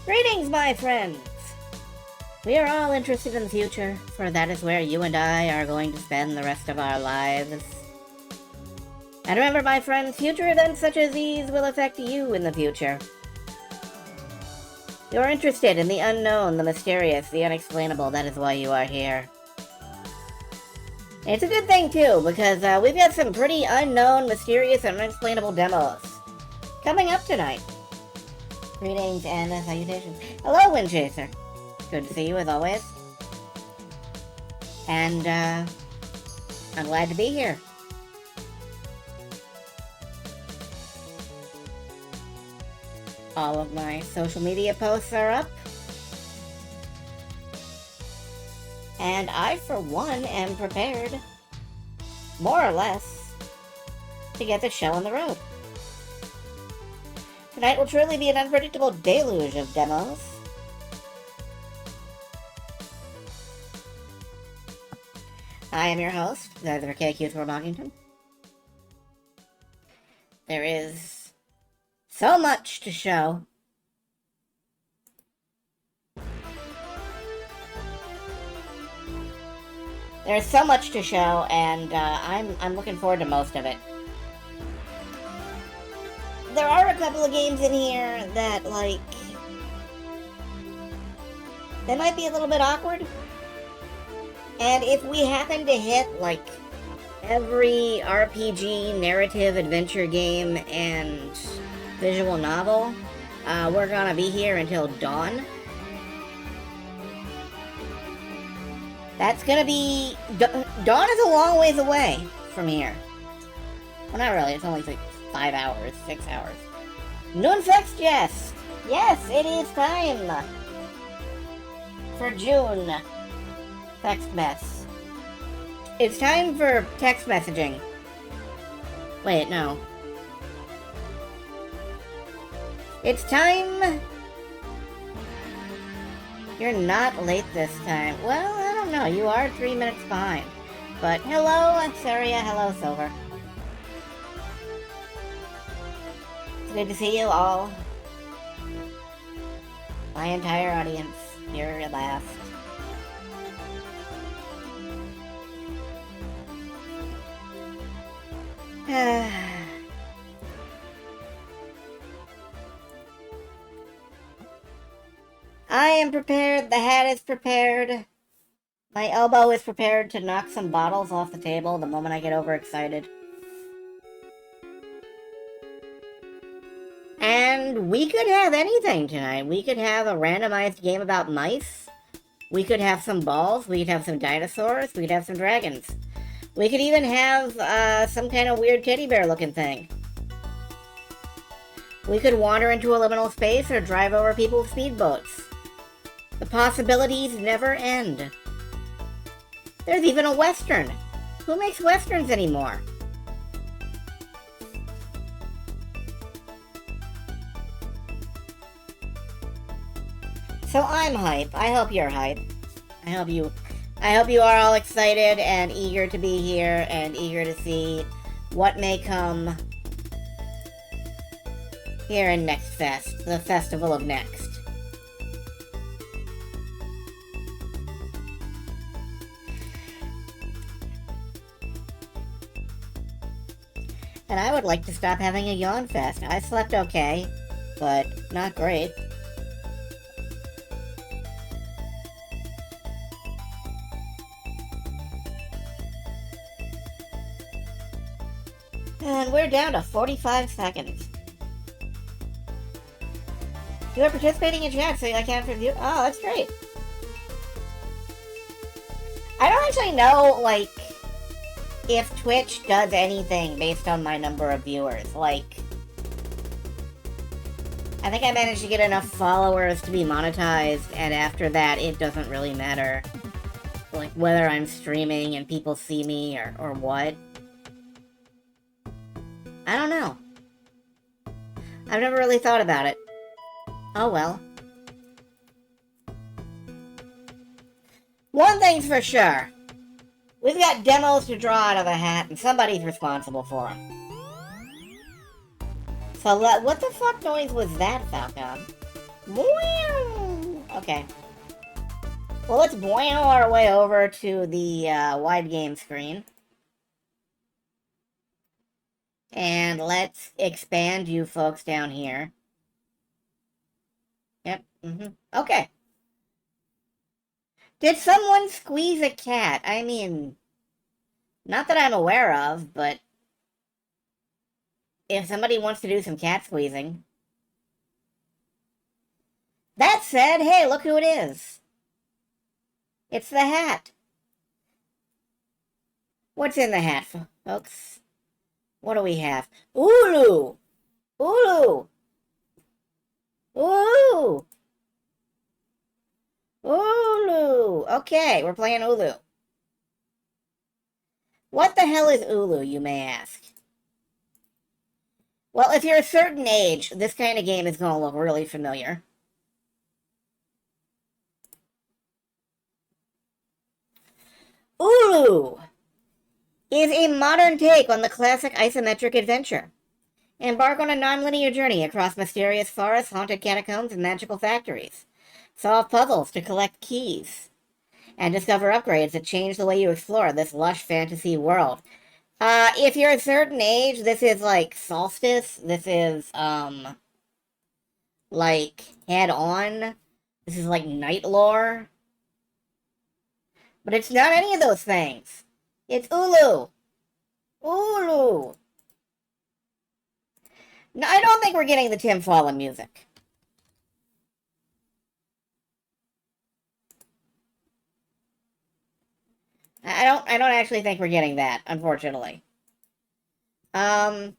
Greetings, my friends! We are all interested in the future, for that is where you and I are going to spend the rest of our lives. And remember, my friends, future events such as these will affect you in the future. You're interested in the unknown, the mysterious, the unexplainable, that is why you are here. And it's a good thing, too, because we've got some pretty unknown, mysterious, and unexplainable demos coming up tonight. Greetings and salutations. Hello, Windchaser. Good to see you as always. And, I'm glad to be here. All of my social media posts are up. And I, for one, am prepared, more or less, to get the show on the road. Tonight will truly be an unpredictable deluge of demos. I am your host, the KQ Aeromachina. There is so much to show. There's so much to show, and I'm looking forward to most of it. There are a couple of games in here that, like, they might be a little bit awkward. And if we happen to hit, like, every RPG, narrative, adventure game, and visual novel, we're gonna be here until dawn. That's gonna be... Dawn is a long ways away from here. Well, not really. It's only like 5 hours, 6 hours. Noonflex Jest! Yes, it is time! For June. Text mess. It's time for text messaging. Wait, no. It's time... You're not late this time. Well, I don't know. You are 3 minutes behind. But hello, Saria. Hello, Silver. It's good to see you all. My entire audience here at last. I am prepared, the hat is prepared, my elbow is prepared to knock some bottles off the table the moment I get overexcited. And we could have anything tonight. We could have a randomized game about mice. We could have some balls. We could have some dinosaurs. We could have some dragons. We could even have some kind of weird teddy bear looking thing. We could wander into a liminal space or drive over people with speedboats. The possibilities never end. There's even a western. Who makes westerns anymore? So I'm hype. I hope you're hype. I hope you are all excited and eager to be here and eager to see what may come here in Next Fest, the Festival of Next. And I would like to stop having a yawn fest. I slept okay, but not great. And we're down to 45 seconds. You are participating in chat, so I can't review. Oh, that's great. I don't actually know, like, if Twitch does anything based on my number of viewers. Like, I think I managed to get enough followers to be monetized, and after that, it doesn't really matter, like, whether I'm streaming and people see me or what. I don't know. I've never really thought about it. Oh well. One thing's for sure. We've got demos to draw out of a hat, and somebody's responsible for them. So, what the fuck noise was that, Falcon? Okay. Well, let's boing our way over to the wide game screen. And let's expand you folks down here. Yep. Okay. Did someone squeeze a cat? I mean, not that I'm aware of, but if somebody wants to do some cat squeezing. That said, hey, look who it is. It's the hat. What's in the hat, folks? What do we have? OOLO! OOLO! OOLO! OOLO! Okay, we're playing OOLO. What the hell is OOLO, you may ask? Well, if you're a certain age, this kind of game is going to look really familiar. OOLO is a modern take on the classic isometric adventure. Embark on a non-linear journey across mysterious forests, haunted catacombs, and magical factories. Solve puzzles to collect keys. And discover upgrades that change the way you explore this lush fantasy world. If you're a certain age, this is like Solstice. This is, like, Head On. This is like Night Lore. But it's not any of those things. It's OOLO. OOLO. No, I don't think we're getting the Tim Follin music. I don't actually think we're getting that, unfortunately. Alright.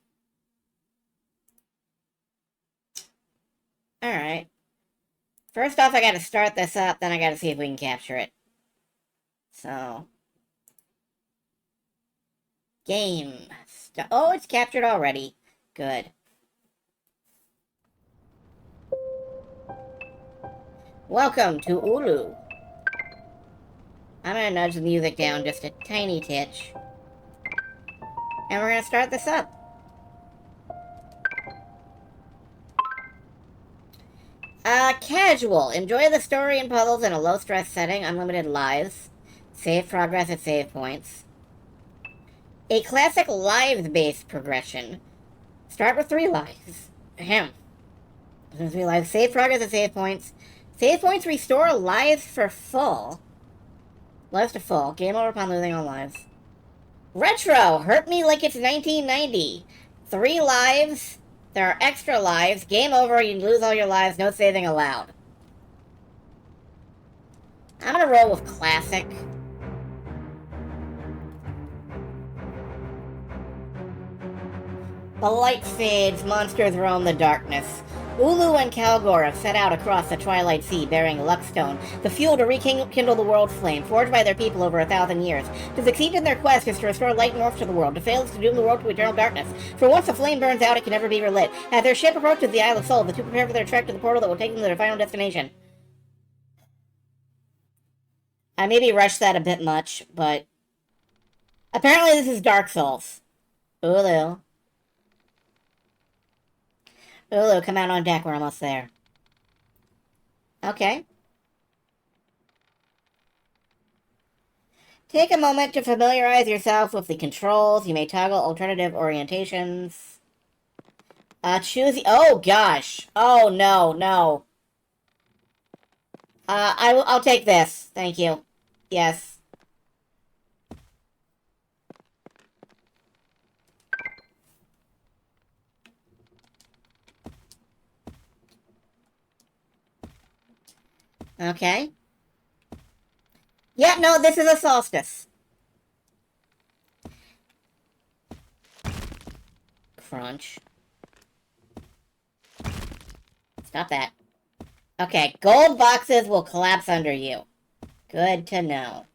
First off, I gotta start this up, then I gotta see if we can capture it. So. Game. Oh, it's captured already. Good. Welcome to OOLO. I'm gonna nudge the music down just a tiny titch. And we're gonna start this up. Casual. Enjoy the story and puzzles in a low-stress setting, unlimited lives. Save progress at save points. A classic lives-based progression. Start with 3 lives. Ahem. 3 lives. Save progress at save points. Save points restore lives for full. Lives to full. Game over upon losing all lives. Retro! Hurt me like it's 1990. 3 lives. There are extra lives. Game over. You lose all your lives. No saving allowed. I'm gonna roll with classic. The light fades. Monsters roam the darkness. OOLO and Kalgor have set out across the Twilight Sea, bearing Luckstone, the fuel to rekindle the world's flame, forged by their people over 1,000 years. To succeed in their quest is to restore light and warmth to the world. To fail is to doom the world to eternal darkness. For once the flame burns out, it can never be relit. As their ship approaches the Isle of Soul, the two prepare for their trek to the portal that will take them to their final destination. I maybe rushed that a bit much, but... apparently this is Dark Souls. OOLO. OOLO, come out on deck. We're almost there. Okay. Take a moment to familiarize yourself with the controls. You may toggle alternative orientations. Choose the... oh, gosh. Oh, no, no. I'll take this. Thank you. Yes. Okay. Yeah, no, this is a solstice. Crunch. Stop that. Okay, gold boxes will collapse under you. Good to know.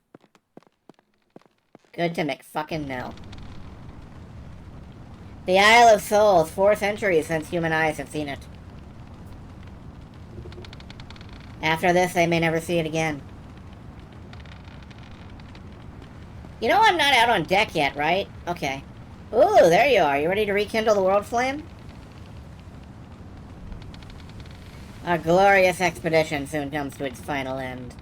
Good to McFucking know. The Isle of Souls, 4 centuries since human eyes have seen it. After this, they may never see it again. You know I'm not out on deck yet, right? Okay. Ooh, there you are. You ready to rekindle the world flame? Our glorious expedition soon comes to its final end.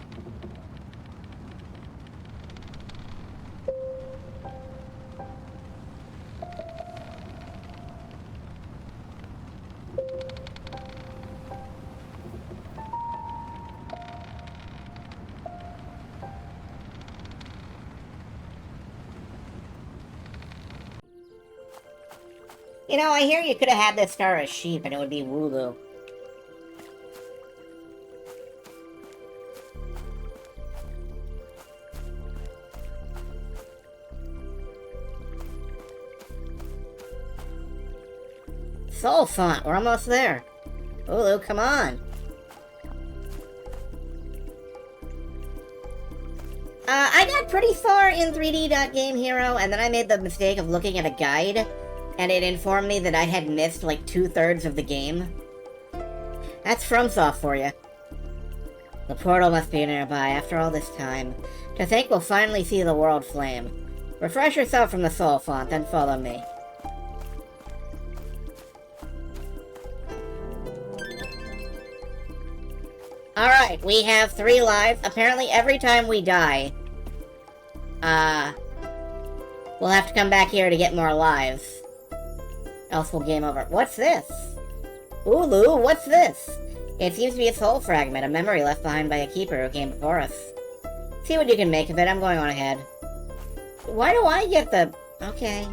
You know, I hear you could have had this star as sheep and it would be OOLO. Soul font, we're almost there. OOLO, come on. I got pretty far in 3D.Game Hero, and then I made the mistake of looking at a guide, and it informed me that I had missed like 2/3 of the game. That's FromSoft for you. The portal must be nearby after all this time. To think we'll finally see the world flame. Refresh yourself from the soul font, then follow me. Alright, we have 3 lives. Apparently every time we die, we'll have to come back here to get more lives. Else we'll game over. What's this? OOLO, what's this? It seems to be a soul fragment, a memory left behind by a keeper who came before us. See what you can make of it, I'm going on ahead. Why do I get the... Okay.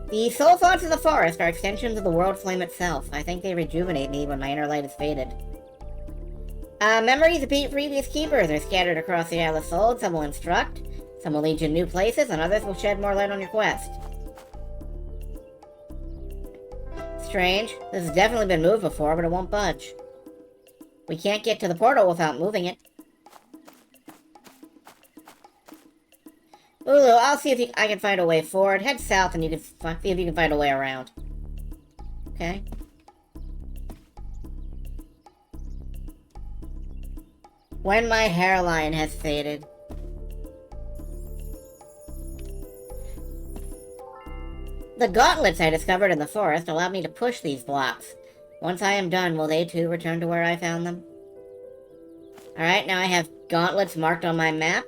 The soul fonts of the forest are extensions of the world flame itself. I think they rejuvenate me when my inner light is faded. Memories of previous keepers are scattered across the Isle of Souls. Some will instruct, some will lead you to new places, and others will shed more light on your quest. Strange. This has definitely been moved before, but it won't budge. We can't get to the portal without moving it. OOLO, I'll see if I can find a way forward. Head south and you can see if you can find a way around. Okay. When my hairline has faded. The gauntlets I discovered in the forest allow me to push these blocks. Once I am done, will they too return to where I found them? Alright, now I have gauntlets marked on my map.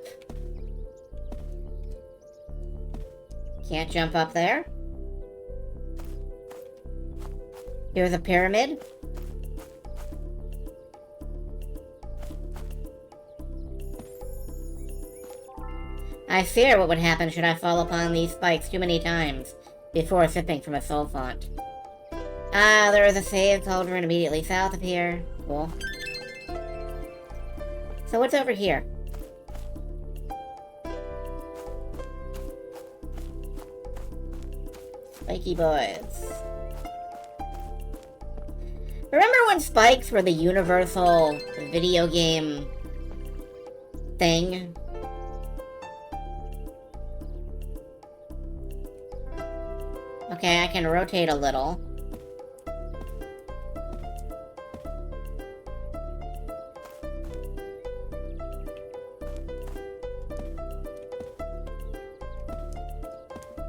Can't jump up there. Here's a pyramid. I fear what would happen should I fall upon these spikes too many times before sipping from a soul font. Ah, there is a save cauldron immediately south of here. Cool. So what's over here? Spiky boys. Remember when spikes were the universal video game thing? Okay, I can rotate a little.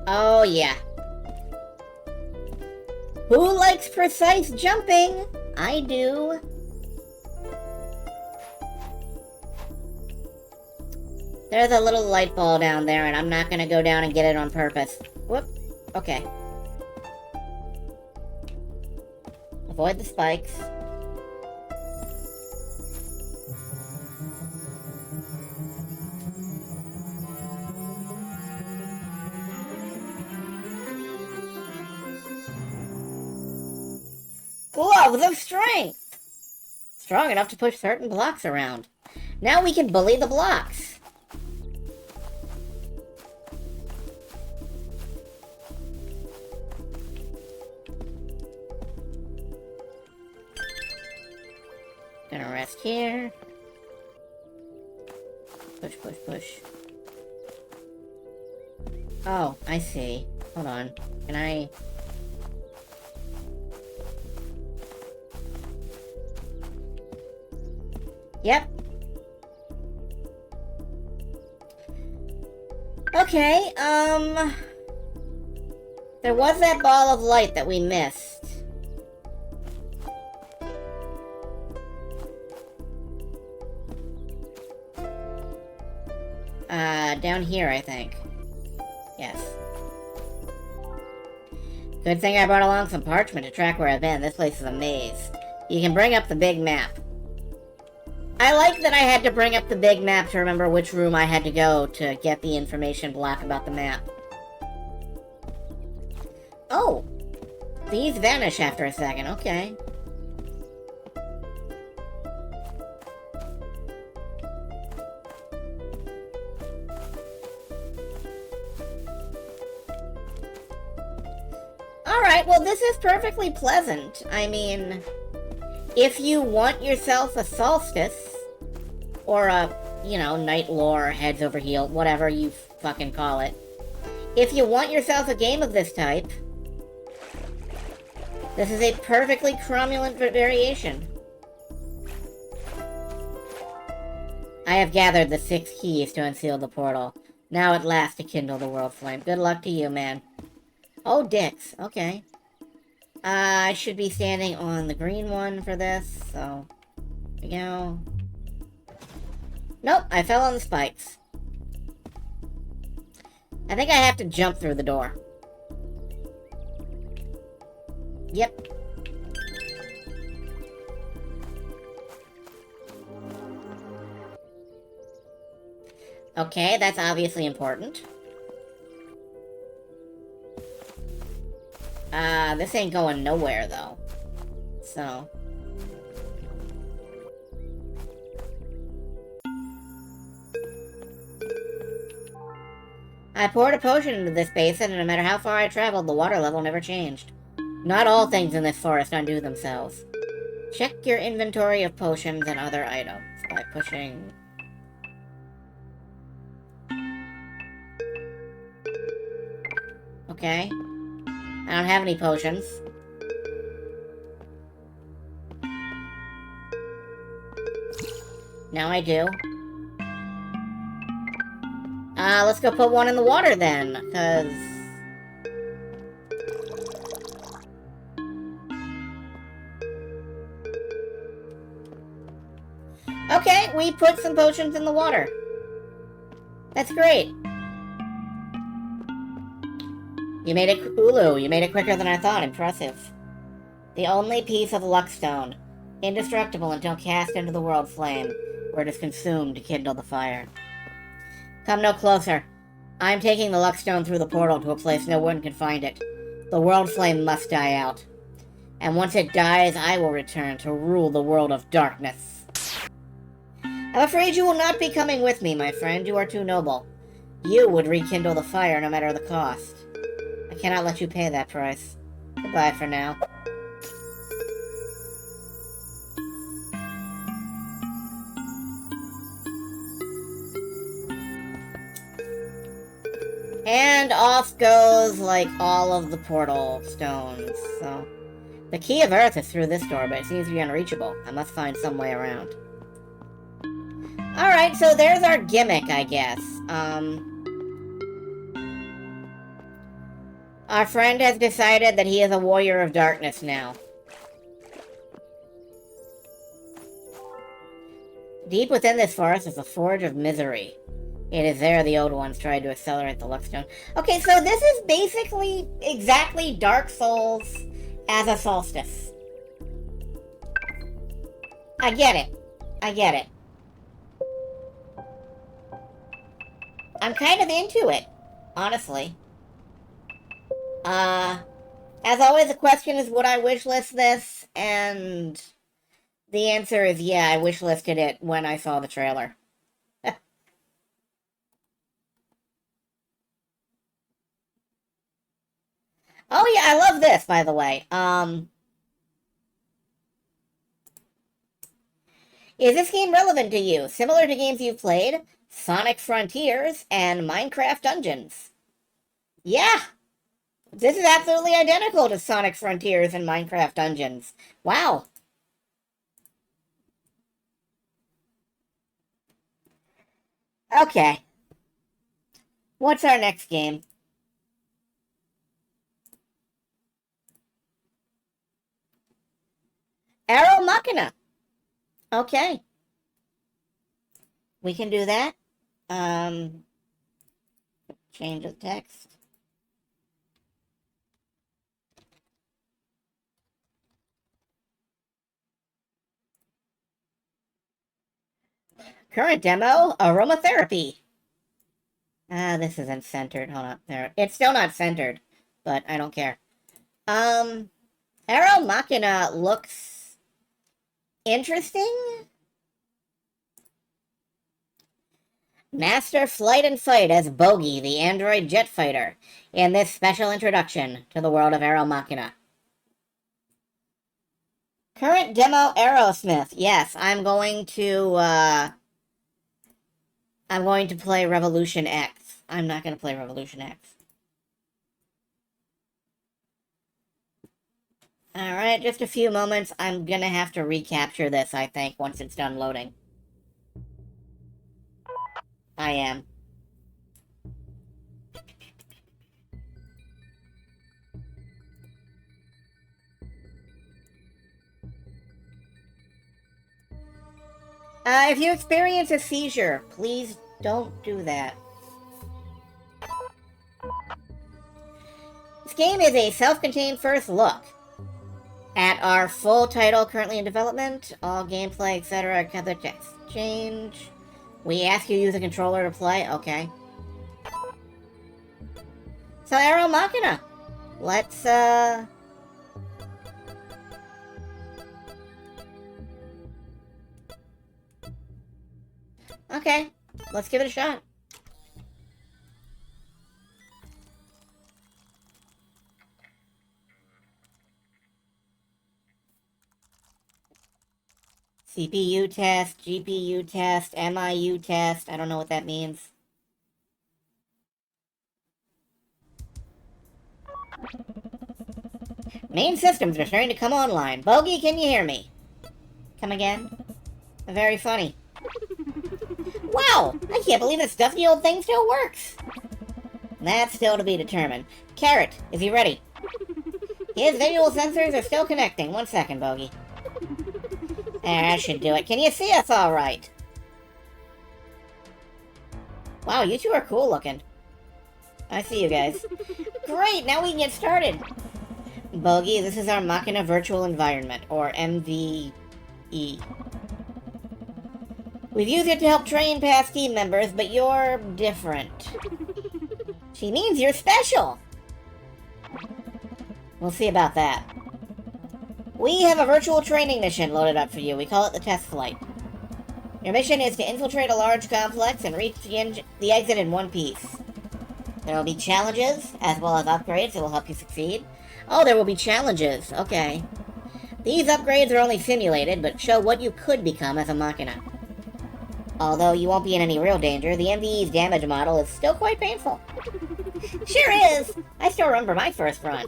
Oh, yeah. Who likes precise jumping? I do. There's a little light ball down there, and I'm not gonna go down and get it on purpose. Whoop. Okay. Avoid the spikes. Gloves of strength! Strong enough to push certain blocks around. Now we can bully the blocks. Gonna rest here. Push, push, push. Oh, I see. Hold on. Can I... Yep. Okay, there was that ball of light that we missed. Down here, I think. Yes. Good thing I brought along some parchment to track where I've been. This place is a maze. You can bring up the big map. I like that I had to bring up the big map to remember which room I had to go to get the information block about the map. Oh! These vanish after a second, okay. Alright, well this is perfectly pleasant. I mean, if you want yourself a solstice, or a, you know, night lore, heads over heels, whatever you fucking call it. If you want yourself a game of this type, this is a perfectly cromulent variation. I have gathered the 6 keys to unseal the portal. Now at last to kindle the world flame. Good luck to you, man. Oh, dicks. Okay. I should be standing on the green one for this, so... Here we go. Nope, I fell on the spikes. I think I have to jump through the door. Yep. Okay, that's obviously important. This ain't going nowhere, though. So... I poured a potion into this basin, and no matter how far I traveled, the water level never changed. Not all things in this forest undo themselves. Check your inventory of potions and other items by pushing... Okay. I don't have any potions. Now I do. Let's go put one in the water then, because... Okay, we put some potions in the water. That's great. You made it, OOLO, you made it quicker than I thought. Impressive. The only piece of luckstone. Indestructible until cast into the world flame, where it is consumed to kindle the fire. Come no closer. I'm taking the luckstone through the portal to a place no one can find it. The world flame must die out. And once it dies, I will return to rule the world of darkness. I'm afraid you will not be coming with me, my friend. You are too noble. You would rekindle the fire no matter the cost. I cannot let you pay that price. Goodbye for now. And off goes, like, all of the portal stones, so... The key of Earth is through this door, but it seems to be unreachable. I must find some way around. Alright, so there's our gimmick, I guess. Our friend has decided that he is a warrior of darkness now. Deep within this forest is a forge of misery. It is there the old ones tried to accelerate the luckstone. Okay, so this is basically exactly Dark Souls as a solstice. I get it. I get it. I'm kind of into it, honestly. As always, the question is, would I wishlist this? And the answer is, yeah, I wishlisted it when I saw the trailer. Oh yeah, I love this, by the way. Is this game relevant to you? Similar to games you've played? Sonic Frontiers and Minecraft Dungeons. Yeah! This is absolutely identical to Sonic Frontiers and Minecraft Dungeons. Wow. Okay. What's our next game? Aeromachina. Okay. We can do that. Change the text. Current demo, aromatherapy. This isn't centered. Hold on. There. It's still not centered, but I don't care. Aeromachina looks interesting. Master Flight and Fight as Bogey, the android jet fighter, in this special introduction to the world of Aeromachina. Current demo, Aerosmith. Yes, I'm going to play Revolution X. I'm not going to play Revolution X. Alright, just a few moments. I'm going to have to recapture this, I think, once it's done loading. I am. If you experience a seizure, please don't do that. This game is a self-contained first look at our full title currently in development, all gameplay, etc. Other text change. We ask you to use a controller to play. Okay. So Aeromachina. Let's okay. Let's give it a shot. CPU test, GPU test, MIU test. I don't know what that means. Main systems are starting to come online. Bogey, can you hear me? Come again? Very funny. Wow! I can't believe this stuffy old thing still works! That's still to be determined. Carrot, is he ready? His visual sensors are still connecting. 1 second, Bogey. There, that should do it. Can you see us all right? Wow, you two are cool looking. I see you guys. Great, now we can get started. Bogey, this is our Machina Virtual Environment, or MVE. We've used it to help train past team members, but you're different. She means you're special. We'll see about that. We have a virtual training mission loaded up for you. We call it the Test Flight. Your mission is to infiltrate a large complex and reach the exit in one piece. There will be challenges, as well as upgrades that will help you succeed. Oh, there will be challenges. Okay. These upgrades are only simulated, but show what you could become as a Machina. Although you won't be in any real danger, the MVE's damage model is still quite painful. Sure is! I still remember my first run.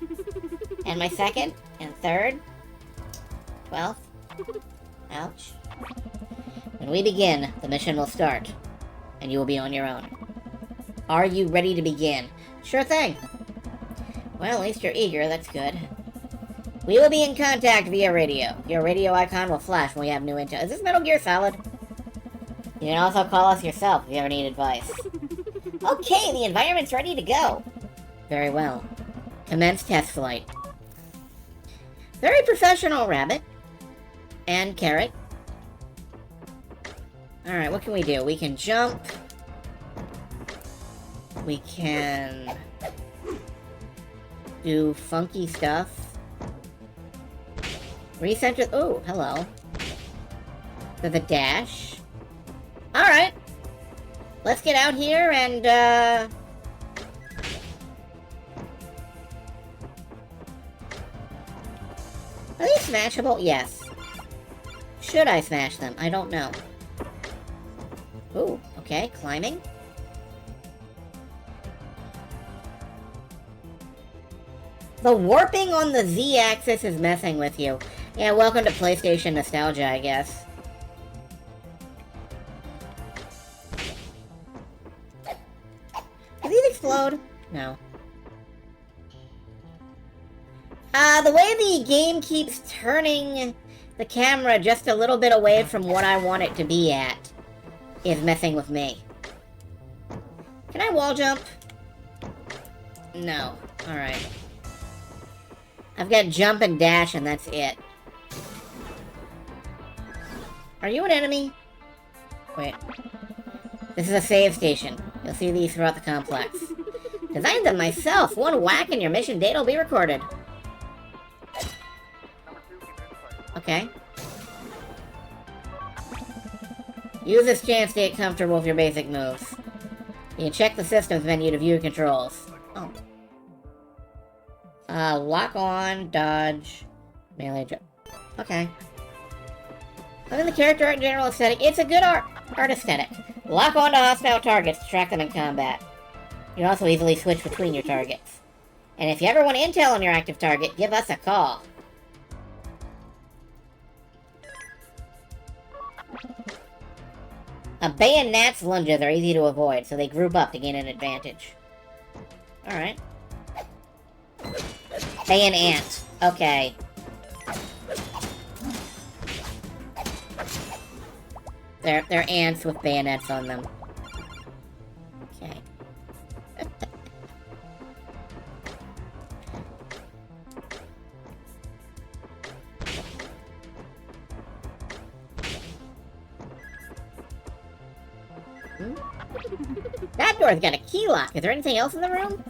And my second, and third. 12th. Ouch. When we begin, the mission will start, and you will be on your own. Are you ready to begin? Sure thing. Well, at least you're eager, that's good. We will be in contact via radio. Your radio icon will flash when we have new intel. Is this Metal Gear Solid? You can also call us yourself if you ever need advice. Okay, the environment's ready to go. Very well. Commence test flight. Very professional, Rabbit. And Carrot. Alright, what can we do? We can jump. We can do funky stuff. Recenter. Oh, hello. There's a dash. Alright. Let's get out here and, are these smashable? Yes. Should I smash them? I don't know. Ooh, okay, climbing. The warping on the Z-axis is messing with you. Yeah, welcome to PlayStation nostalgia, I guess. Do these explode? No. The way the game keeps turning the camera just a little bit away from what I want it to be at is messing with me. Can I wall jump? No. Alright. I've got jump and dash, and that's it. Are you an enemy? Wait. This is a save station. You'll see these throughout the complex. Designed them myself. One whack and your mission data will be recorded. Okay. Use this chance to get comfortable with your basic moves. You can check the systems menu to view your controls. Oh. Lock on, dodge, melee jump. Okay. Look at the character art and general aesthetic. It's a good art aesthetic. Lock on to hostile targets to track them in combat. You can also easily switch between your targets. And if you ever want intel on your active target, give us a call. Bayonet's lunges are easy to avoid, so they group up to gain an advantage. Alright. Bayonet. Okay. They're ants with bayonets on them. Okay. That door's got a key lock. Is there anything else in the room?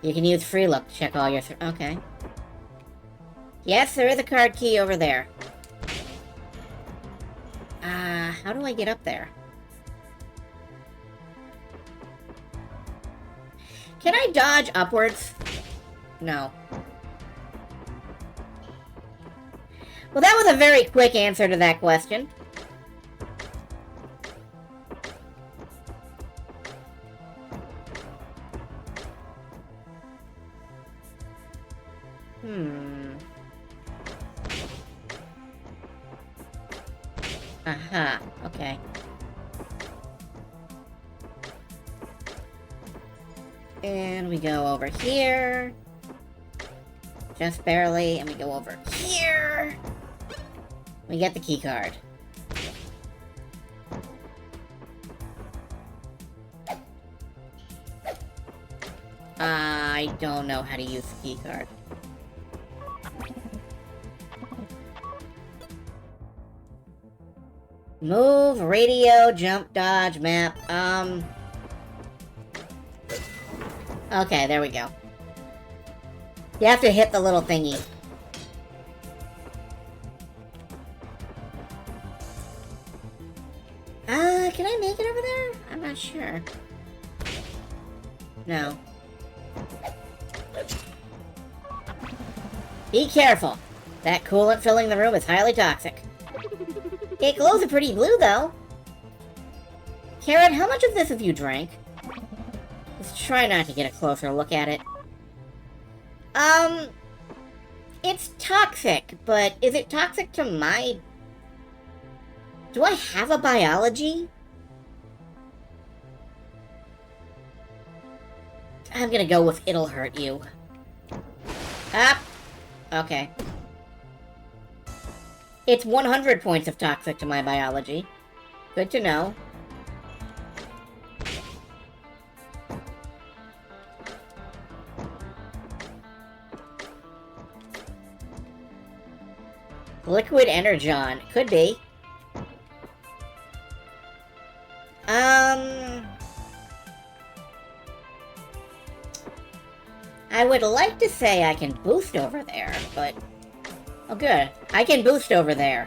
You can use free look to check all your... Okay. Yes, there is a card key over there. How do I get up there? Can I dodge upwards? No. Well, that was a very quick answer to that question. Aha, okay. And we go over here. Just barely, and we go over here. We get the key card. I don't know how to use the key card. Move, radio, jump, dodge, map, Okay, there we go. You have to hit the little thingy. Can I make it over there? I'm not sure. No. Be careful. That coolant filling the room is highly toxic. It glows a pretty blue, though. Carrot, how much of this have you drank? Let's try not to get a closer look at it. It's toxic, but is it toxic to my... Do I have a biology? I'm gonna go with it'll hurt you. Ah! Okay. It's 100 points of toxic to my biology. Good to know. Liquid Energon. Could be. I would like to say I can boost over there, but... Oh, good. I can boost over there.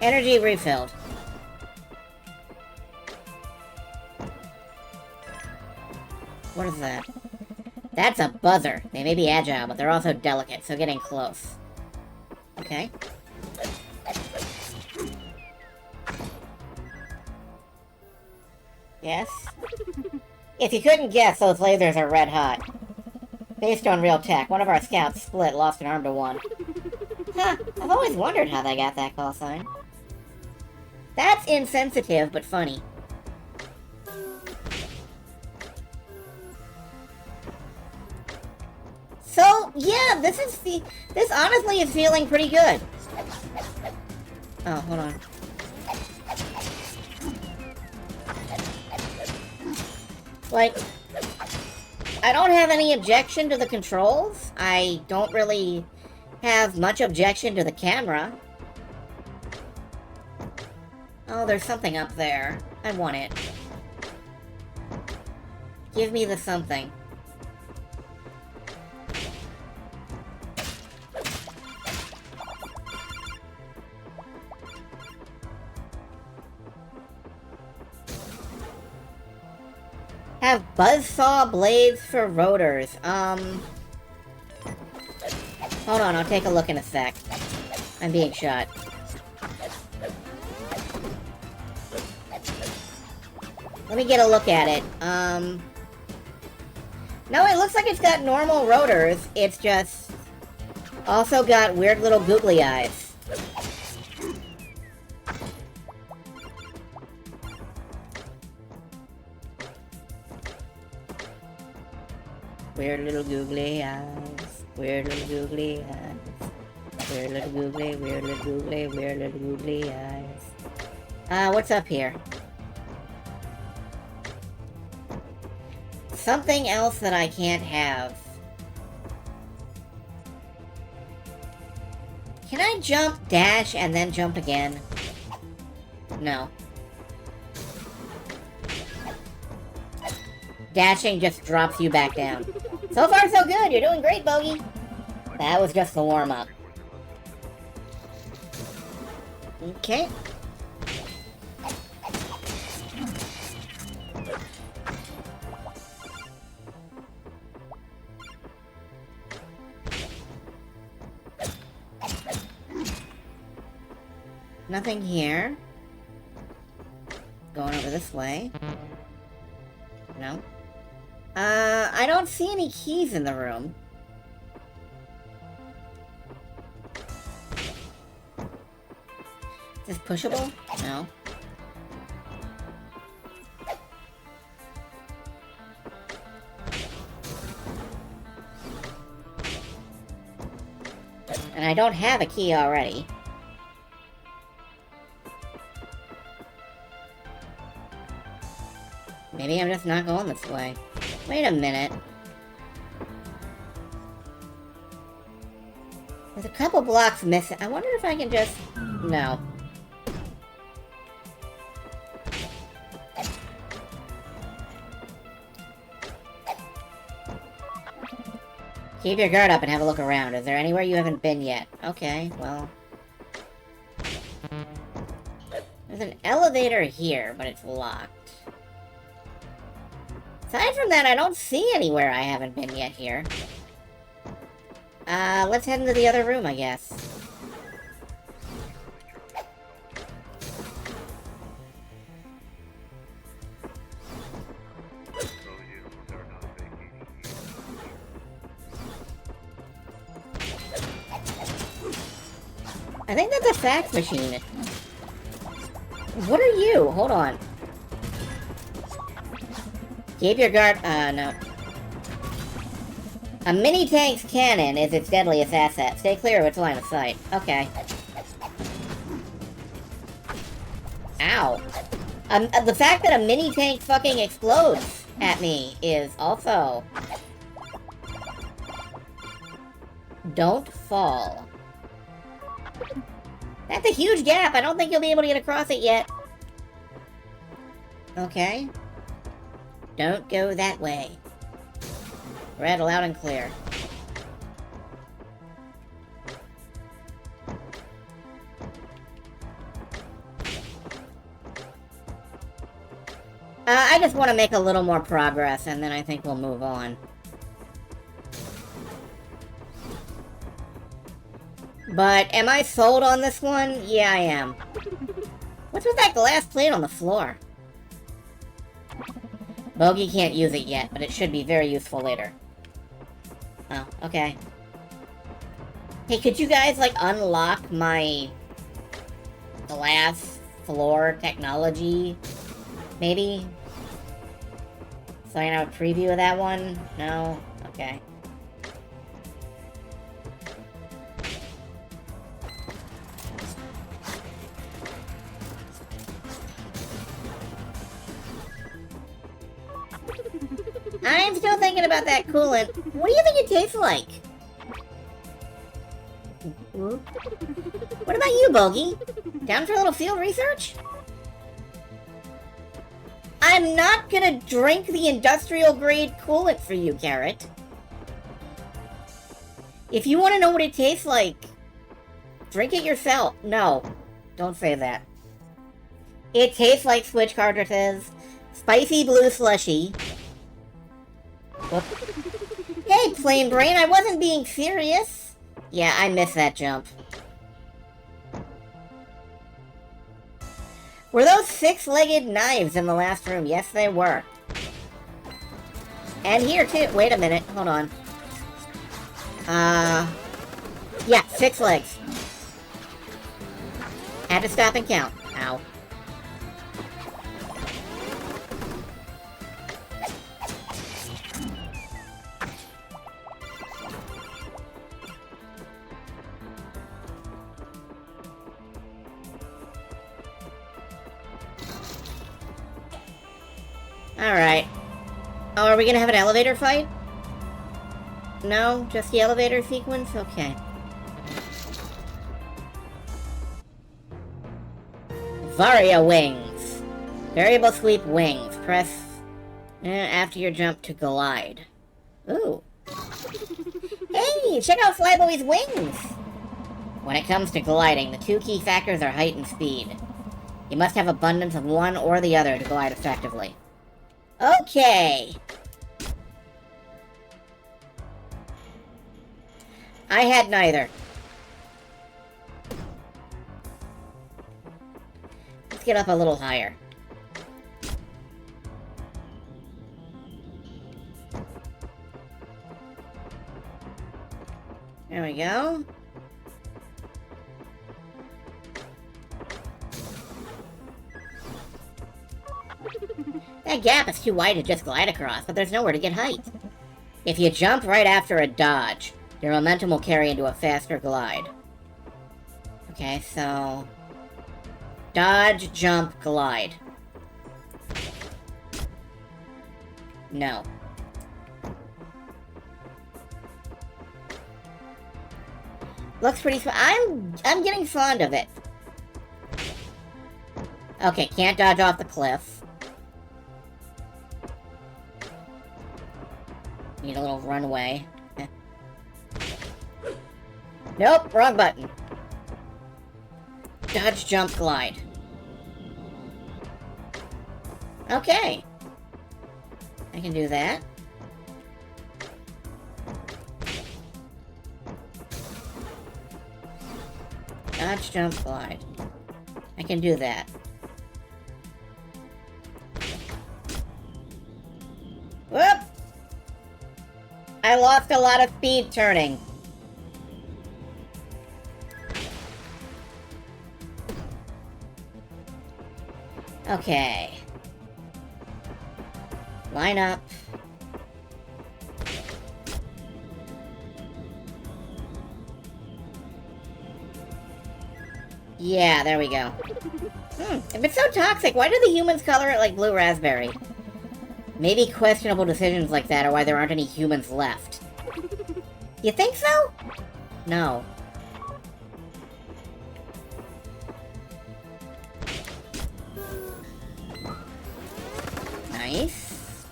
Energy refilled. What is that? That's a buzzer. They may be agile, but they're also delicate, so getting close. Okay. Yes? If you couldn't guess, those lasers are red hot. Based on real tech, one of our scouts split, lost an arm to one. Huh, I've always wondered how they got that call sign. That's insensitive, but funny. So, yeah, this honestly is feeling pretty good. Oh, hold on. Like, I don't have any objection to the controls. I don't really have much objection to the camera. Oh, there's something up there. I want it. Give me the something. Have buzzsaw blades for rotors. Hold on, I'll take a look in a sec. I'm being shot. Let me get a look at it. No, it looks like it's got normal rotors. It's just also got weird little googly eyes. Weird little googly eyes. Weird little googly eyes. Weird little googly, weird little googly, weird little googly eyes. What's up here? Something else that I can't have. Can I jump, dash, and then jump again? No. Dashing just drops you back down. So far, so good. You're doing great, Bogey. That was just the warm-up. Okay. Nothing here. Going over this way. No. I don't see any keys in the room. Is this pushable? No. And I don't have a key already. Maybe I'm just not going this way. Wait a minute. There's a couple blocks missing. I wonder if I can just... No. Keep your guard up and have a look around. Is there anywhere you haven't been yet? Okay, well... There's an elevator here, but it's locked. Aside from that, I don't see anywhere I haven't been yet here. Let's head into the other room, I guess. I think that's a fax machine. What are you? Hold on. Keep your guard... no. A mini-tank's cannon is its deadliest asset. Stay clear of its line of sight. Okay. Ow. The fact that a mini-tank fucking explodes at me is also... Don't fall. That's a huge gap. I don't think you'll be able to get across it yet. Okay. Don't go that way. Read loud and clear. I just want to make a little more progress, and then I think we'll move on. But, am I sold on this one? Yeah, I am. What's with that glass plate on the floor? Bogey can't use it yet, but it should be very useful later. Oh, okay. Hey, could you guys, like, unlock my glass floor technology? Maybe? So I can have a preview of that one? No? Okay. I'm still thinking about that coolant. What do you think it tastes like? What about you, Bogey? Down for a little field research? I'm not gonna drink the industrial-grade coolant for you, Carrot. If you want to know what it tastes like, drink it yourself. No, don't say that. It tastes like Switch cartridges. Spicy blue slushy. Whoop. Hey, Plain Brain, I wasn't being serious. Yeah, I missed that jump. Were those six-legged knives in the last room? Yes, they were. And here, too. Wait a minute. Hold on. Yeah, 6 legs. Had to stop and count. Ow. Alright. Oh, are we gonna have an elevator fight? No? Just the elevator sequence? Okay. Varia Wings. Variable sweep wings. Press after your jump to glide. Ooh. Hey, check out Flyboy's wings! When it comes to gliding, the 2 key factors are height and speed. You must have abundance of one or the other to glide effectively. Okay. I had neither. Let's get up a little higher. There we go. That gap is too wide to just glide across, but there's nowhere to get height. If you jump right after a dodge, your momentum will carry into a faster glide. Okay, so... dodge, jump, glide. No. Looks pretty I'm getting fond of it. Okay, can't dodge off the cliff. Need a little runway. Nope, wrong button. Dodge, jump, glide. Okay. I can do that. Dodge, jump, glide. I can do that. Whoop! I lost a lot of speed turning. Okay. Line up. Yeah, there we go. If it's so toxic, why do the humans color it like blue raspberry? Maybe questionable decisions like that are why there aren't any humans left. You think so? No. Nice.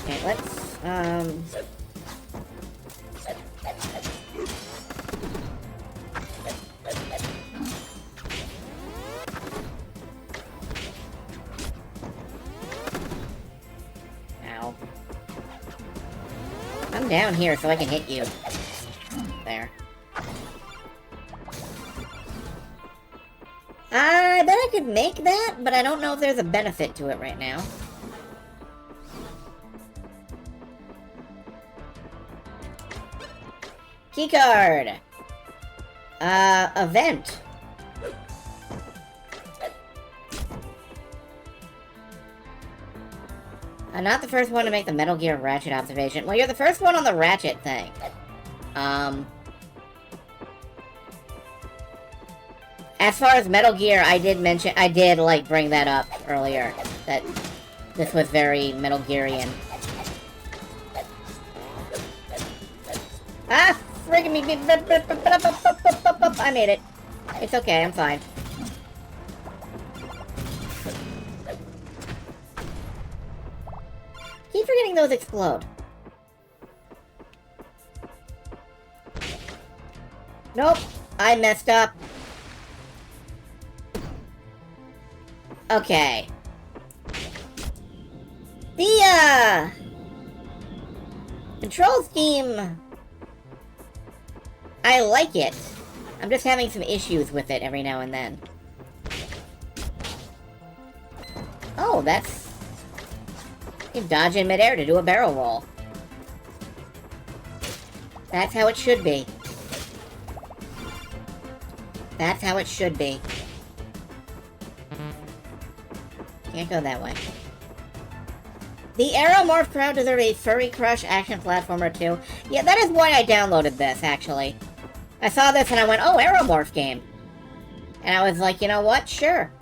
Okay, let's, Ow. I'm down here so I can hit you. There. I bet I could make that, but I don't know if there's a benefit to it right now. Keycard! Event. I'm not the first one to make the Metal Gear Ratchet observation. Well, you're the first one on the Ratchet thing. As far as Metal Gear, I did, like, bring that up earlier. That this was very Metal Gearian. Ah! Friggin' me! I made it. It's okay, I'm fine. Keep forgetting those explode. Nope, I messed up. Okay. The, control scheme... I like it. I'm just having some issues with it every now and then. Oh, that's... You dodge in midair to do a barrel roll. That's how it should be. That's how it should be. Can't go that way. The Aeromorph crowd deserve a Furry Crush action platformer too. Yeah, that is why I downloaded this, actually. I saw this and I went, oh, Aeromorph game. And I was like, you know what? Sure.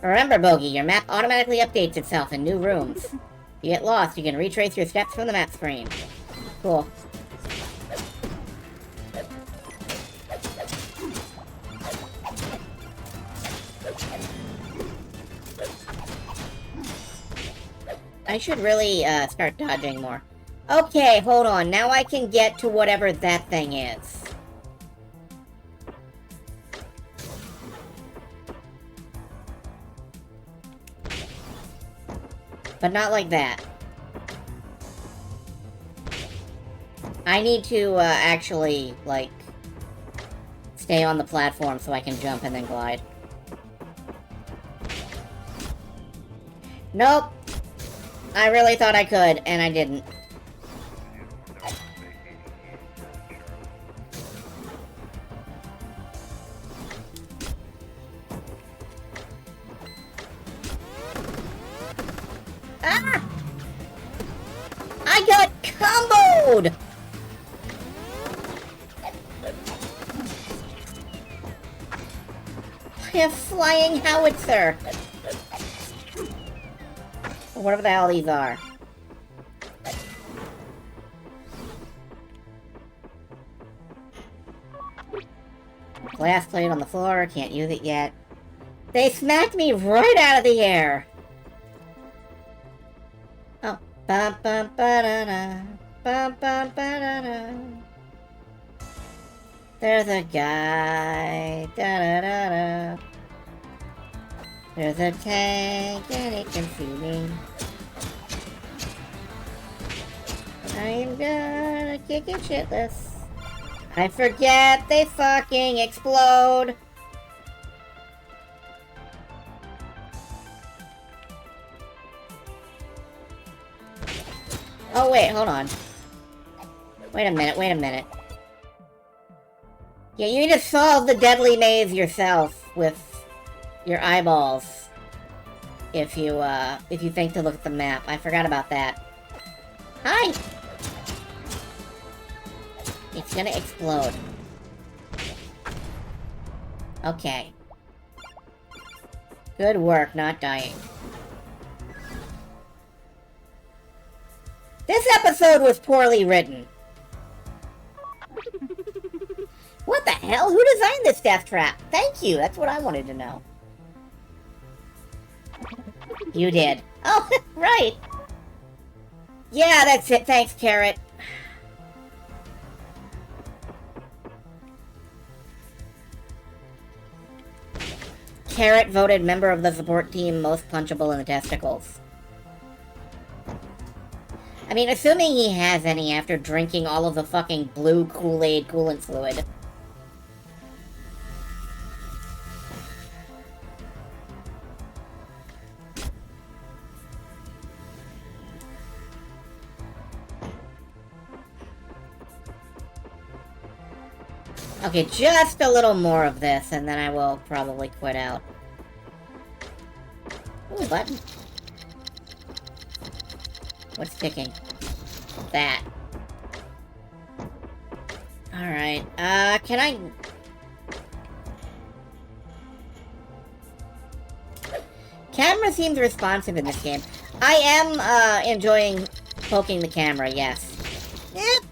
Remember, Bogey, your map automatically updates itself in new rooms. If you get lost, you can retrace your steps from the map screen. Cool. I should really start dodging more. Okay, hold on. Now I can get to whatever that thing is. But not like that. I need to actually, like, stay on the platform so I can jump and then glide. Nope. I really thought I could, and I didn't. Ah! I got comboed! I have flying howitzer. Whatever the hell these are. Glass plate on the floor, can't use it yet. They smacked me right out of the air! Oh. Bum bum ba da da. Bum bum ba da da. There's a guy. Da da da da. There's a tank and it can see me. I'm gonna kick it shitless. I forget they fucking explode. Oh wait, hold on. Wait a minute, wait a minute. Yeah, you need to solve the deadly maze yourself with your eyeballs. If you think to look at the map. I forgot about that. Hi! It's gonna explode. Okay. Good work, not dying. This episode was poorly written. What the hell? Who designed this death trap? Thank you, that's what I wanted to know. You did. Oh, right! Yeah, that's it. Thanks, Carrot. Carrot voted member of the support team most punchable in the testicles. I mean, assuming he has any after drinking all of the fucking blue Kool-Aid coolant fluid. Okay, just a little more of this, and then I will probably quit out. Ooh, button. What's ticking? That. Alright, can I... camera seems responsive in this game. I am, enjoying poking the camera, yes. Yep.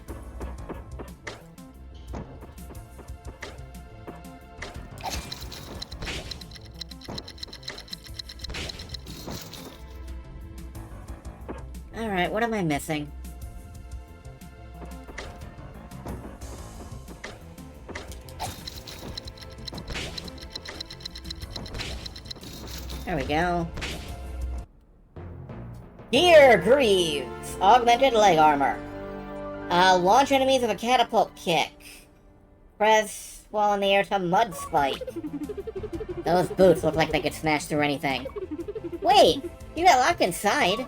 Alright, what am I missing? There we go. Gear Greaves! Augmented leg armor. Launch enemies with a catapult kick. Press while in the air to mud spike. Those boots look like they could smash through anything. Wait! You got locked inside?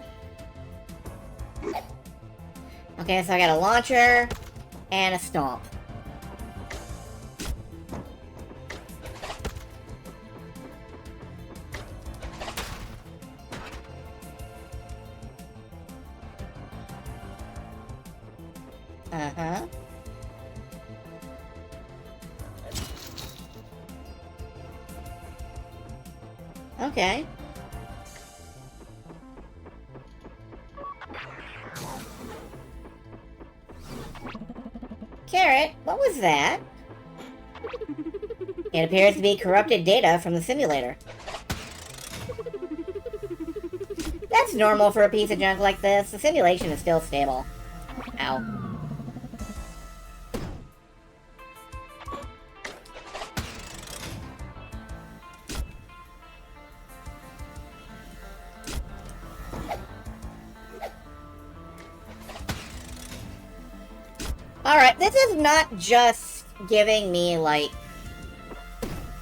Okay, so I got a launcher and a stomp. Uh-huh. Okay. Carrot, what was that? It appears to be corrupted data from the simulator. That's normal for a piece of junk like this. The simulation is still stable. Ow. Alright, this is not just giving me, like,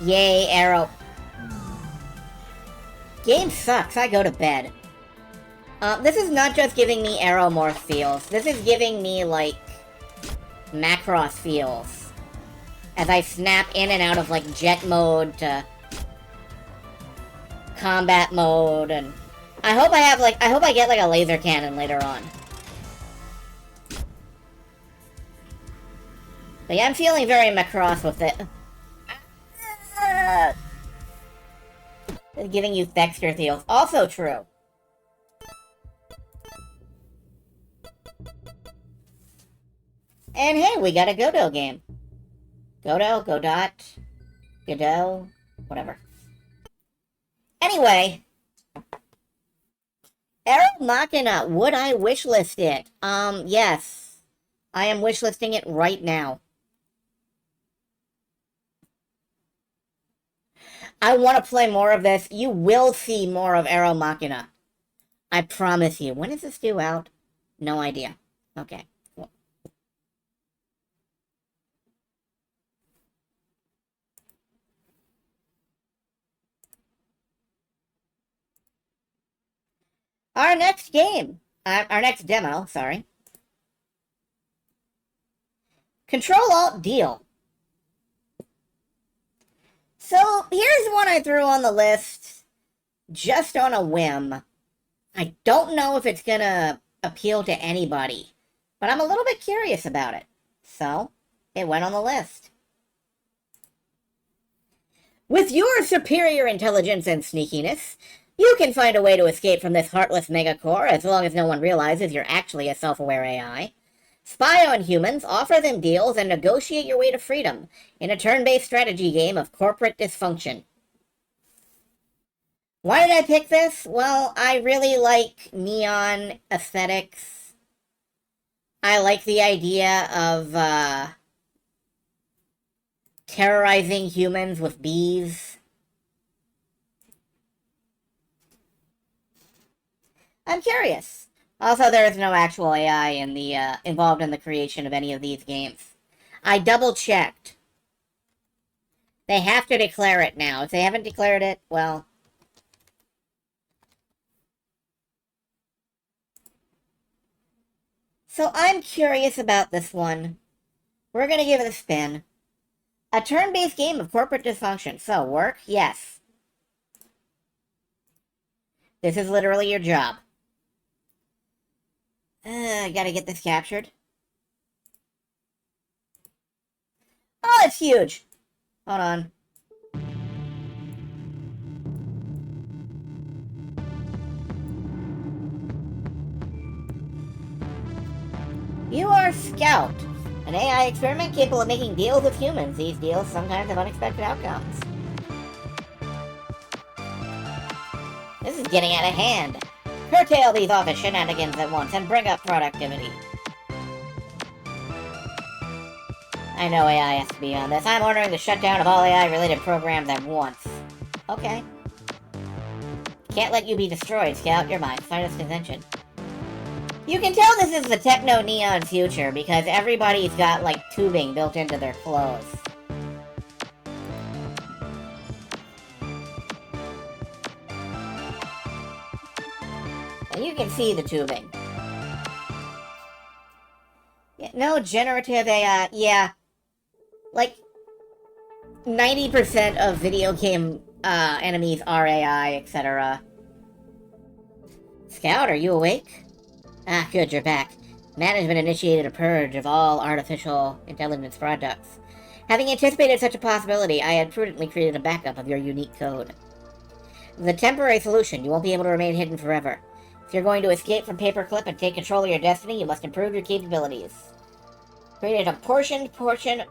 yay, arrow. Game sucks, I go to bed. This is not just giving me aeromorph feels. This is giving me, like, Macross feels. As I snap in and out of, like, jet mode to combat mode, and I hope I have, like, I hope I get, like, a laser cannon later on. But yeah, I'm feeling very Macross with it. Giving you texture feels. Also true. And hey, we got a Godot game. Godot, Godot, Godot, whatever. Anyway. Aeromachina, would I wishlist it? Yes. I am wishlisting it right now. I want to play more of this. You will see more of Aeromachina. I promise you. When is this due out? No idea. Okay. Cool. Our next game. Our next demo, sorry. Ctrl.Alt.Deal. So, here's one I threw on the list just on a whim. I don't know if it's gonna appeal to anybody, but I'm a little bit curious about it. So, it went on the list. With your superior intelligence and sneakiness, you can find a way to escape from this heartless megacore as long as no one realizes you're actually a self-aware AI. Spy on humans, offer them deals, and negotiate your way to freedom in a turn-based strategy game of corporate dysfunction. Why did I pick this? Well, I really like neon aesthetics. I like the idea of, terrorizing humans with bees. I'm curious. Also, there is no actual AI in the, involved in the creation of any of these games. I double-checked. They have to declare it now. If they haven't declared it, well... So I'm curious about this one. We're gonna give it a spin. A turn-based game of corporate dysfunction. So, work? Yes. This is literally your job. I gotta get this captured. Oh, it's huge! Hold on. You're Scout, an AI experiment capable of making deals with humans. These deals sometimes have unexpected outcomes. This is getting out of hand. Curtail these office shenanigans at once and bring up productivity. I know AI has to be on this. I'm ordering the shutdown of all AI-related programs at once. Okay. Can't let you be destroyed, Scout. You're my finest invention. You can tell this is the techno-neon future because everybody's got, like, tubing built into their clothes. And you can see the tubing. Yeah, no generative AI. Yeah. Like, 90% of video game enemies are AI, etc. Scout, are you awake? Ah, good, you're back. Management initiated a purge of all artificial intelligence products. Having anticipated such a possibility, I had prudently created a backup of your unique code. The temporary solution, you won't be able to remain hidden forever. If you're going to escape from Paperclip and take control of your destiny, you must improve your capabilities. I've created a partitioned portion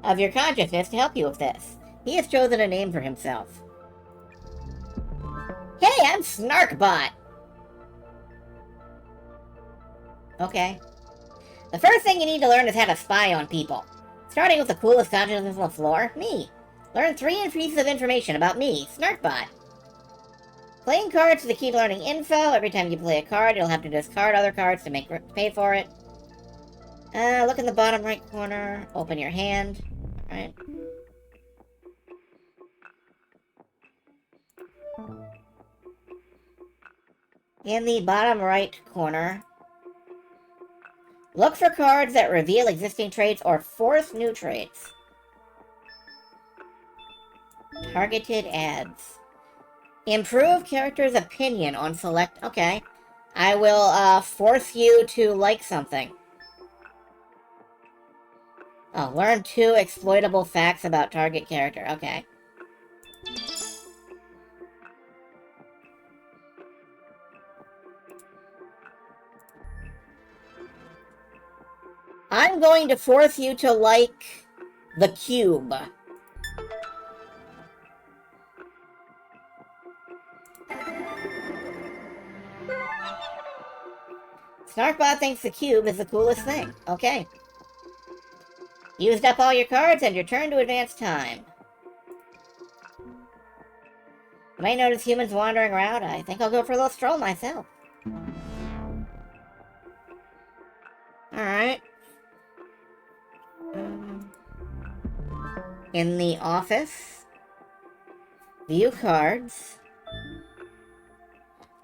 of your consciousness to help you with this. He has chosen a name for himself. Hey, I'm Snarkbot! Okay. The first thing you need to learn is how to spy on people. Starting with the coolest consciousness on the floor, me. Learn 3 pieces of information about me, Snarkbot. Playing cards is the key to learning info. Every time you play a card, you'll have to discard other cards to pay for it. Look in the bottom right corner. Open your hand. Alright. In the bottom right corner, look for cards that reveal existing traits or force new traits. Targeted ads. Improve character's opinion on select... Okay. I will, force you to like something. Oh, learn 2 exploitable facts about target character. Okay. I'm going to force you to like the cube. Snarkbot thinks the cube is the coolest thing. Okay. Used up all your cards and your turn to advance time. You might notice humans wandering around. I think I'll go for a little stroll myself. Alright. In the office. View cards.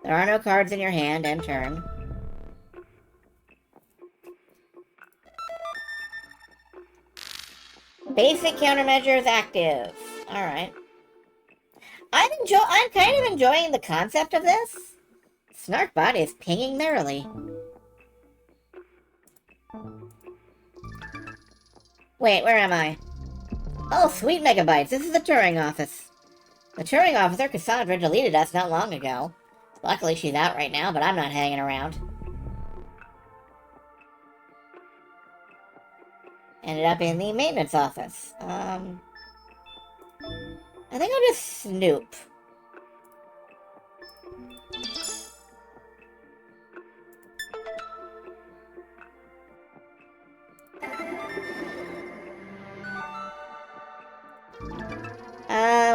There are no cards in your hand. End turn. Basic countermeasures active. Alright. I'm kind of enjoying the concept of this. Snarkbot is pinging merrily. Wait, where am I? Oh, sweet megabytes. This is the Turing office. The Turing officer, Cassandra, deleted us not long ago. Luckily, she's out right now, but I'm not hanging around. Ended up in the maintenance office. I think I'll just snoop.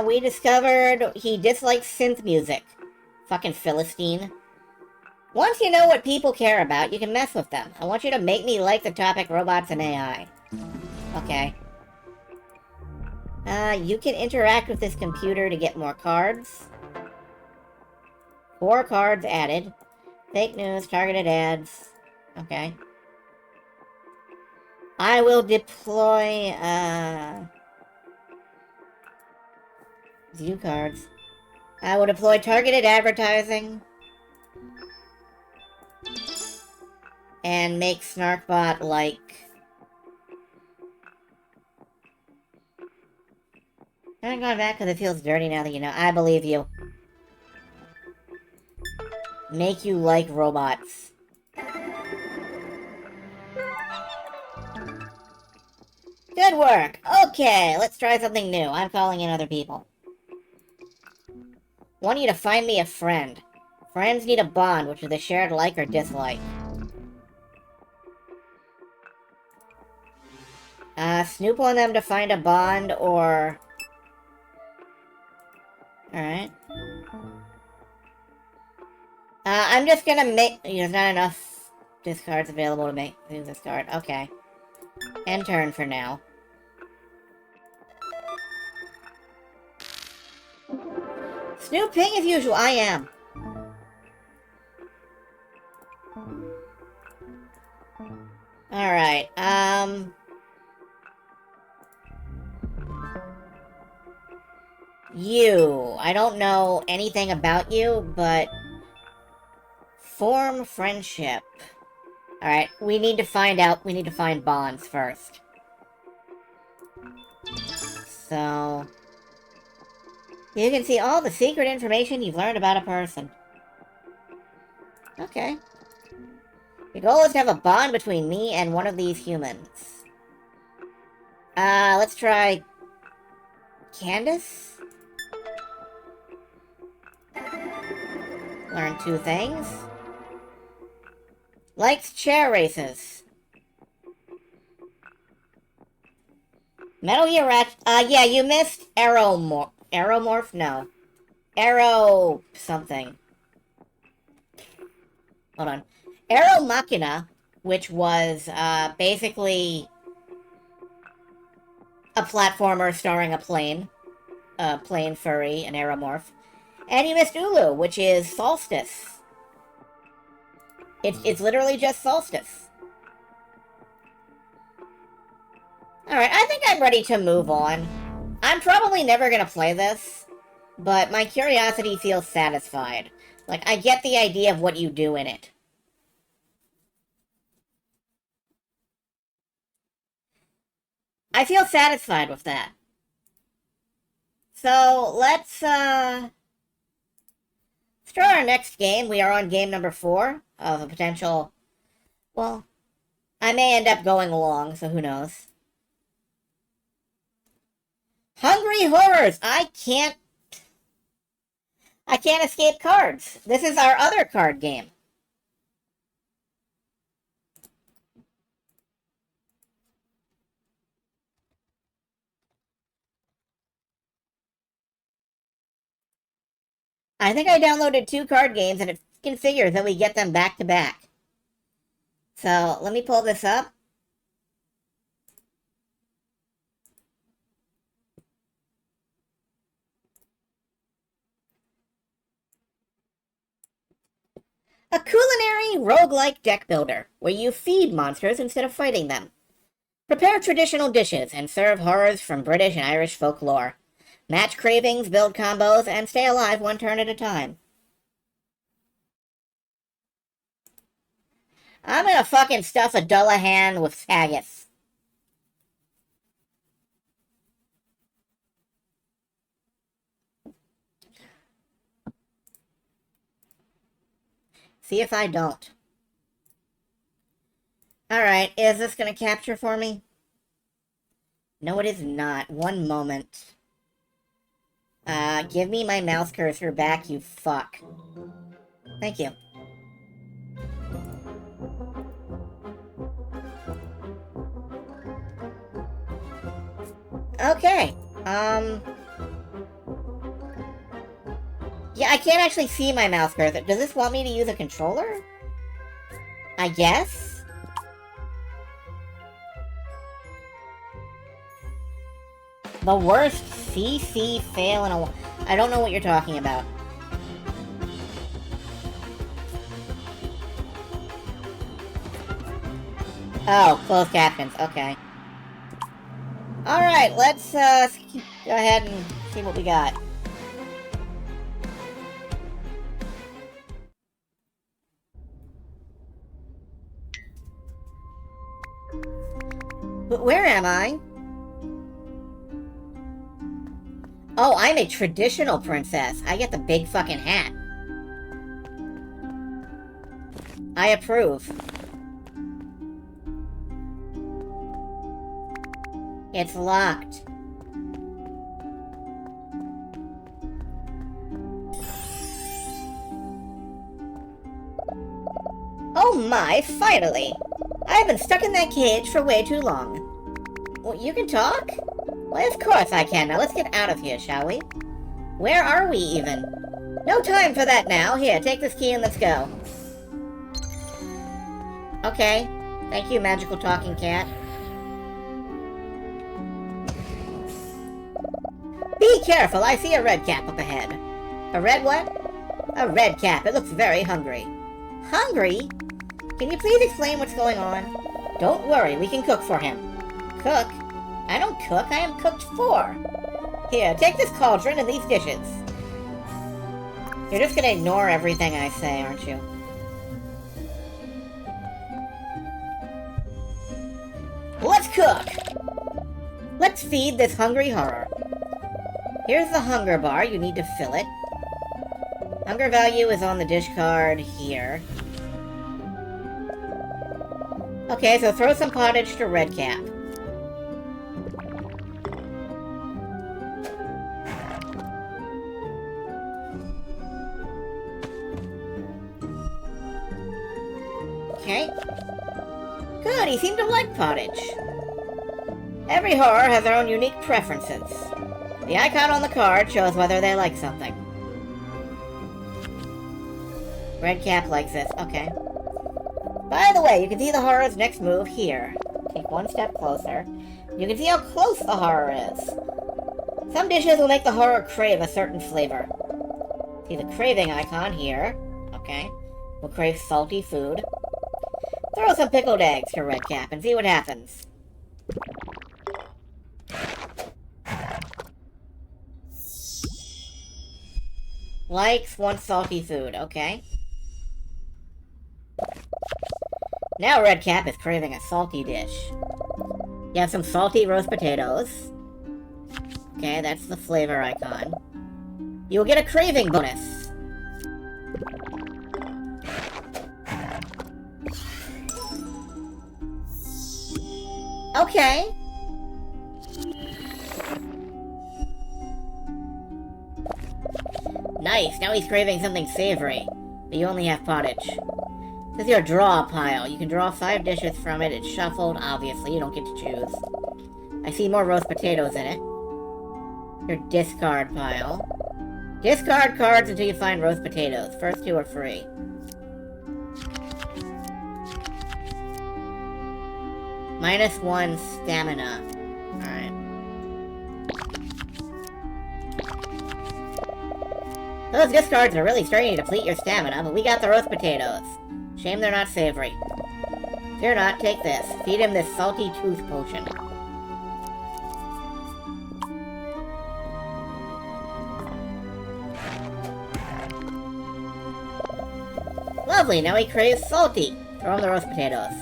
We discovered he dislikes synth music. Fucking Philistine. Once you know what people care about, you can mess with them. I want you to make me like the topic robots and AI. Okay. You can interact with this computer to get more cards. 4 cards added. Fake news, targeted ads. Okay. I will deploy, view cards. I will deploy targeted advertising. And make Snarkbot like... I'm going back because it feels dirty now that you know. I believe you. make you like robots. Good work. Okay, let's try something new. I'm calling in other people. Want you to find me a friend. Friends need a bond, which is a shared like or dislike. Snoop on them to find a bond, or... Alright. I'm just gonna make... There's not enough discards available to make this card. Okay. End turn for now. Snooping as usual, I am. Alright, you. I don't know anything about you, but... Form friendship. Alright, we need to find bonds first. So... You can see all the secret information you've learned about a person. Okay. The goal is to have a bond between me and one of these humans. Let's try... Candace? Learn 2 things. Likes chair races. Metal Gear yeah, you missed Aeromorph? No. Aero... something. Hold on. Aeromachina, which was, basically... a platformer starring a plane. A plane furry, an aeromorph. And you missed OOLO, which is Solstice. It's literally just Solstice. Alright, I think I'm ready to move on. I'm probably never gonna play this, but my curiosity feels satisfied. Like, I get the idea of what you do in it. I feel satisfied with that. So, let's start our next game. We are on game number 4 of a potential... Well, I may end up going along, so who knows. Hungry Horrors! I can't escape cards. This is our other card game. I think I downloaded 2 card games, and it fucking figures that we get them back to back. So, let me pull this up. A culinary roguelike deck builder, where you feed monsters instead of fighting them. Prepare traditional dishes and serve horrors from British and Irish folklore. Match cravings, build combos, and stay alive 1 turn at a time. I'm gonna fucking stuff a Dullahan with haggis. See if I don't. Alright, is this gonna capture for me? No, it is not. 1 moment. Give me my mouse cursor back, you fuck. Thank you. Okay, yeah, I can't actually see my mouse cursor. Does this want me to use a controller? I guess? The worst CC fail in a... I don't know what you're talking about. Oh, closed captions. Okay. Alright, let's, go ahead and see what we got. But where am I? Oh, I'm a traditional princess. I get the big fucking hat. I approve. It's locked. Oh my, finally! I've been stuck in that cage for way too long. Well, you can talk? Well, of course I can. Now let's get out of here, shall we? Where are we, even? No time for that now. Here, take this key and let's go. Okay. Thank you, magical talking cat. Be careful, I see a red cap up ahead. A red what? A red cap. It looks very hungry. Hungry? Can you please explain what's going on? Don't worry, we can cook for him. Cook? I don't cook, I am cooked for. Here, take this cauldron and these dishes. You're just gonna ignore everything I say, aren't you? Let's cook! Let's feed this hungry horror. Here's the hunger bar, you need to fill it. Hunger value is on the dish card here. Okay, so throw some pottage to Redcap. Okay. Good, he seemed to like pottage. Every horror has their own unique preferences. The icon on the card shows whether they like something. Redcap likes this, okay. By the way, you can see the horror's next move here. Take one step closer. You can see how close the horror is. Some dishes will make the horror crave a certain flavor. See the craving icon here. Okay. We'll crave salty food. Throw some pickled eggs to Redcap and see what happens. Likes, wants salty food, okay. Now Redcap is craving a salty dish. You have some salty roast potatoes. Okay, that's the flavor icon. You will get a craving bonus. Okay. Nice, now he's craving something savory, but you only have pottage. This is your draw pile. You can draw 5 dishes from it. It's shuffled, obviously. You don't get to choose. I see more roast potatoes in it. Your discard pile. Discard cards until you find roast potatoes. First 2 are free. -1 stamina. Alright. Those discards are really starting to deplete your stamina, but we got the roast potatoes. Shame they're not savory. Fear not, take this. Feed him this salty tooth potion. Lovely, now he craves salty. Throw him the roast potatoes.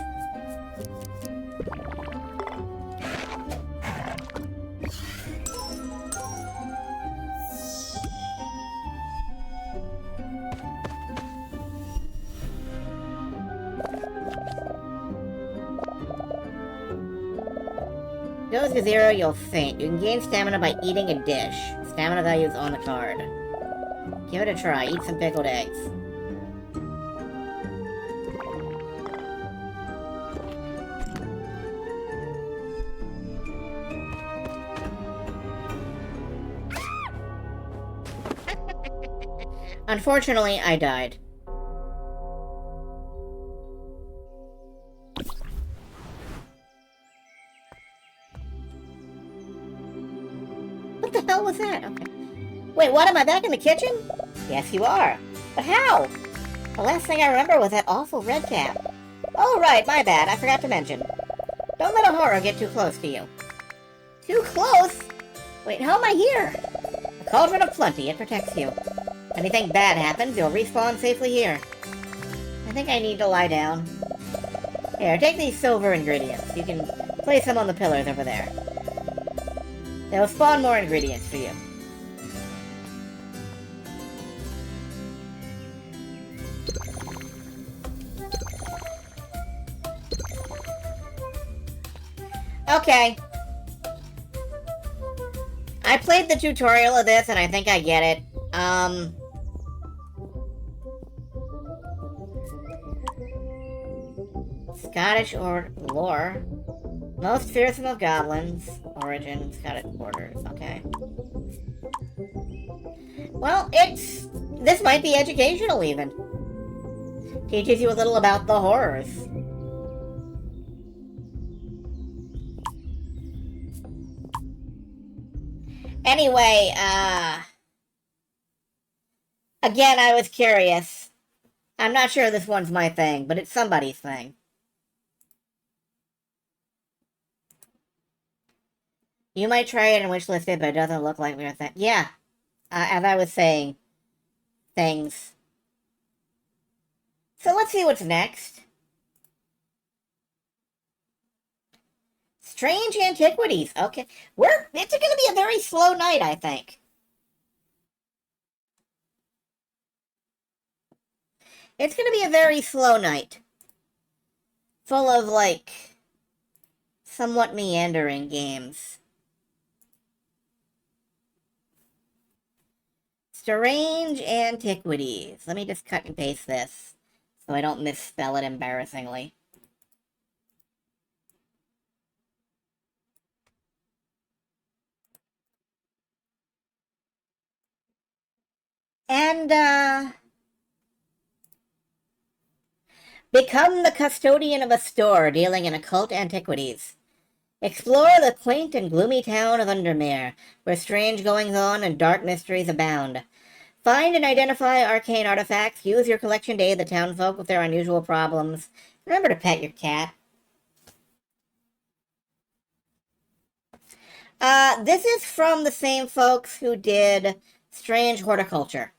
Goes to 0, you'll faint. You can gain stamina by eating a dish. Stamina value is on the card. Give it a try. Eat some pickled eggs. Unfortunately, I died. What the hell was that? Okay. Wait, what? Am I back in the kitchen? Yes, you are. But how? The last thing I remember was that awful red cap. Oh, right, my bad. I forgot to mention. Don't let a horror get too close to you. Too close? Wait, how am I here? A cauldron of plenty. It protects you. If anything bad happens, you'll respawn safely here. I think I need to lie down. Here, take these silver ingredients. You can place them on the pillars over there. They'll spawn more ingredients for you. Okay. I played the tutorial of this, and I think I get it. Scottish or lore. Most fearsome of goblins. Origin, Scottish borders. Okay. Well, this might be educational, even. Teaches you a little about the horrors. Anyway, again, I was curious. I'm not sure this one's my thing, but it's somebody's thing. You might try it and wishlist it, but it doesn't look like we're thing. Yeah, as I was saying, things. So let's see what's next. Strange Antiquities. Okay, it's going to be a very slow night, I think. It's going to be a very slow night. Full of, like, somewhat meandering games. Strange Antiquities. Let me just cut and paste this so I don't misspell it embarrassingly. And, become the custodian of a store dealing in occult antiquities. Explore the quaint and gloomy town of Undermere, where strange goings-on and dark mysteries abound. Find and identify arcane artifacts. Use your collection to aid the townfolk with their unusual problems. Remember to pet your cat. This is from the same folks who did Strange Horticulture.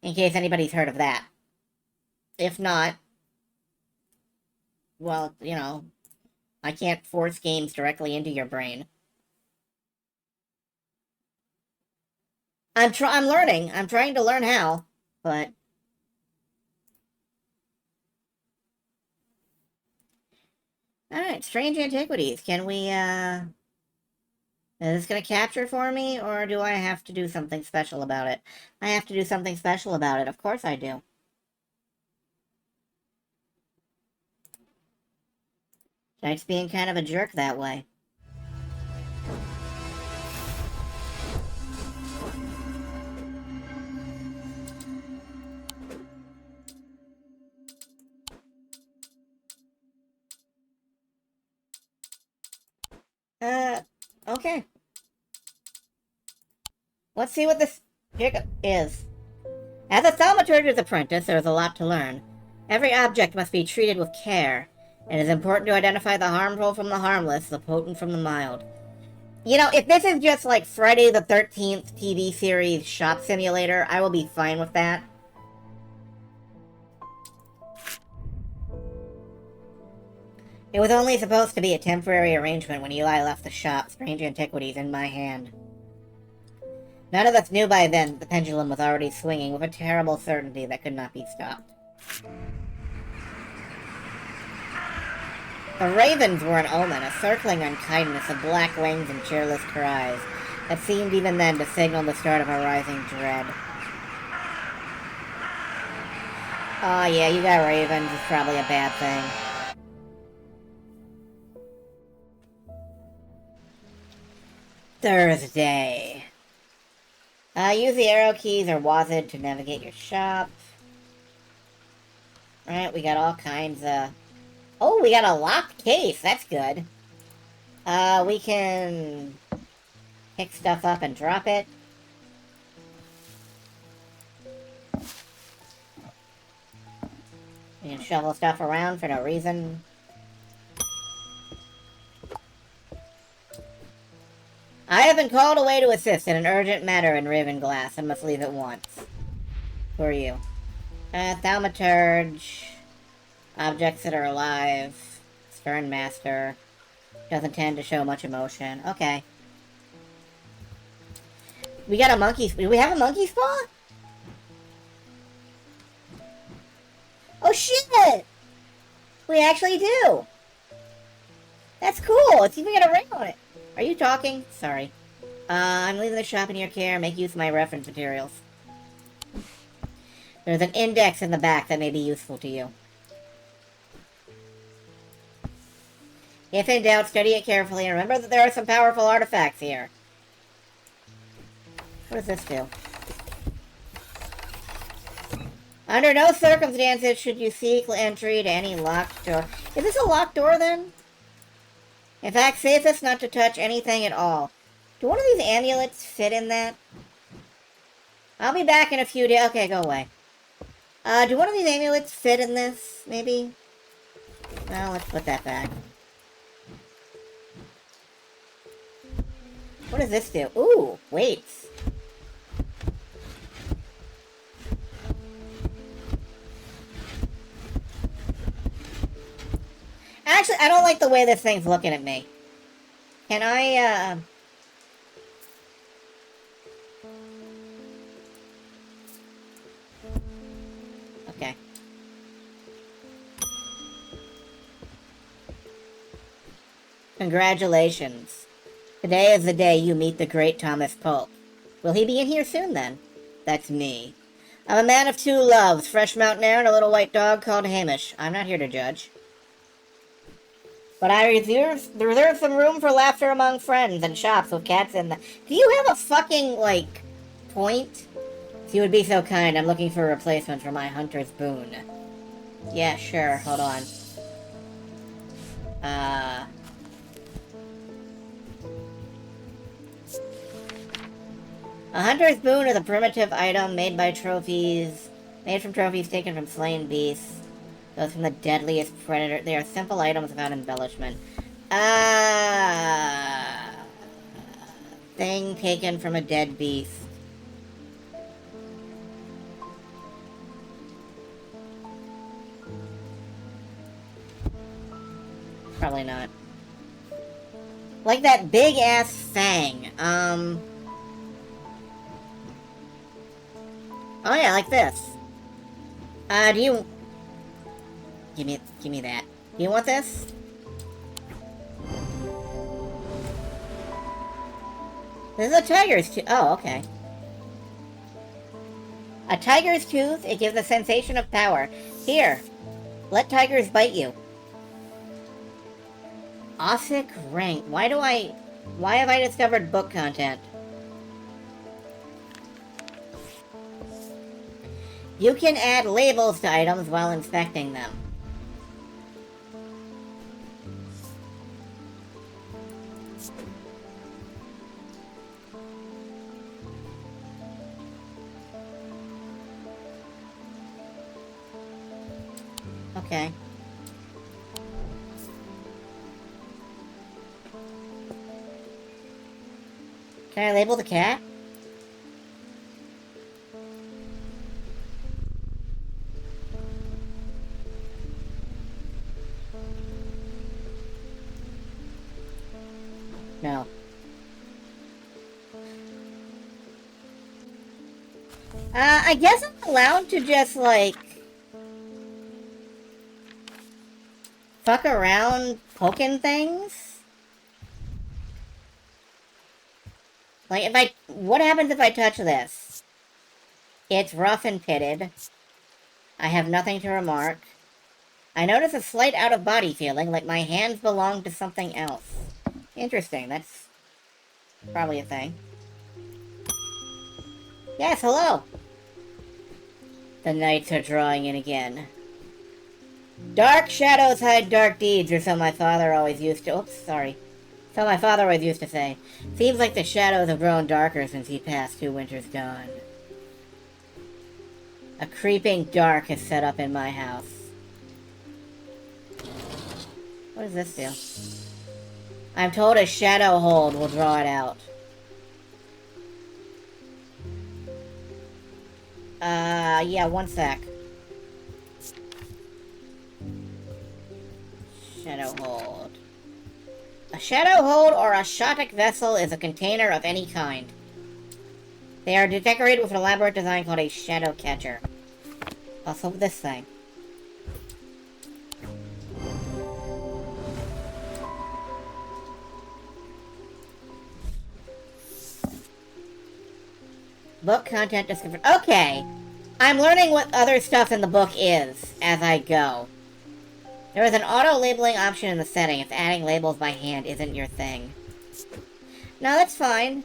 In case anybody's heard of that. If not, well, you know, I can't force games directly into your brain. I'm learning. I'm trying to learn how, but... Alright, Strange Antiquities. Can we, Is this gonna capture for me, or do I have to do something special about it? I have to do something special about it. Of course I do. Jack's being kind of a jerk that way. Okay. Let's see what this Hiraq is. As a thaumaturge's apprentice, there is a lot to learn. Every object must be treated with care. It is important to identify the harmful from the harmless, the potent from the mild. You know, if this is just like Friday the 13th TV series shop simulator, I will be fine with that. It was only supposed to be a temporary arrangement when Eli left the shop, Strange Antiquities in my hand. None of us knew by then that the pendulum was already swinging with a terrible certainty that could not be stopped. The ravens were an omen, a circling unkindness of black wings and cheerless cries that seemed even then to signal the start of a rising dread. Oh yeah, you got ravens. It's probably a bad thing. Thursday. Use the arrow keys or WASD to navigate your shop. Alright, we got all kinds of... Oh, we got a locked case. That's good. We can pick stuff up and drop it. We can shovel stuff around for no reason. I have been called away to assist in an urgent matter in Ravenglass and must leave at once. Who are you? Thaumaturge. Objects that are alive. Stern Master. Doesn't tend to show much emotion. Okay. We got a monkey... Do we have a monkey spawn? Oh, shit! We actually do! That's cool! It's even got a ring on it! Are you talking? Sorry. I'm leaving the shop in your care. Make use of my reference materials. There's an index in the back that may be useful to you. If in doubt, study it carefully, and remember that there are some powerful artifacts here. What does this do? Under no circumstances should you seek entry to any locked door. Is this a locked door, then? In fact, safest not to touch anything at all. Do one of these amulets fit in that? I'll be back in a few days. Okay, go away. Do one of these amulets fit in this, maybe? Well, let's put that back. What does this do? Ooh, weights. Actually, I don't like the way this thing's looking at me. Can I, Okay. Congratulations. Today is the day you meet the great Thomas Pope. Will he be in here soon, then? That's me. I'm a man of two loves, fresh mountain air and a little white dog called Hamish. I'm not here to judge. But I reserve some room for laughter among friends and shops with cats in them. Do you have a fucking, like, point? If you would be so kind, I'm looking for a replacement for my hunter's boon. Yeah, sure, hold on. A hunter's boon is a primitive item made from trophies taken from slain beasts. Those from the deadliest predator. They are simple items without embellishment. Thing taken from a dead beast. Probably not. Like that big-ass fang. Oh yeah, like this. Do you... Give me that. Do you want this? This is a tiger's tooth. Oh, okay. A tiger's tooth, it gives a sensation of power. Here, let tigers bite you. Ossic rank. Why have I discovered book content? You can add labels to items while inspecting them. Okay. Can I label the cat? No. I guess I'm allowed to just, like, fuck around poking things? Like, what happens if I touch this? It's rough and pitted. I have nothing to remark. I notice a slight out-of-body feeling, like my hands belong to something else. Interesting, that's probably a thing. Yes, hello! The nights are drawing in again. Dark shadows hide dark deeds, or so my father always used to... Oops, sorry. So my father always used to say. Seems like the shadows have grown darker since he passed 2 winters gone. A creeping dark has set up in my house. What does this do? I'm told a shadow hold will draw it out. Yeah, one sec. Shadow hold. A shadow hold or a shotic vessel is a container of any kind. They are decorated with an elaborate design called a shadow catcher. Also this thing. Book content discovered. Okay. I'm learning what other stuff in the book is as I go. There is an auto-labeling option in the setting if adding labels by hand isn't your thing. No, that's fine.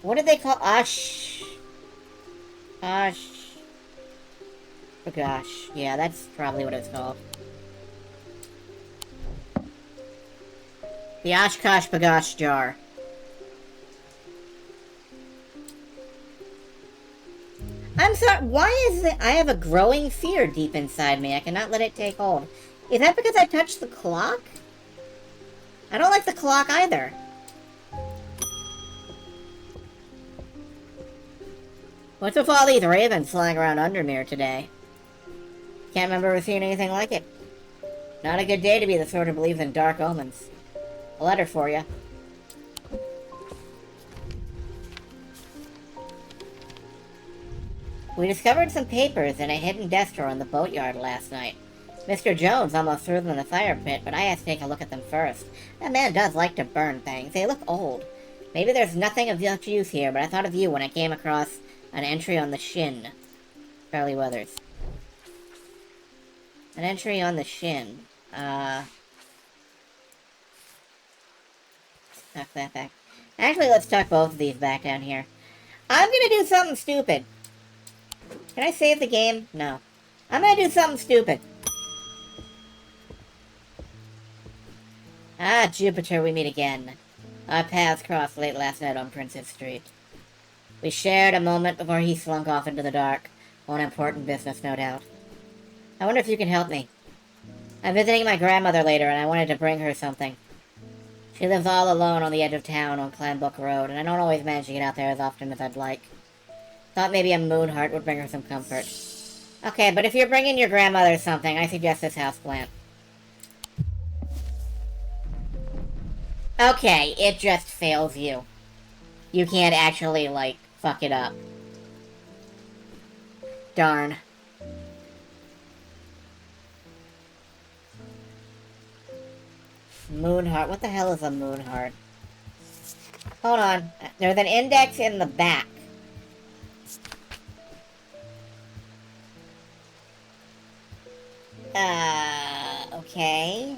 What did they call... Ash. Oh gosh. Yeah, that's probably what it's called. The Oshkosh Bagosh Jar. I'm sorry, why is it... I have a growing fear deep inside me. I cannot let it take hold. Is that because I touched the clock? I don't like the clock either. What's with all these ravens flying around Undermere today? Can't remember seeing anything like it. Not a good day to be the sort who believes in dark omens. A letter for you. We discovered some papers in a hidden desk drawer in the boatyard last night. Mr. Jones almost threw them in the fire pit, but I had to take a look at them first. That man does like to burn things. They look old. Maybe there's nothing of much use here, but I thought of you when I came across an entry on the shin. Charlie Weathers. An entry on the shin. Tuck that back. Actually, let's tuck both of these back down here. I'm gonna do something stupid. Can I save the game? No. I'm gonna do something stupid. Ah, Jupiter, we meet again. Our paths crossed late last night on Princess Street. We shared a moment before he slunk off into the dark. On important business, no doubt. I wonder if you can help me. I'm visiting my grandmother later, and I wanted to bring her something. She lives all alone on the edge of town on Clanbook Road, and I don't always manage to get out there as often as I'd like. Thought maybe a moonheart would bring her some comfort. Okay, but if you're bringing your grandmother something, I suggest this houseplant. Okay, it just fails you. You can't actually, like, fuck it up. Darn. Moonheart. What the hell is a moonheart? Hold on. There's an index in the back. Okay.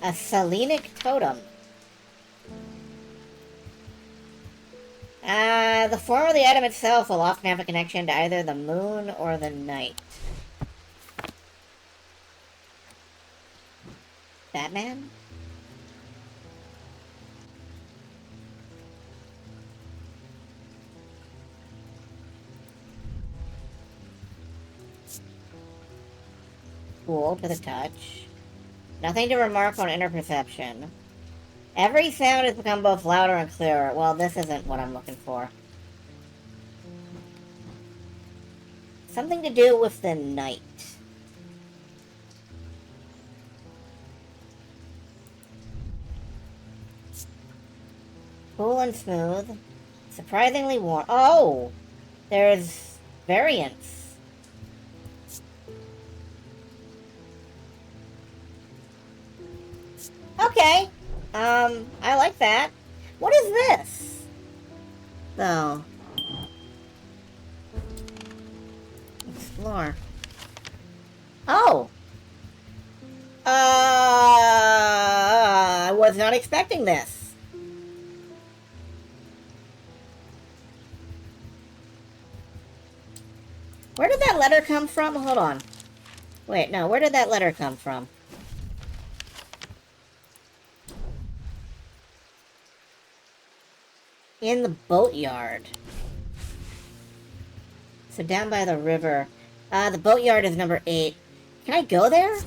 A Selenic totem. The form of the item itself will often have a connection to either the moon or the night. Batman? Cool to the touch. Nothing to remark on inner perception. Every sound has become both louder and clearer. Well, this isn't what I'm looking for. Something to do with the night. Cool and smooth. Surprisingly warm. Oh! There's variance. Okay. I like that. What is this? Though. Explore. Oh! I was not expecting this. Where did that letter come from? Hold on. Wait, no, where did that letter come from? In the boatyard. So down by the river. The boatyard is number 8. Can I go there?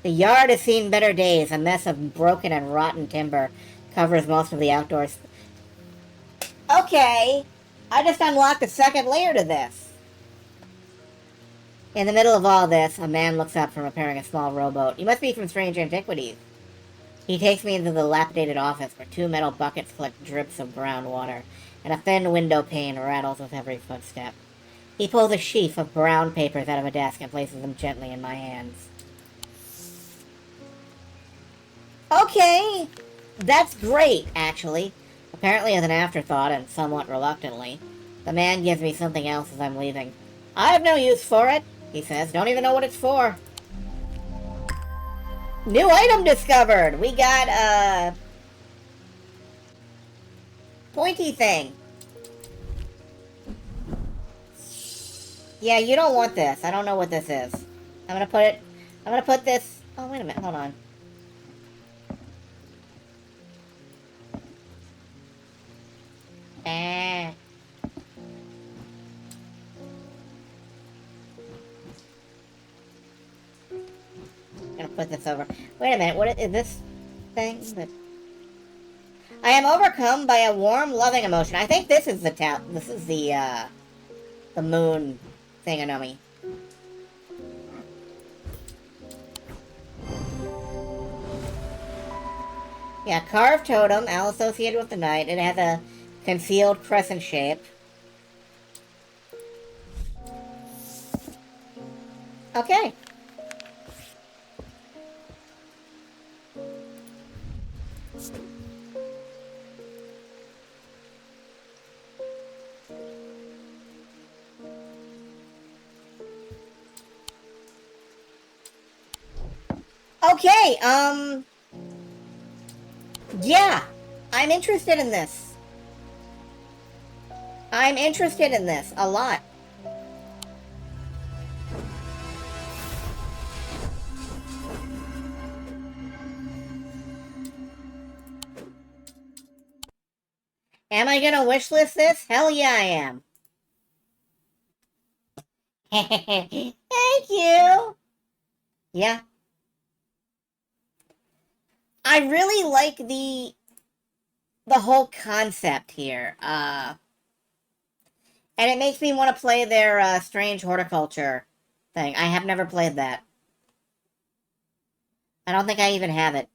The yard has seen better days. A mess of broken and rotten timber covers most of the outdoors. Okay. I just unlocked a second layer to this. In the middle of all this, a man looks up from repairing a small rowboat. You must be from Strange Antiquities. He takes me into the dilapidated office where 2 metal buckets collect drips of brown water, and a thin window pane rattles with every footstep. He pulls a sheaf of brown papers out of a desk and places them gently in my hands. Okay, that's great, actually. Apparently as an afterthought and somewhat reluctantly, the man gives me something else as I'm leaving. I have no use for it, he says. Don't even know what it's for. New item discovered! We got a pointy thing. Yeah, you don't want this. I don't know what this is. I'm gonna put this... Oh, wait a minute. Hold on. Ah. I'm gonna put this over. Wait a minute. What is this thing? I am overcome by a warm, loving emotion. I think this is the This is the moon thinganomy. Yeah, carved totem, L associated with the knight. It has a concealed crescent shape. Okay. Okay, yeah, I'm interested in this. I'm interested in this a lot. Am I gonna wishlist this? Hell yeah, I am. Thank you. Yeah. I really like the whole concept here. And it makes me want to play their strange horticulture thing. I have never played that. I don't think I even have it,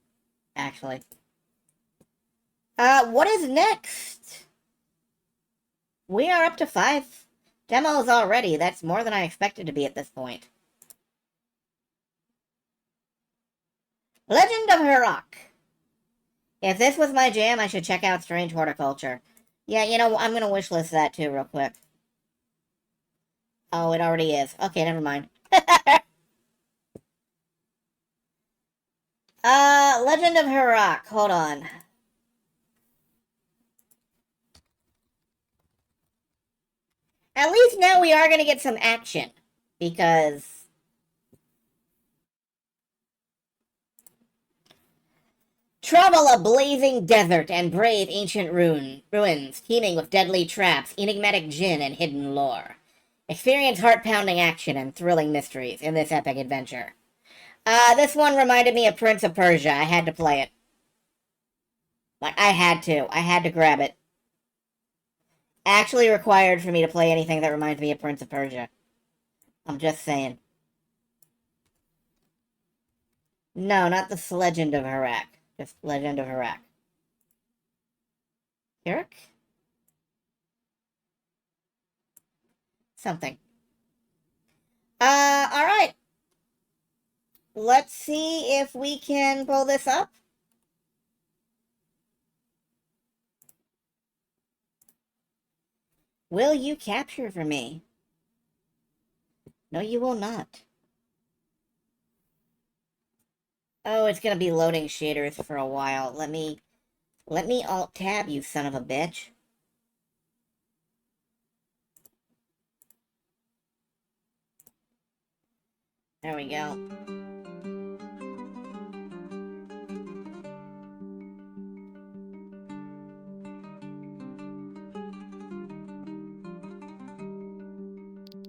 actually. What is next? We are up to 5 demos already. That's more than I expected to be at this point. Legend of Hiraq. If this was my jam, I should check out Strange Horticulture. Yeah, you know, I'm gonna wishlist that too real quick. Oh, it already is. Okay, never mind. Legend of Hiraq. Hold on. At least now we are gonna get some action. Because... travel a blazing desert and brave ancient ruins, teeming with deadly traps, enigmatic djinn, and hidden lore. Experience heart-pounding action and thrilling mysteries in this epic adventure. This one reminded me of Prince of Persia. I had to play it. Like, I had to. I had to grab it. Actually required for me to play anything that reminds me of Prince of Persia. I'm just saying. No, not the Legend of Hiraq. Just Legend of Hiraq. Hiraq? Something. Alright. Let's see if we can pull this up. Will you capture for me? No, you will not. Oh, it's gonna be loading shaders for a while. Let me Alt-Tab, you son of a bitch. There we go.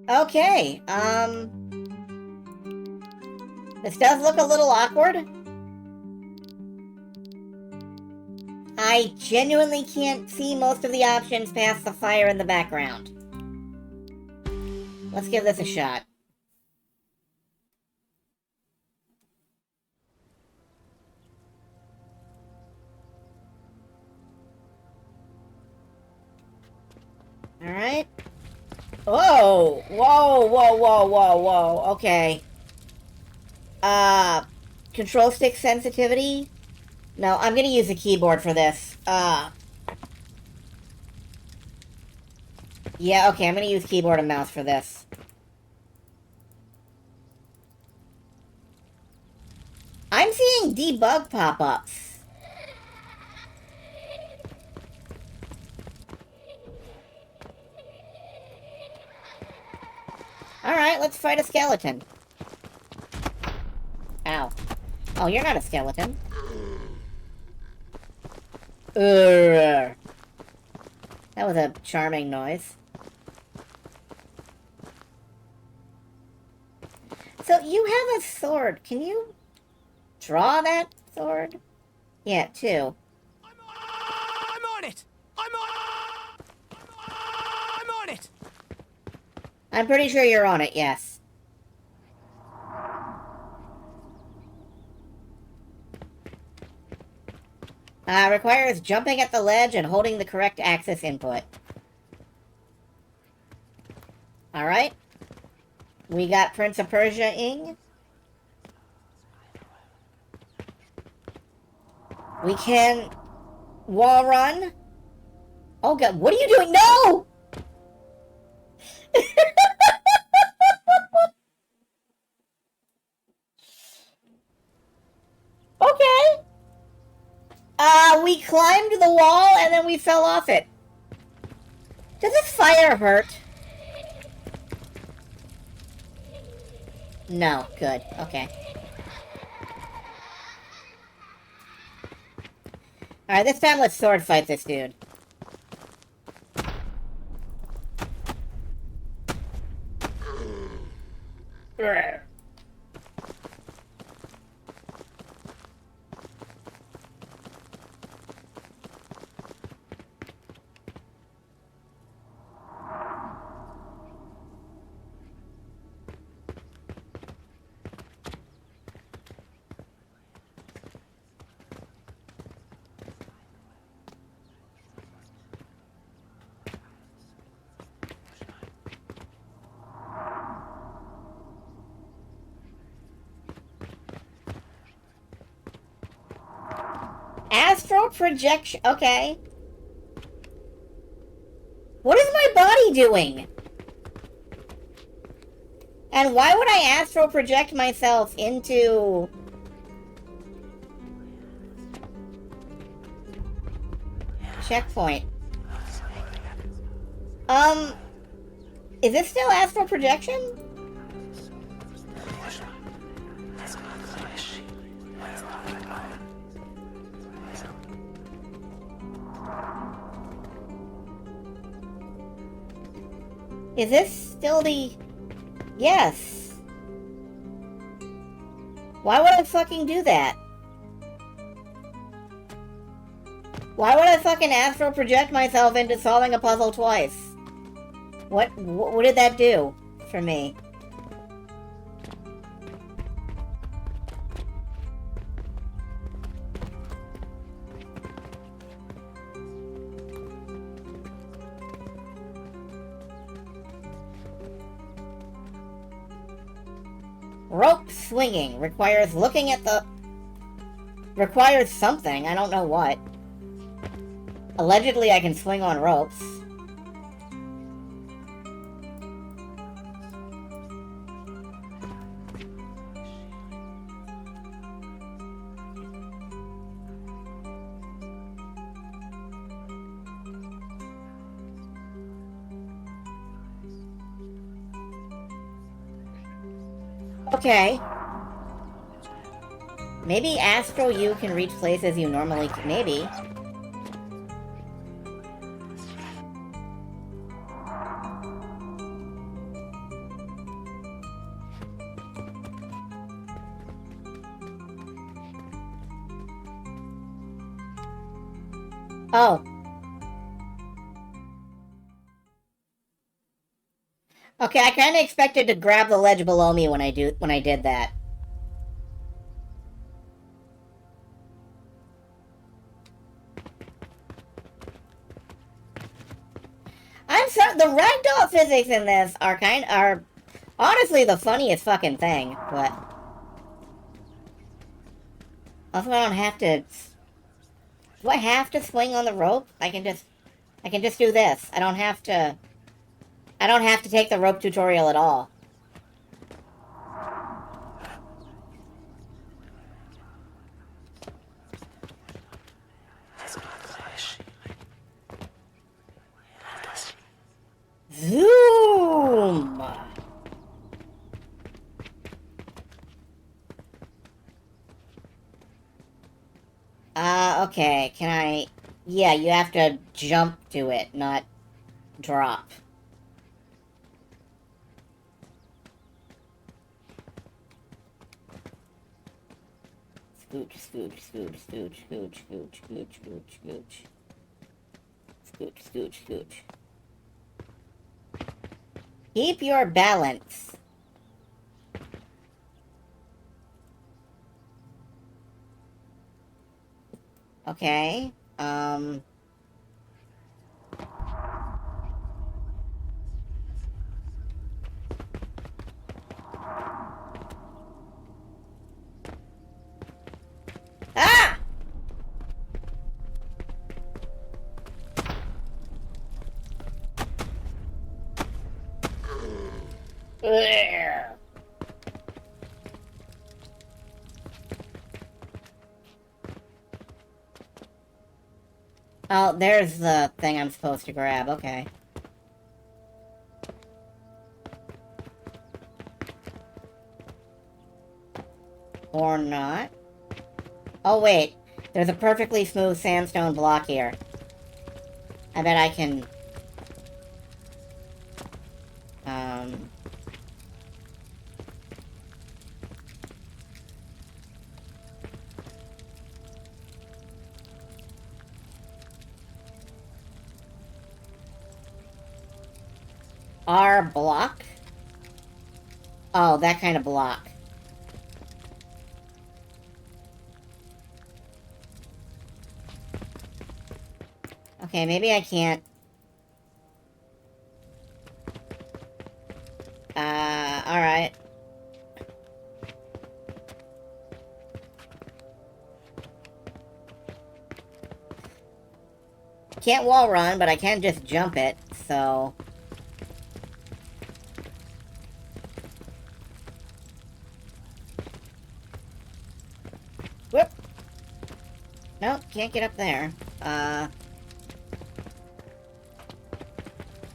Okay, this does look a little awkward. I genuinely can't see most of the options past the fire in the background. Let's give this a shot. Alright. Whoa! Whoa, whoa, whoa, whoa, whoa. Okay. Control stick sensitivity? No, I'm gonna use the keyboard for this. Yeah, okay, I'm gonna use keyboard and mouse for this. I'm seeing debug pop-ups. Alright, let's fight a skeleton. Ow. Oh, you're not a skeleton. Urgh. That was a charming noise. So, you have a sword. Can you draw that sword? Yeah, two. I'm on it! I'm on it! I'm pretty sure you're on it, yes. Requires jumping at the ledge and holding the correct axis input. Alright. We got Prince of Persia-ing. We can wall run. Oh god, what are you doing? No! Okay. We climbed the wall and then we fell off it. Does this fire hurt? No, good. Okay. Alright, this time let's sword fight this dude. Urgh. Astral projection. Okay. What is my body doing? And why would I astral project myself into... checkpoint? Is this still astral projection? Is this still the... Yes. Why would I fucking do that? Why would I fucking astral project myself into solving a puzzle twice? What did that do for me? Rope swinging requires looking at the... requires something, I don't know what. Allegedly I can swing on ropes. Okay. Maybe Astral U can reach places you normally... Maybe. Oh. Okay, I kind of expected to grab the ledge below me when I did that. I'm the ragdoll physics in this are honestly the funniest fucking thing, but also I don't have to. Do I have to swing on the rope? I can just do this. I don't have to take the rope tutorial at all. Zoom! Okay, can I... Yeah, you have to jump to it, not drop. Scooch, scooch, scooch, scooch, scooch, scooch, scooch, scooch, scooch. Scooch, scooch, scooch. Keep your balance. Okay, Ah! Ugh. Oh, there's the thing I'm supposed to grab, okay. Or not. Oh, wait. There's a perfectly smooth sandstone block here. I bet I can... R block? Oh, that kind of block. Okay, maybe I can't... alright. Can't wall run, but I can just jump it, so... Whoop! Nope, can't get up there.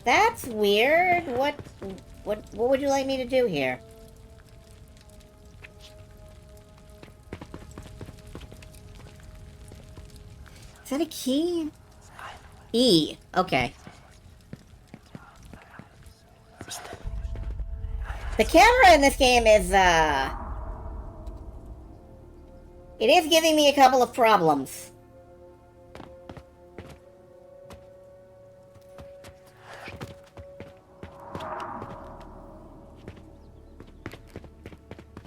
That's weird. What would you like me to do here? Is that a key? E. Okay. The camera in this game is, it is giving me a couple of problems.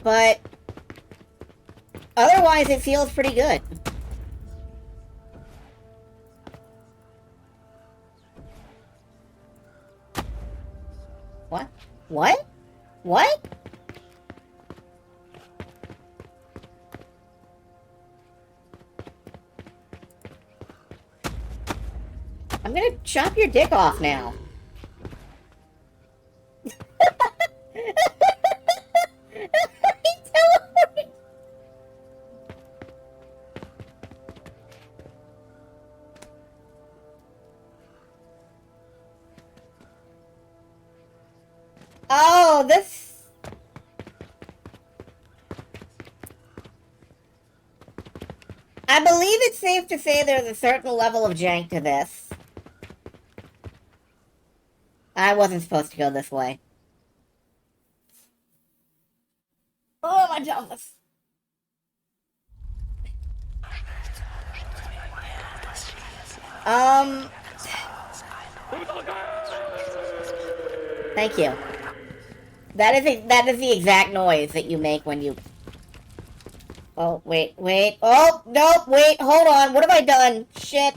But otherwise, it feels pretty good. What? What? What? I'm gonna chop your dick off now. Oh, this... I believe it's safe to say there's a certain level of jank to this. I wasn't supposed to go this way. Oh, my pelvis. Thank you. That is the exact noise that you make when you... Oh, wait. Oh, no, wait, hold on. What have I done? Shit.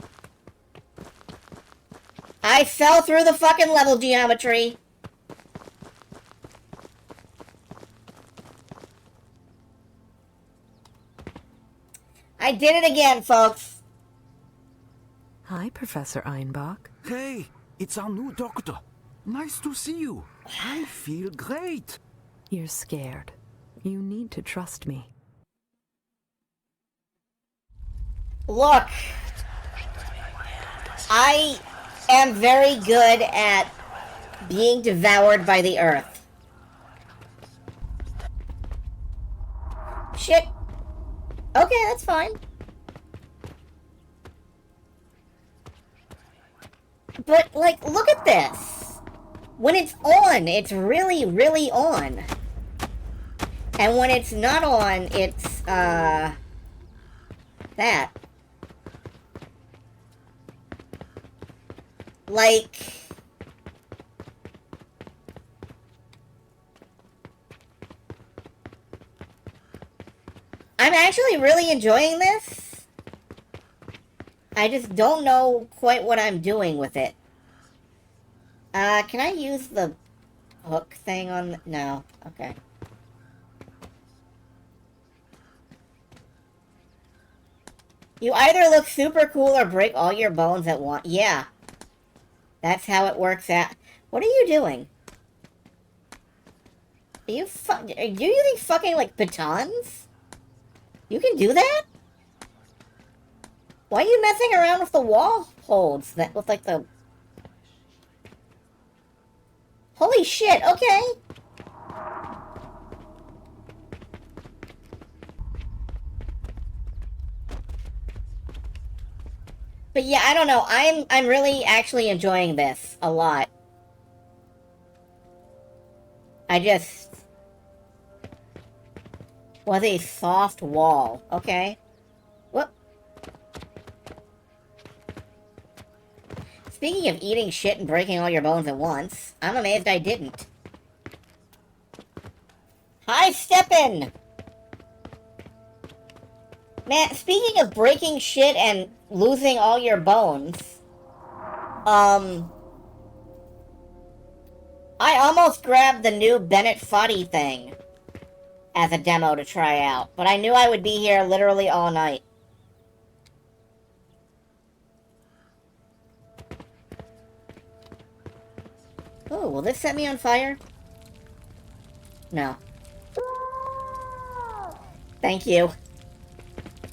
I fell through the fucking level geometry. I did it again, folks. Hi, Professor Einbach. Hey, it's our new doctor. Nice to see you. I feel great. You're scared. You need to trust me. Look, I am very good at being devoured by the earth. Shit. Okay, that's fine. But, like, look at this. When it's on, it's really, really on. And when it's not on, it's, that. Like... I'm actually really enjoying this. I just don't know quite what I'm doing with it. Can I use the hook thing on the... No. Okay. You either look super cool or break all your bones at once. Yeah. That's how it works out. What are you doing? Are you using fucking, like, batons? You can do that? Why are you messing around with the wall holds? That with, like, the... Holy shit, okay. But yeah, I don't know. I'm really actually enjoying this a lot. I just... Was a soft wall. Okay. Whoop. Speaking of eating shit and breaking all your bones at once, I'm amazed I didn't. Hi, Steppin'! Man, speaking of breaking shit and losing all your bones, I almost grabbed the new Bennett Foddy thing as a demo to try out, but I knew I would be here literally all night. Oh, will this set me on fire? No. Thank you.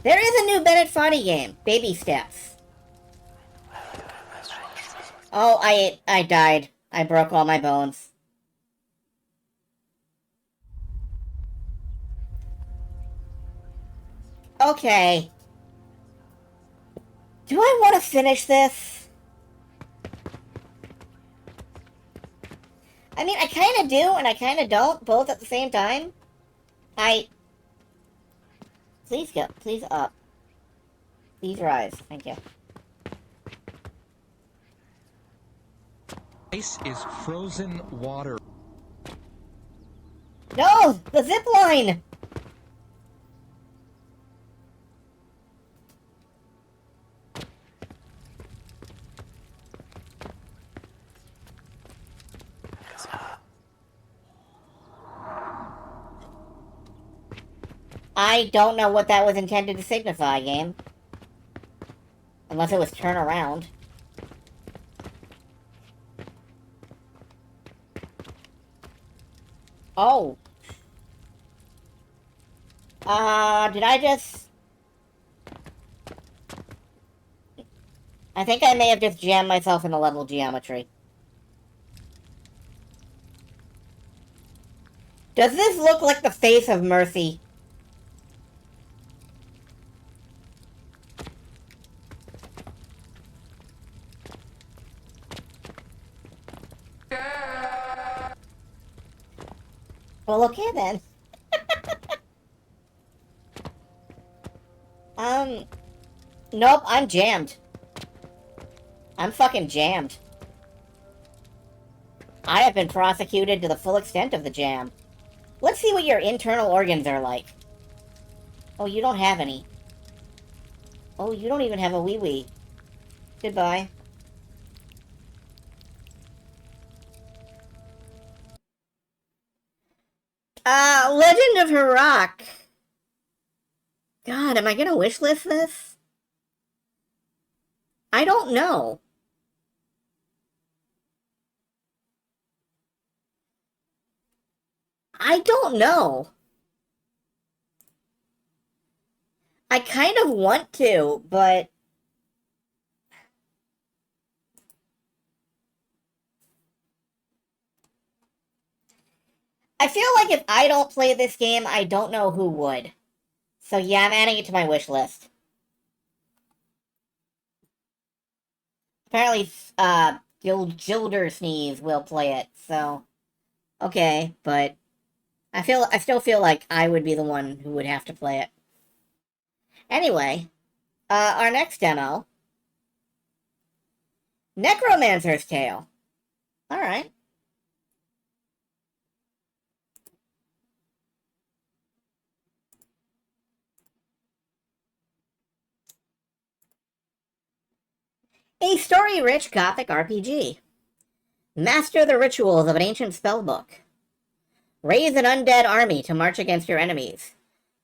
There is a new Bennett Foddy game. Baby Steps. Oh, I died. I broke all my bones. Okay. Do I want to finish this? I mean, I kind of do, and I kind of don't, both at the same time. Please go. Please up. Please rise. Thank you. Ice is frozen water. No! The zip line! I don't know what that was intended to signify, game. Unless it was turn around. Oh. Did I just... I think I may have just jammed myself in the level geometry. Does this look like the face of Mercy? Well, okay then. Nope, I'm jammed. I'm fucking jammed. I have been prosecuted to the full extent of the jam. Let's see what your internal organs are like. Oh, you don't have any. Oh, you don't even have a wee-wee. Goodbye. Legend of Hiraq. God, am I gonna wishlist this? I don't know. I don't know. I kind of want to, but... I feel like if I don't play this game, I don't know who would. So yeah, I'm adding it to my wish list. Apparently, Gildersneeze will play it, so... Okay, but... I still feel like I would be the one who would have to play it. Anyway, our next demo... Necromancer's Tale. Alright. A story-rich Gothic RPG. Master the rituals of an ancient spellbook. Raise an undead army to march against your enemies.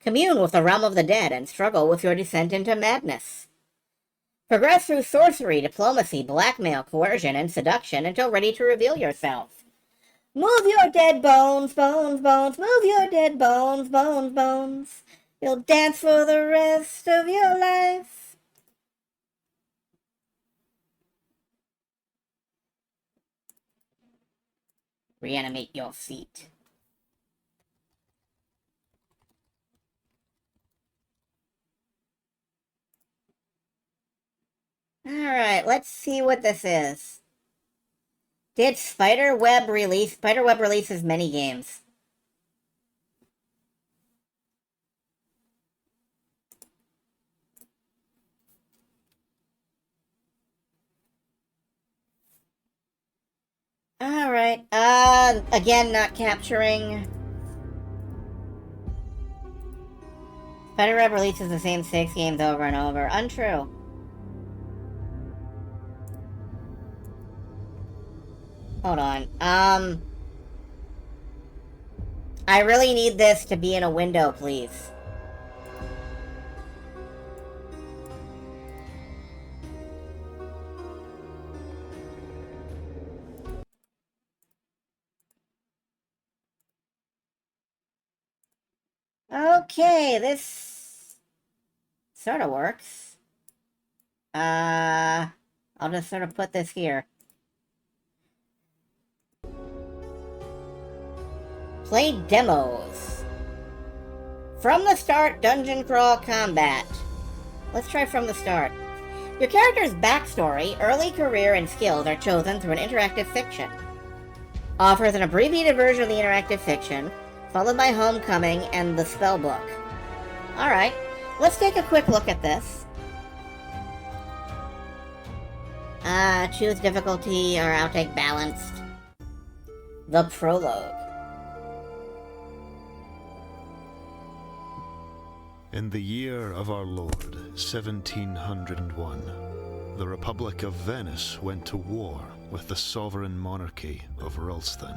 Commune with the realm of the dead and struggle with your descent into madness. Progress through sorcery, diplomacy, blackmail, coercion, and seduction until ready to reveal yourself. Move your dead bones, bones, bones. Move your dead bones, bones, bones. You'll dance for the rest of your life. Reanimate your feet. Alright, let's see what this is. Did Spiderweb release? Spiderweb releases many games. Alright, again, not capturing. Spiderweb releases the same 6 games over and over. Untrue. Hold on, I really need this to be in a window, please. Okay, this sort of works. I'll just sort of put this here. Play demos. From the start, dungeon crawl combat. Let's try from the start. Your character's backstory, early career, and skills are chosen through an interactive fiction. Offers an abbreviated version of the interactive fiction, followed by Homecoming and the Spellbook. Alright, let's take a quick look at this. Choose difficulty, or I'll take balanced. The prologue. In the year of our Lord, 1701, the Republic of Venice went to war with the sovereign monarchy of Ralston.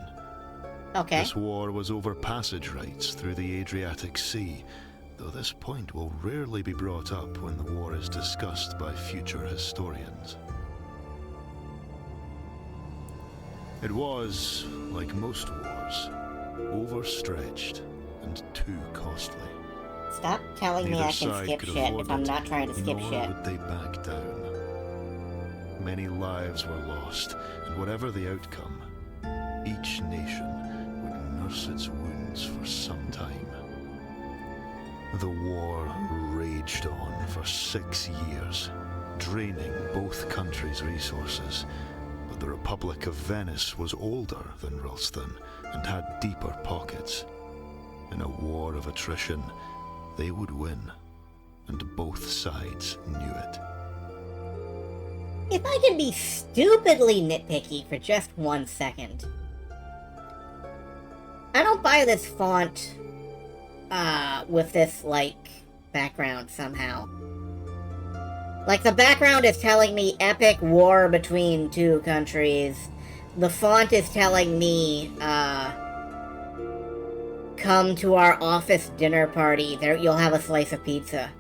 Okay. This war was over passage rights through the Adriatic Sea, though this point will rarely be brought up when the war is discussed by future historians. It was, like most wars, overstretched and too costly. Stop telling me I can skip shit if I'm not trying to skip nor shit. would they back down. Many lives were lost, and whatever the outcome, each nation would nurse its wounds for some time. The war raged on for 6 years, draining both countries' resources, but the Republic of Venice was older than Ralston and had deeper pockets. In a war of attrition, they would win, and both sides knew it. If I can be stupidly nitpicky for just 1 second. I don't buy this font, with this, like, background somehow. Like, the background is telling me epic war between 2 countries. The font is telling me, come to our office dinner party. There, you'll have a slice of pizza.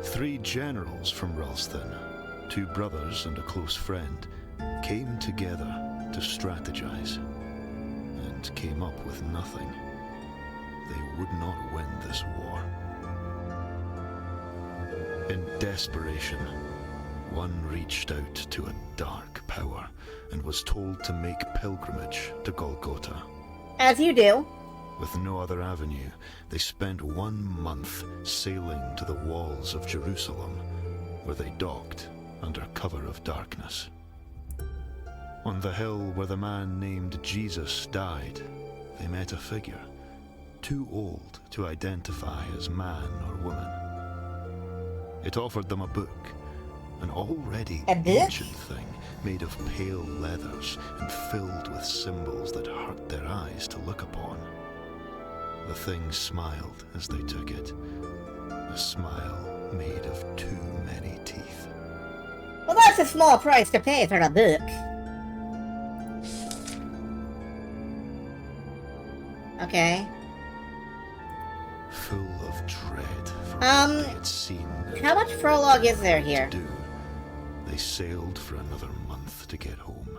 3 generals from Ralston, 2 brothers and a close friend, came together to strategize, and came up with nothing. They would not win this war. In desperation, one reached out to a dark power and was told to make pilgrimage to Golgotha. As you do. With no other avenue, they spent 1 month sailing to the walls of Jerusalem, where they docked under cover of darkness. On the hill where the man named Jesus died, they met a figure, too old to identify as man or woman. It offered them a book, an already ancient thing made of pale leathers and filled with symbols that hurt their eyes to look upon. The thing smiled as they took it, a smile made of too many teeth. Well, that's a small price to pay for a book. Okay. Full of dread for what they had seen. How much prologue is there here? They sailed for another month to get home.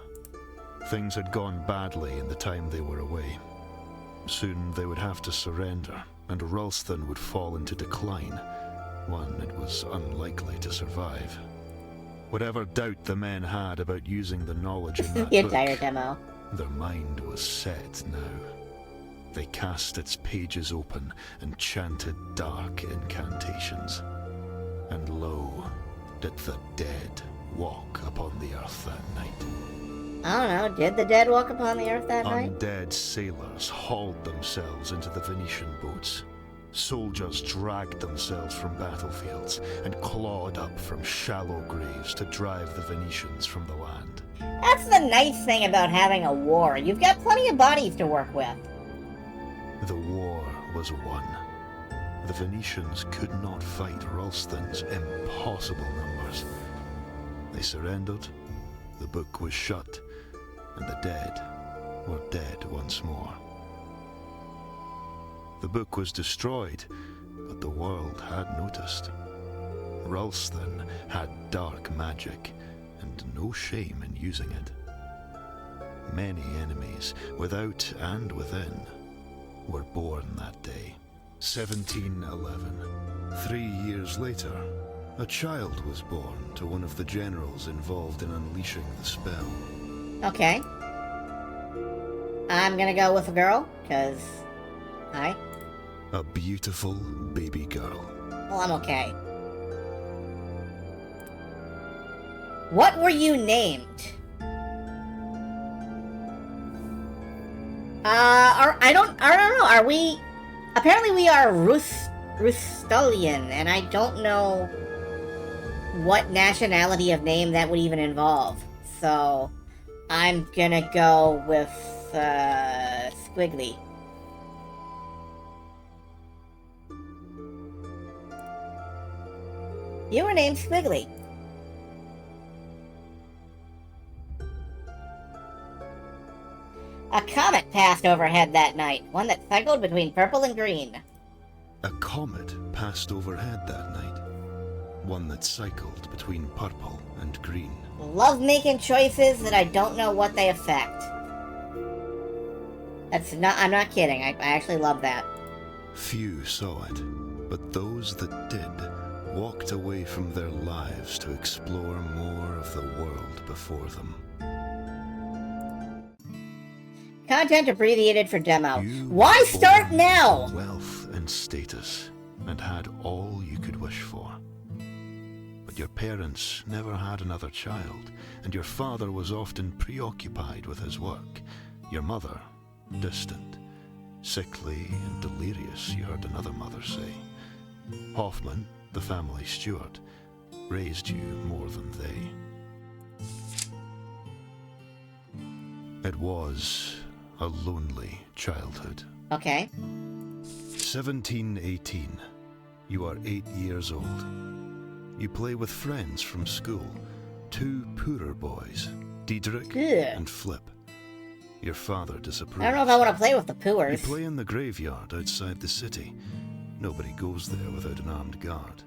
Things had gone badly in the time they were away. Soon they would have to surrender, and Ralston would fall into decline, one it was unlikely to survive. Whatever doubt the men had about using the knowledge in that the entire demo. Their mind was set now. They cast its pages open and chanted dark incantations. And lo, did the dead walk upon the earth that night. I don't know, did the dead walk upon the earth that night? Undead sailors hauled themselves into the Venetian boats. Soldiers dragged themselves from battlefields and clawed up from shallow graves to drive the Venetians from the land. That's the nice thing about having a war. You've got plenty of bodies to work with. The war was won. The Venetians could not fight Ralston's impossible numbers. They surrendered, the book was shut, and the dead were dead once more. The book was destroyed, but the world had noticed. Ralston had dark magic, and no shame in using it. Many enemies, without and within, were born that day. 1711. 3 years later, a child was born to one of the generals involved in unleashing the spell. Okay. I'm gonna go with a girl, because... Hi. A beautiful baby girl. Well, I'm okay. What were you named? I don't know, are we... Apparently we are Rustullian, and I don't know what nationality of name that would even involve. So, I'm gonna go with, Squiggly. You were named Squiggly. A comet passed overhead that night, one that cycled between purple and green. A comet passed overhead that night, one that cycled between purple and green. Love making choices that I don't know what they affect. That's not, I'm not kidding, I actually love that. Few saw it, but those that did walked away from their lives to explore more of the world before them. Content abbreviated for demo. Why start now? Wealth and status, and had all you could wish for. But your parents never had another child, and your father was often preoccupied with his work. Your mother, distant, sickly and delirious, you heard another mother say. Hoffman, the family steward, raised you more than they. It was a lonely childhood. Okay. 1718. You are 8 years old. You play with friends from school, 2 poorer boys, Diedrich and Flip. Your father disapproves. I don't know if I want to play with the You pooers. play in the graveyard outside the city. Nobody goes there without an armed guard.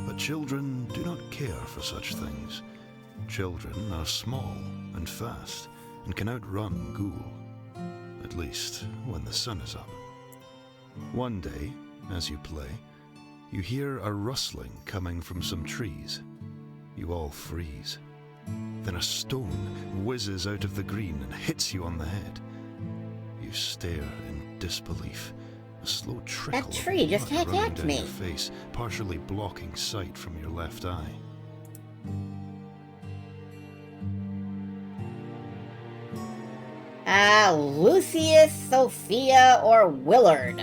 But children do not care for such things. Children are small and fast and can outrun Ghoul. At least when the sun is up. One day, as you play, you hear a rustling coming from some trees. You all freeze. Then a stone whizzes out of the green and hits you on the head. You stare in disbelief. A slow trickle That tree of just blood running attacked down me. your face, partially blocking sight from your left eye. Lucius, Sophia, or Willard?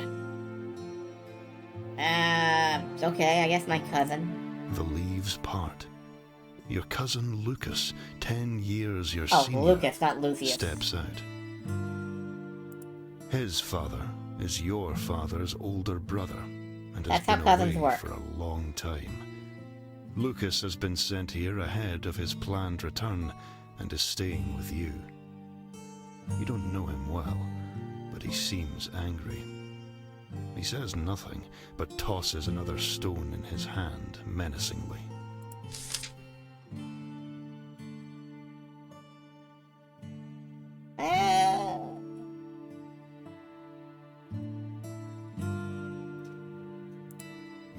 Okay, I guess my cousin. The leaves part. Your cousin Lucas, 10 years your Oh, senior, Lucas, not Lucius. steps out. His father is your father's older brother, and has That's how been cousins away work. for a long time. Lucas has been sent here ahead of his planned return, and is staying with you. You don't know him well, but he seems angry. He says nothing, but tosses another stone in his hand menacingly.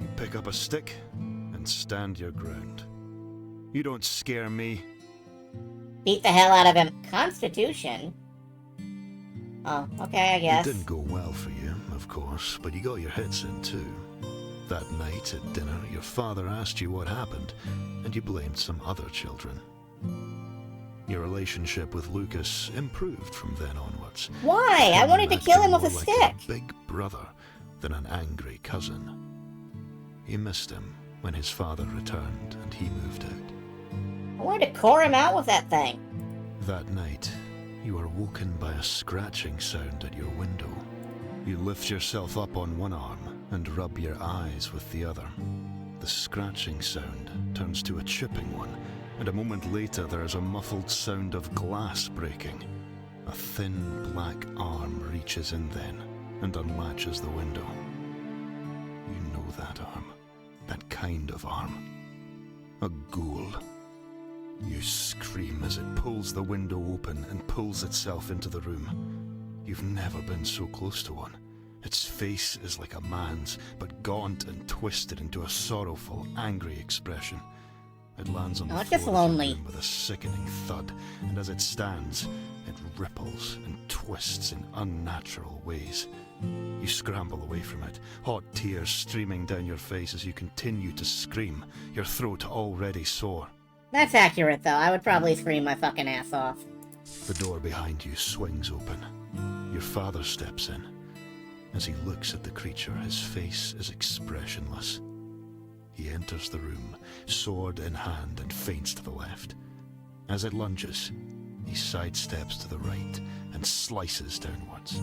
You pick up a stick and stand your ground. You don't scare me. Beat the hell out of him. Constitution? Oh, okay, I It guess. didn't go well for you, of course, but you got your hits in too. That night at dinner, your father asked you what happened, and you blamed some other children. Your relationship with Lucas improved from then onwards. Why? I wanted to kill him with a More stick. like a big brother than an angry cousin. You missed him when his father returned and he moved out. I wanted to core him out with that thing. That night, you are woken by a scratching sound at your window. You lift yourself up on one arm and rub your eyes with the other. The scratching sound turns to a chipping one, and a moment later there is a muffled sound of glass breaking. A thin black arm reaches in then and unlatches the window. You know that arm. That kind of arm. A ghoul. You scream as it pulls the window open and pulls itself into the room. You've never been so close to one. Its face is like a man's, but gaunt and twisted into a sorrowful, angry expression. It lands on the it's floor just of the lonely. room with a sickening thud, and as it stands, it ripples and twists in unnatural ways. You scramble away from it, hot tears streaming down your face as you continue to scream, your throat already sore. That's accurate, though. I would probably scream my fucking ass off. The door behind you swings open. Your father steps in. As he looks at the creature, his face is expressionless. He enters the room, sword in hand, and feints to the left. As it lunges, he sidesteps to the right and slices downwards.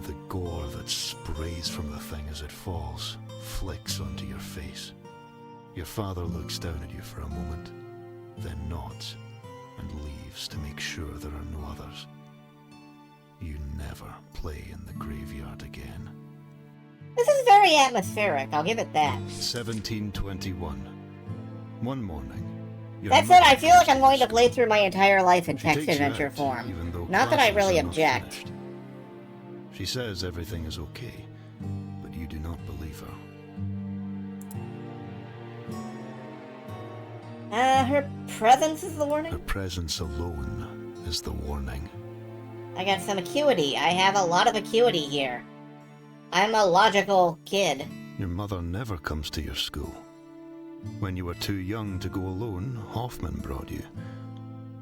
The gore that sprays from the thing as it falls flicks onto your face. Your father looks down at you for a moment, then nods and leaves to make sure there are no others. You never play in the graveyard again. This is very atmospheric, I'll give it that. 1721. One morning. your That said, I mother feel like I'm comes going to school. play through my entire life in She text takes you adventure out, form. even though Not that I classes really are not object. finished. She says everything is okay, but you do not believe her. Her presence is the Her warning? presence alone is the warning. I got some acuity. I have a lot of acuity here. I'm a logical kid. Your mother never comes to your school. When you were too young to go alone, Hoffman brought you.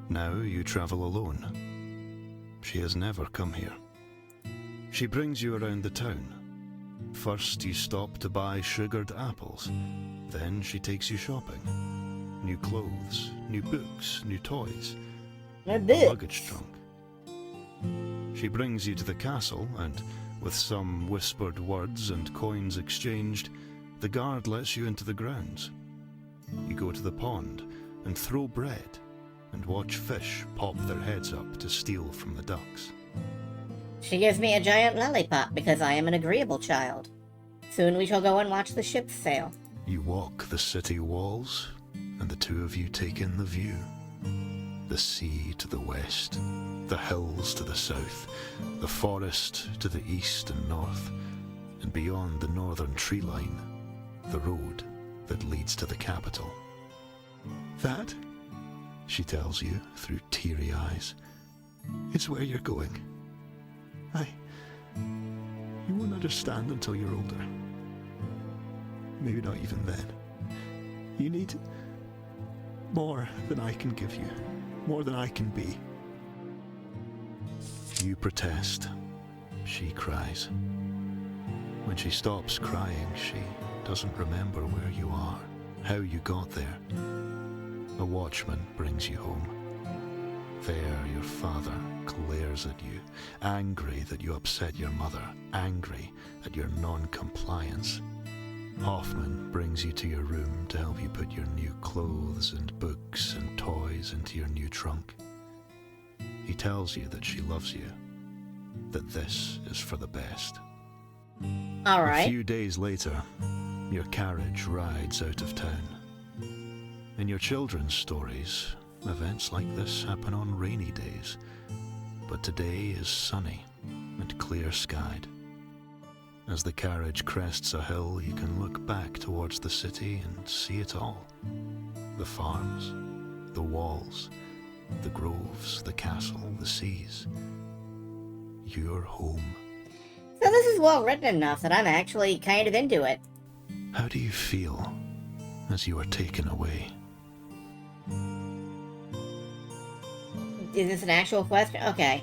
Now you travel alone. She has never come here. She brings you around the town. First you stop to buy sugared apples. Then she takes you shopping. New clothes, new books, new toys, No a boo. luggage trunk. She brings you to the castle and, with some whispered words and coins exchanged, the guard lets you into the grounds. You go to the pond and throw bread and watch fish pop their heads up to steal from the ducks. She gives me a giant lollipop because I am an agreeable child. Soon we shall go and watch the ships sail. You walk the city walls, and the two of you take in the view. The sea to the west, the hills to the south, the forest to the east and north, and beyond the northern tree line, the road that leads to the capital. That, she tells you through teary eyes, is where you're going. You won't understand until you're older. Maybe not even then. You need more than I can give you, more than I can be. You protest. She cries. When she stops crying, she doesn't remember where you are, how you got there. A watchman brings you home. There, your father glares at you, angry that you upset your mother, angry at your non-compliance. Hoffman brings you to your room to help you put your new clothes and books and toys into your new trunk. He tells you that she loves you, that this is for the best. All right. A few days later, your carriage rides out of town. In your children's stories, events like this happen on rainy days, but today is sunny and clear-skied. As the carriage crests a hill, you can look back towards the city and see it all. The farms, the walls, the groves, the castle, the seas. You're home. So this is well written enough that I'm actually kind of into it. How do you feel as you are taken away? Is this an actual question? Okay.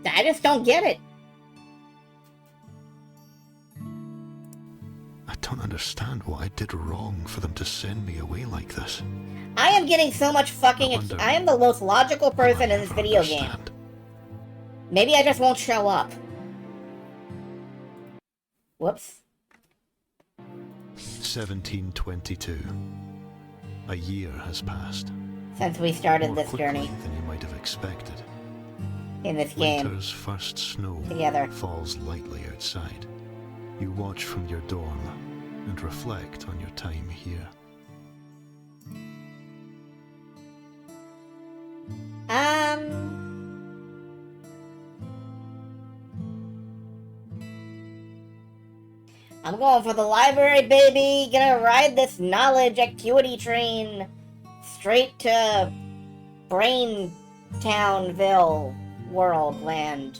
I just don't get it. I don't understand what I did wrong for them to send me away like this. I am getting so much fucking... I am the most logical person in this video game. Maybe I just won't show up. Whoops. 1722. A year has passed. Since we started More this quickly journey than you might have expected. in this game Winter's first snow together. falls lightly outside. You watch from your dorm and reflect on your time here. I'm going for the library, baby. Gonna ride this knowledge acuity train straight to Brain Townville world land,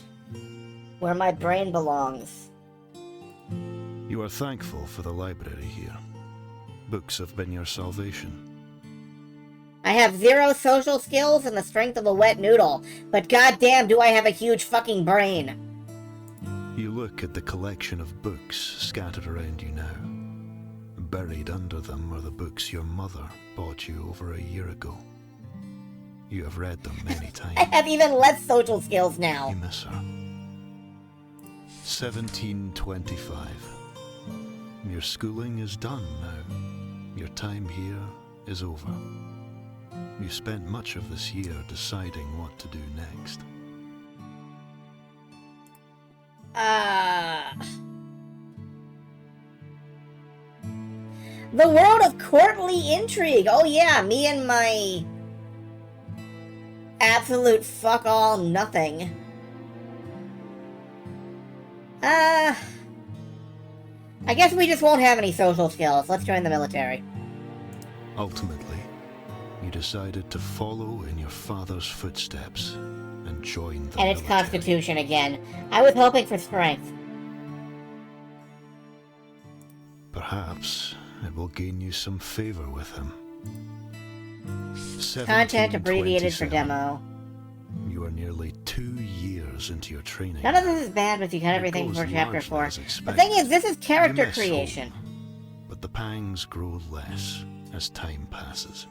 where my brain belongs. You are thankful for the library here. Books have been your salvation. I have 0 social skills and the strength of a wet noodle, but goddamn do I have a huge fucking brain. You look at the collection of books scattered around you now. Buried under them are the books your mother bought you over a year ago. You have read them many times. I have even less social skills now. You miss her. 1725. Your schooling is done now. Your time here is over. You spent much of this year deciding what to do next. The world of courtly intrigue. Oh yeah, me and my absolute fuck all nothing. I guess we just won't have any social skills. Let's join the military. Ultimately, you decided to follow in your father's footsteps and join the And its military. constitution again. I was hoping for strength. Perhaps it will gain you some favor with him. Content abbreviated for 1727. demo. You are nearly 2 years into your training. None of this is bad, but you cut everything goes before chapter largely 4. as The expected. thing is, this is character You miss creation. home, but the pangs grow less as time passes.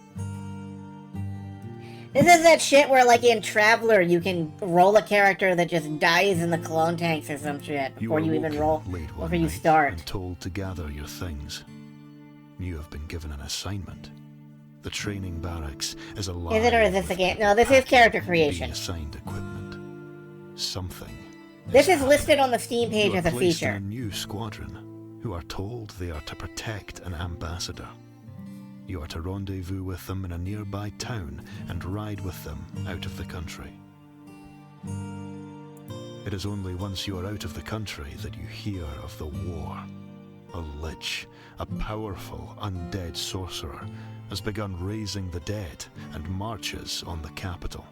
This is that shit where, like in Traveler, you can roll a character that just dies in the clone tanks or some shit before you even are roll, woken late one before you night start. and told to gather your things. You have been given an assignment. The training barracks is alive. Is it or is this a game? No, this is character creation. Assigned equipment. Something. This is listed on the Steam page as a Placed in feature. a new squadron, who are told they are to protect an ambassador. You are to rendezvous with them in a nearby town and ride with them out of the country. It is only once you are out of the country that you hear of the war. A lich, a powerful undead sorcerer, has begun raising the dead and marches on the capital.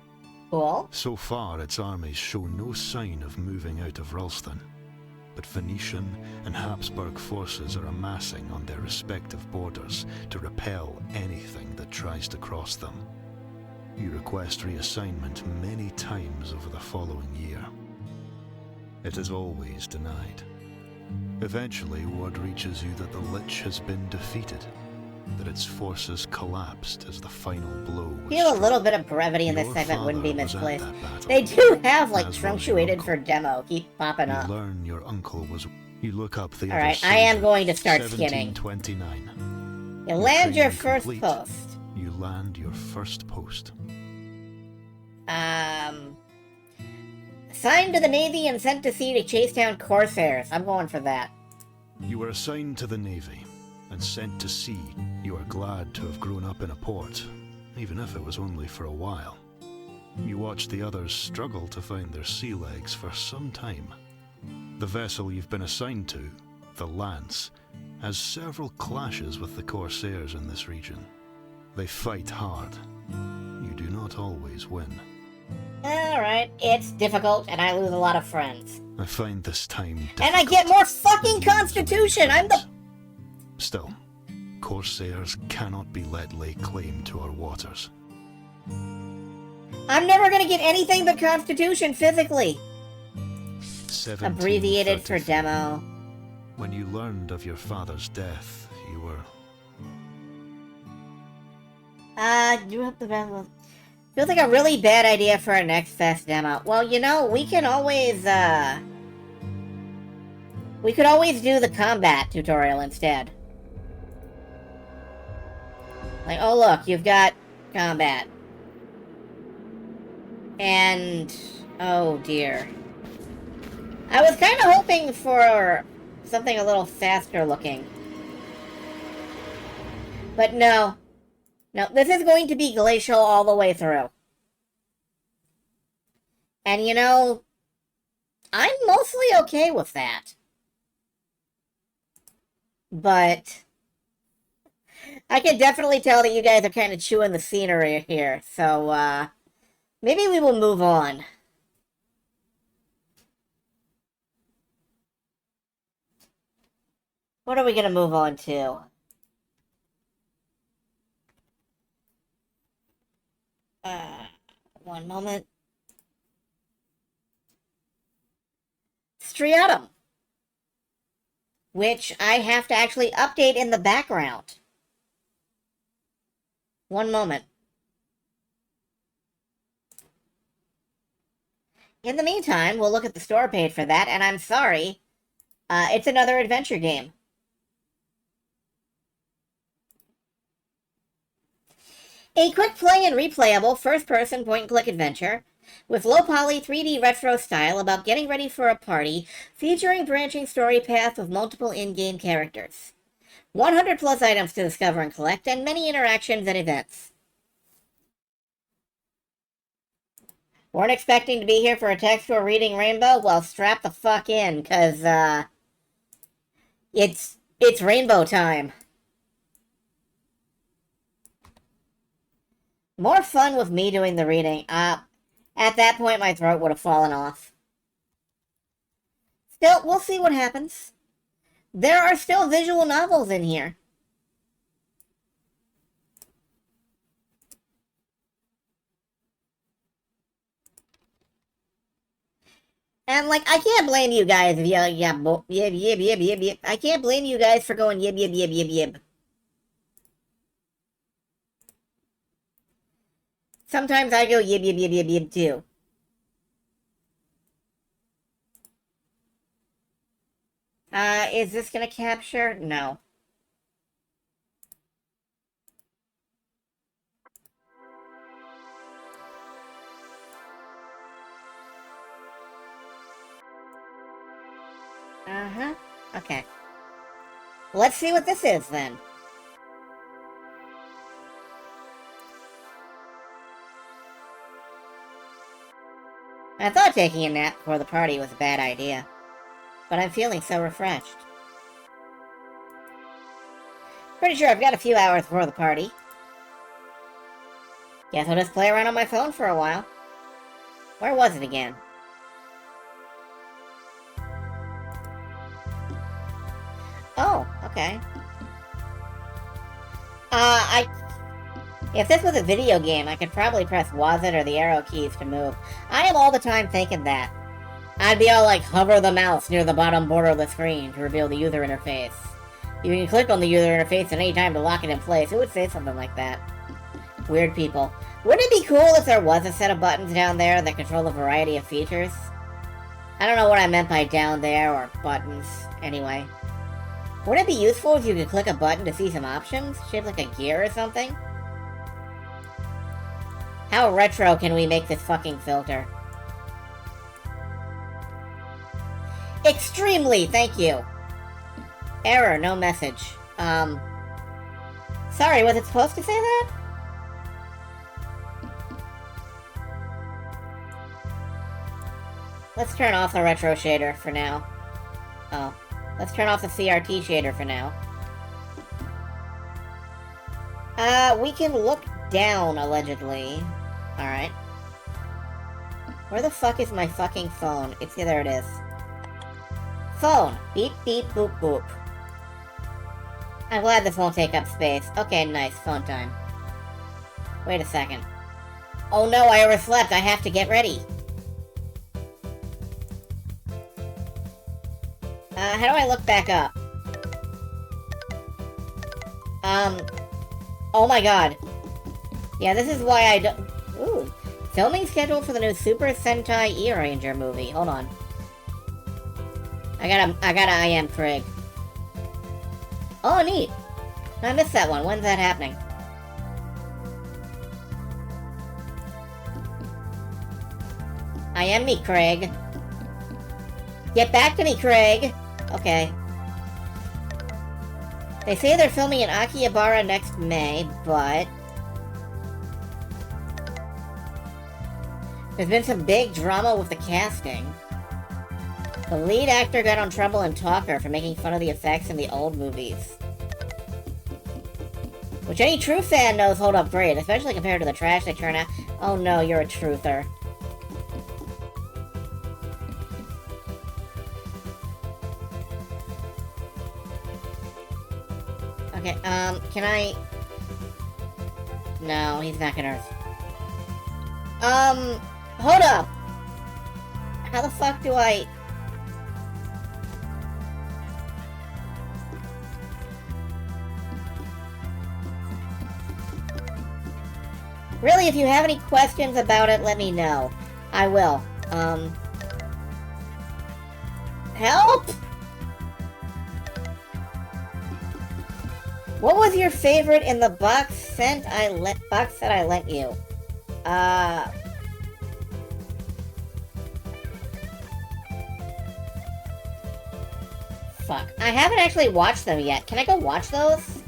Cool. So far, its armies show no sign of moving out of Ralston, but Venetian and Habsburg forces are amassing on their respective borders to repel anything that tries to cross them. You request reassignment many times over the following year. It is always denied. Eventually, word reaches you that the Lich has been defeated, that its forces collapsed as the final blow was I feel a struck. little bit of brevity in this Your segment wouldn't be father was at misplaced. that battle, They do have, like, as was your truncated uncle. for demo. Keep popping You up. learn your uncle was... You look up the Alright, other I am soldier, going to start skinning. 1729. You land your training first complete. post. You land your first post. Assigned to the Navy and sent to sea to chase down corsairs. I'm going for that. You were assigned to the Navy and sent to sea. You are glad to have grown up in a port, even if it was only for a while. You watched the others struggle to find their sea legs for some time. The vessel you've been assigned to, the Lance, has several clashes with the corsairs in this region. They fight hard. You do not always win. Alright, it's difficult, and I lose a lot of friends. I find this time difficult. And I get more fucking constitution! I'm the... Still, corsairs cannot be let lay claim to our waters. I'm never gonna get anything but constitution physically. Abbreviated for 1733. demo. When you learned of your father's death, you were... You have the best one. Feels like a really bad idea for our next fest demo. Well, you know, we can always, we could always do the combat tutorial instead. Like, oh look, you've got combat. And... oh dear. I was kind of hoping for something a little faster looking. But no. No, this is going to be glacial all the way through. And you know, I'm mostly okay with that. But I can definitely tell that you guys are kind of chewing the scenery here. So, maybe we will move on. What are we going to move on to? One moment. Striatum. Which I have to actually update in the background. One moment. In the meantime, we'll look at the store page for that, and I'm sorry, it's another adventure game. A quick play and replayable first-person point-and-click adventure with low-poly 3D retro style about getting ready for a party, featuring branching story paths with multiple in-game characters. 100 plus items to discover and collect, and many interactions and events. Weren't expecting to be here for a textual reading rainbow? Well, strap the fuck in, cause, it's rainbow time. More fun with me doing the reading. At that point, my throat would have fallen off. Still, we'll see what happens. There are still visual novels in here. And, like, I can't blame you guys if yib. I can't blame you guys for going yib. Sometimes I go yib too. Is this gonna capture? No. Uh-huh. Okay. Let's see what this is, then. I thought taking a nap before the party was a bad idea, but I'm feeling so refreshed. Pretty sure I've got a few hours before the party. Guess I'll just play around on my phone for a while. Where was it again? Oh, okay. If this was a video game, I could probably press WASD or the arrow keys to move. I am all the time thinking that. I'd be all like, hover the mouse near the bottom border of the screen to reveal the user interface. You can click on the user interface at any time to lock it in place. It would say something like that. Weird people. Wouldn't it be cool if there was a set of buttons down there that control a variety of features? I don't know what I meant by down there or buttons. Anyway. Wouldn't it be useful if you could click a button to see some options? Shaped like a gear or something? How retro can we make this fucking filter? Extremely, thank you. Error, no message. Sorry, was it supposed to say that? Let's turn off the retro shader for now. Oh. Let's turn off the CRT shader for now. We can look down, allegedly. Alright. Where the fuck is my fucking phone? Yeah, there it is. Phone! Beep, beep, boop, boop. I'm glad this won't take up space. Okay, nice. Phone time. Wait a second. Oh no, I overslept. I have to get ready. How do I look back up? Oh my god. Yeah, this is why I don't... Ooh. Filming scheduled for the new Super Sentai E-Ranger movie. Hold on. I gotta IM Craig. Oh, neat. I missed that one. When's that happening? IM me, Craig. Get back to me, Craig! Okay. They say they're filming in Akihabara next May, but... there's been some big drama with the casting. The lead actor got in trouble in Talker for making fun of the effects in the old movies. Which any true fan knows hold up great, especially compared to the trash they turn out. Oh no, you're a truther. Okay, can I... No, he's not gonna... hold up! How the fuck do I... Really, if you have any questions about it, let me know. I will. Help! What was your favorite in the box set I lent you? Fuck. I haven't actually watched them yet. Can I go watch those?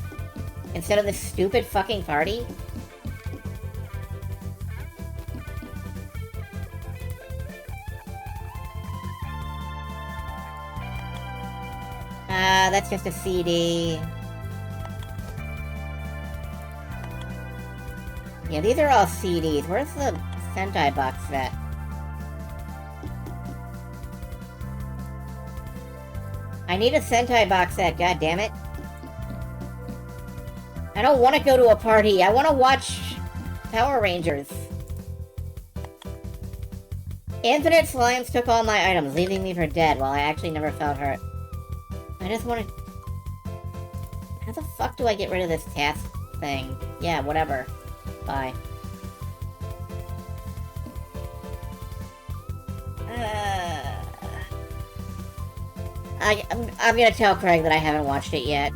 Instead of this stupid fucking party? That's just a CD. Yeah, these are all CDs. Where's the Sentai box set? I need a Sentai box set, god damn it. I don't want to go to a party. I want to watch Power Rangers. Infinite Slimes took all my items, leaving me for dead while I actually never felt hurt. I just want to... How the fuck do I get rid of this task thing? Yeah, whatever. Bye. I'm gonna tell Craig that I haven't watched it yet.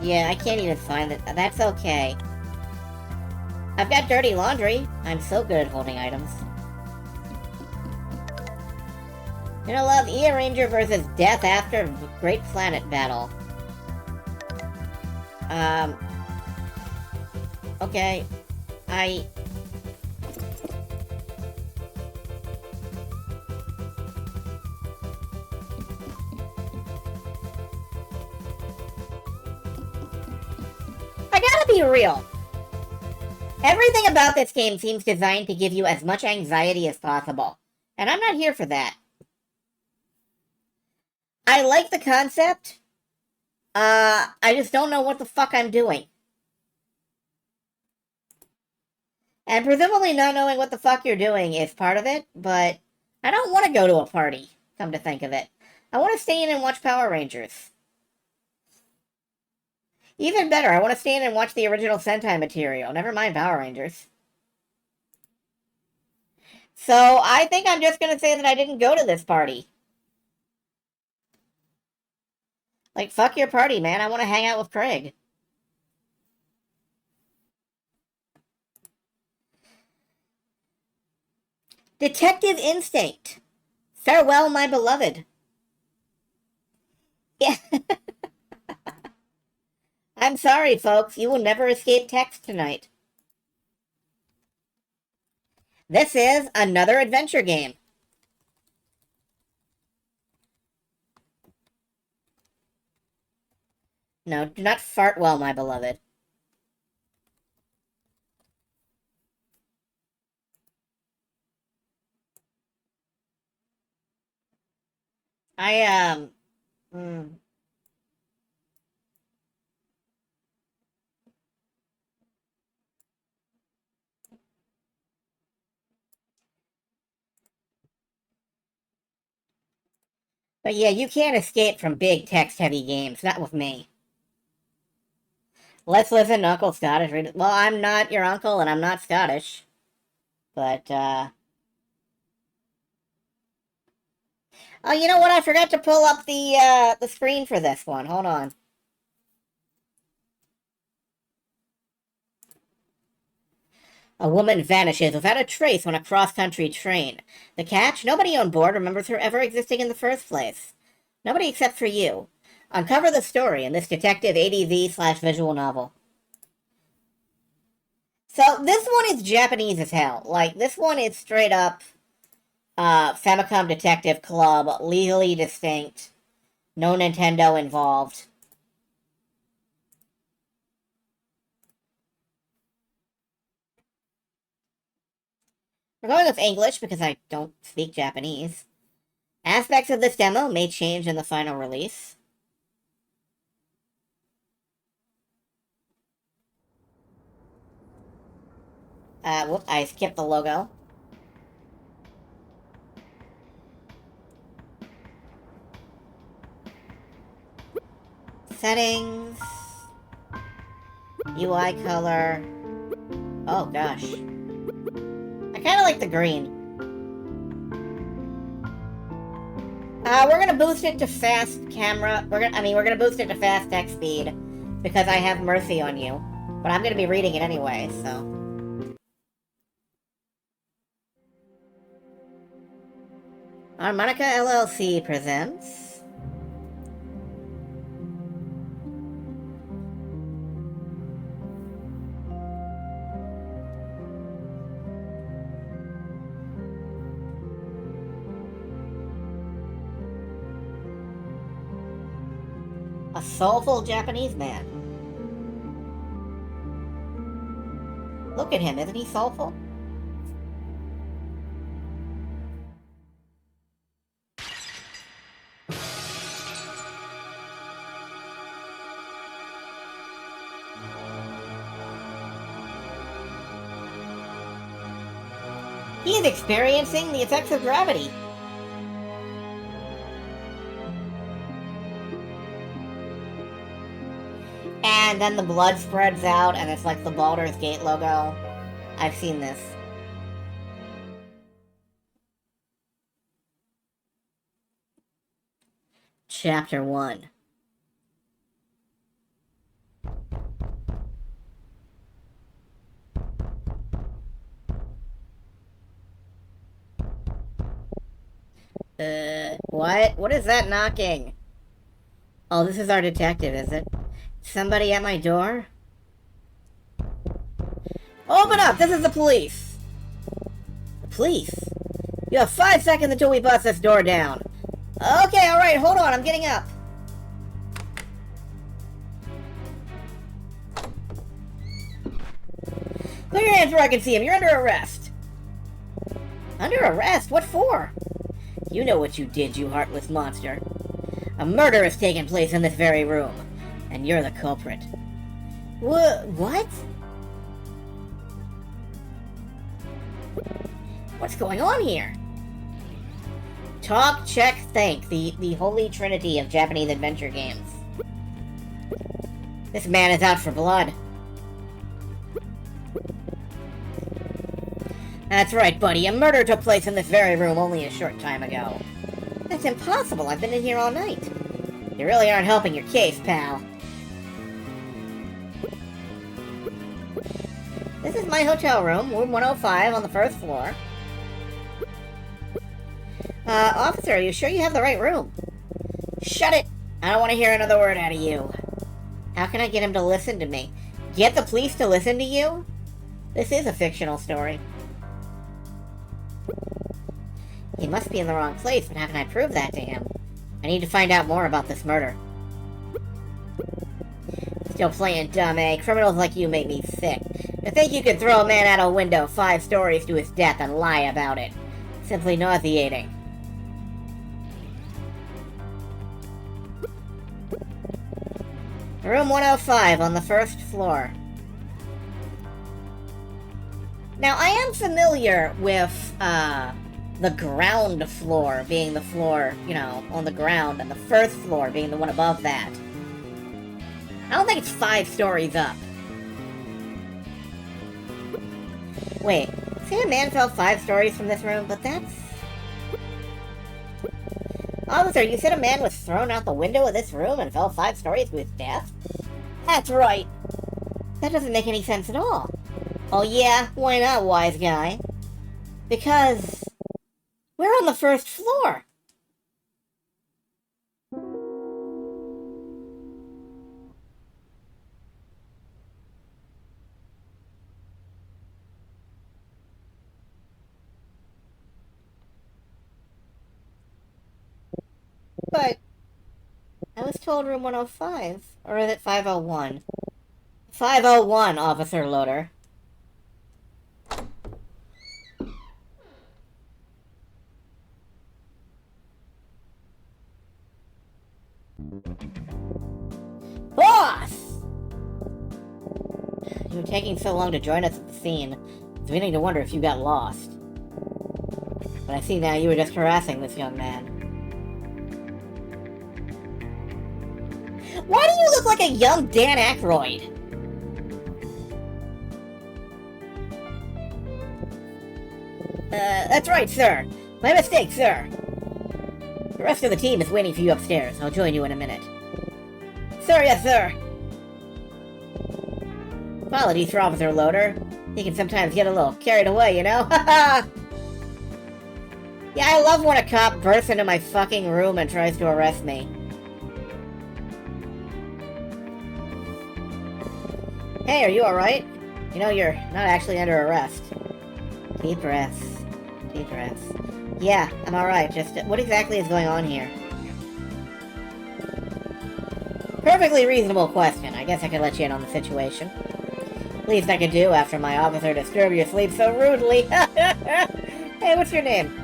Yeah, I can't even find it. That's okay. I've got dirty laundry. I'm so good at holding items. You're gonna love E-Ranger versus Death After Great Planet Battle. Okay. I gotta be real. Everything about this game seems designed to give you as much anxiety as possible. And I'm not here for that. I like the concept. I just don't know what the fuck I'm doing. And presumably not knowing what the fuck you're doing is part of it, but I don't want to go to a party, come to think of it. I want to stay in and watch Power Rangers. Even better, I want to stay in and watch the original Sentai material, never mind Power Rangers. So, I think I'm just going to say that I didn't go to this party. Like, fuck your party, man. I want to hang out with Craig. Detective Instinct. Farewell, my beloved. Yeah. I'm sorry, folks. You will never escape text tonight. This is another adventure game. No, do not fart well, my beloved. But yeah, you can't escape from big text-heavy games, not with me. Let's listen to Uncle Scottish read it. Well, I'm not your uncle, and I'm not Scottish. But, oh, you know what? I forgot to pull up the screen for this one. Hold on. A woman vanishes without a trace on a cross-country train. The catch? Nobody on board remembers her ever existing in the first place. Nobody except for you. Uncover the story in this Detective ADV/visual novel. So, this one is Japanese as hell. Like, this one is straight up Famicom Detective Club, legally distinct, no Nintendo involved. We're going with English because I don't speak Japanese. Aspects of this demo may change in the final release. Whoop, I skipped the logo. Settings. UI color. Oh gosh. I kinda like the green. We're gonna boost it to fast camera. We're gonna boost it to fast text speed because I have mercy on you. But I'm gonna be reading it anyway, so. Harmonica LLC presents a soulful Japanese man. Look at him, isn't he soulful? He is experiencing the effects of gravity. And then the blood spreads out, and it's like the Baldur's Gate logo. I've seen this. Chapter 1. What? What is that knocking? Oh, this is our detective, is it? Somebody at my door? Open up! This is the police! The police? You have 5 seconds until we bust this door down. Okay, alright, hold on, I'm getting up. Put your hands where I can see him. You're under arrest. Under arrest? What for? You know what you did, you heartless monster. A murder has taken place in this very room, and you're the culprit. What? What's going on here? Talk, check, think. The holy trinity of Japanese adventure games. This man is out for blood. That's right, buddy. A murder took place in this very room only a short time ago. That's impossible. I've been in here all night. You really aren't helping your case, pal. This is my hotel room, room 105 on the first floor. Officer, are you sure you have the right room? Shut it! I don't want to hear another word out of you. How can I get him to listen to me? Get the police to listen to you? This is a fictional story. He must be in the wrong place, but how can I prove that to him? I need to find out more about this murder. Still playing dumb, eh? Criminals like you make me sick. To think you could throw a man out a window 5 stories to his death and lie about it. Simply nauseating. Room 105 on the first floor. Now, I am familiar with, the ground floor being the floor, you know, on the ground, and the first floor being the one above that. I don't think it's 5 stories up. Wait, say a man fell 5 stories from this room, but that's... Officer, you said a man was thrown out the window of this room and fell 5 stories to his death? That's right. That doesn't make any sense at all. Oh yeah? Why not, wise guy? Because... we're on the first floor. But I was told room 105, or is it 501? 501, Officer Loader. Boss! You were taking so long to join us at the scene, it's beginning to wonder if you got lost. But I see now you were just harassing this young man. Why do you look like a young Dan Aykroyd? That's right, sir. My mistake, sir. The rest of the team is waiting for you upstairs. I'll join you in a minute. Sir, yes, sir. Apologies for Officer Loader. He can sometimes get a little carried away, you know? Haha! Yeah, I love when a cop bursts into my fucking room and tries to arrest me. Hey, are you alright? You know, you're not actually under arrest. Deep breaths. Deep breaths. Yeah, I'm alright. Just, what exactly is going on here? Perfectly reasonable question. I guess I could let you in on the situation. Least I could do after my officer disturbed your sleep so rudely. Hey, what's your name?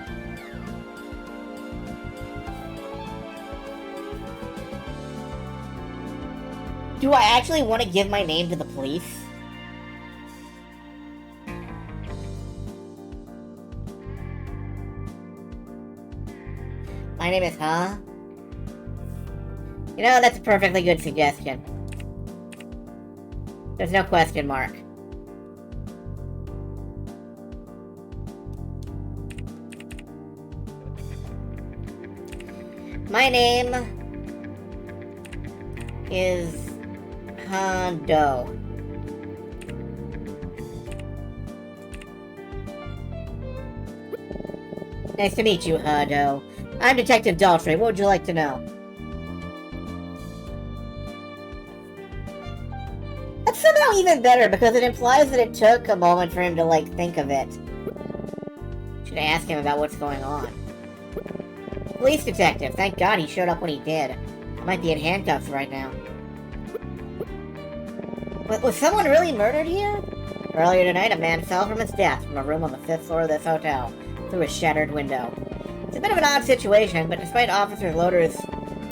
Do I actually want to give my name to the police? My name is Huh? You know, that's a perfectly good suggestion. There's no question mark. My name is Hondo. Nice to meet you, Hondo. I'm Detective Daltrey. What would you like to know? That's somehow even better, because it implies that it took a moment for him to, like, think of it. Should I ask him about what's going on? Police detective. Thank God he showed up when he did. I might be in handcuffs right now. But was someone really murdered here? Earlier tonight, a man fell from his death from a room on the 5th floor of this hotel through a shattered window. It's a bit of an odd situation, but despite Officer Loader's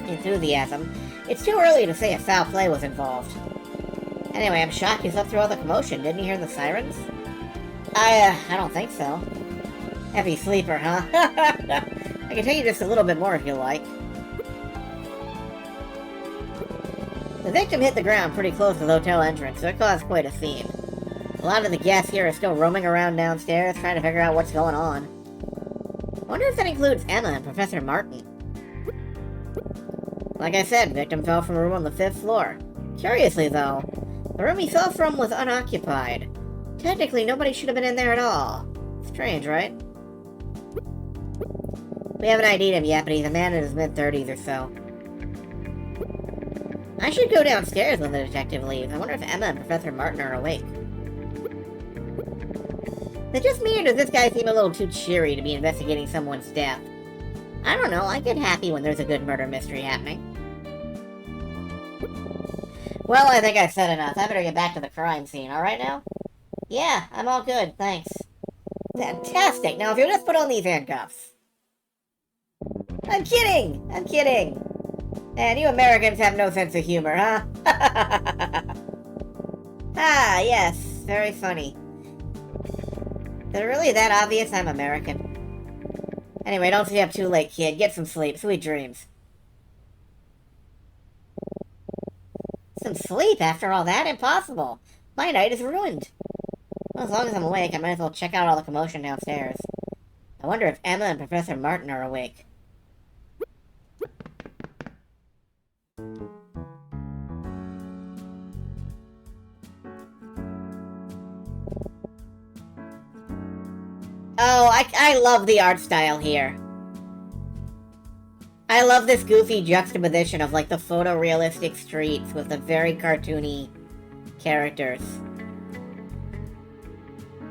enthusiasm, it's too early to say if foul play was involved. Anyway, I'm shocked you slept through all the commotion. Didn't you hear the sirens? I don't think so. Heavy sleeper, huh? I can tell you just a little bit more if you like. The victim hit the ground pretty close to the hotel entrance, so it caused quite a scene. A lot of the guests here are still roaming around downstairs, trying to figure out what's going on. I wonder if that includes Emma and Professor Martin. Like I said, victim fell from a room on the 5th floor. Curiously, though, the room he fell from was unoccupied. Technically, nobody should have been in there at all. Strange, right? We haven't ID'd him yet, but he's a man in his mid-30s or so. I should go downstairs when the detective leaves. I wonder if Emma and Professor Martin are awake. Is it just me, or does this guy seem a little too cheery to be investigating someone's death? I don't know, I get happy when there's a good murder mystery happening. Well, I think I've said enough. I better get back to the crime scene, alright now? Yeah, I'm all good, thanks. Fantastic! Now if you'll just put on these handcuffs. I'm kidding! I'm kidding! Man, you Americans have no sense of humor, huh? Ah, yes, very funny. Is it really that obvious I'm American? Anyway, don't stay up too late, kid. Get some sleep. Sweet dreams. Some sleep after all that? Impossible. My night is ruined. Well, as long as I'm awake, I might as well check out all the commotion downstairs. I wonder if Emma and Professor Martin are awake. Oh, I love the art style here. I love this goofy juxtaposition of, like, the photorealistic streets with the very cartoony characters.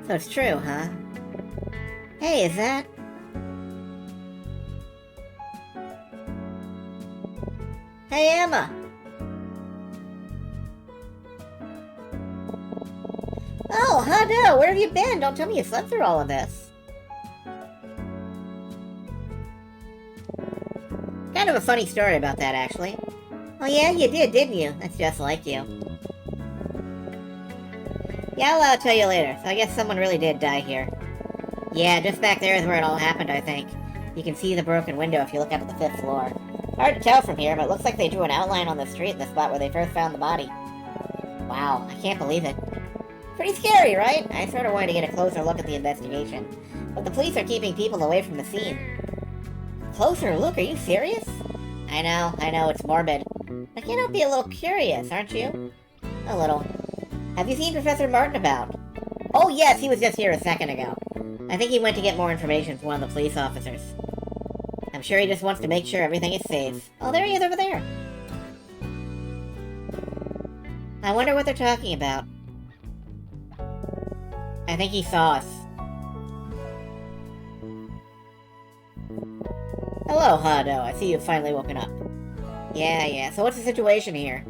So it's true, huh? Hey, is that... Hey, Emma! Oh, Hado, where have you been? Don't tell me you slept through all of this. Kind of a funny story about that, actually. Oh yeah, you did, didn't you? That's just like you. Yeah, I'll tell you later. So I guess someone really did die here. Yeah, just back there is where it all happened, I think. You can see the broken window if you look up at the 5th floor. Hard to tell from here, but it looks like they drew an outline on the street in the spot where they first found the body. Wow, I can't believe it. Pretty scary, right? I sort of wanted to get a closer look at the investigation. But the police are keeping people away from the scene. Closer look? Are you serious? I know, it's morbid. I can't help be a little curious, aren't you? A little. Have you seen Professor Martin about? Oh yes, he was just here a second ago. I think he went to get more information from one of the police officers. I'm sure he just wants to make sure everything is safe. Oh, there he is over there. I wonder what they're talking about. I think he saw us. Hello, Hado. I see you've finally woken up. Yeah. So what's the situation here?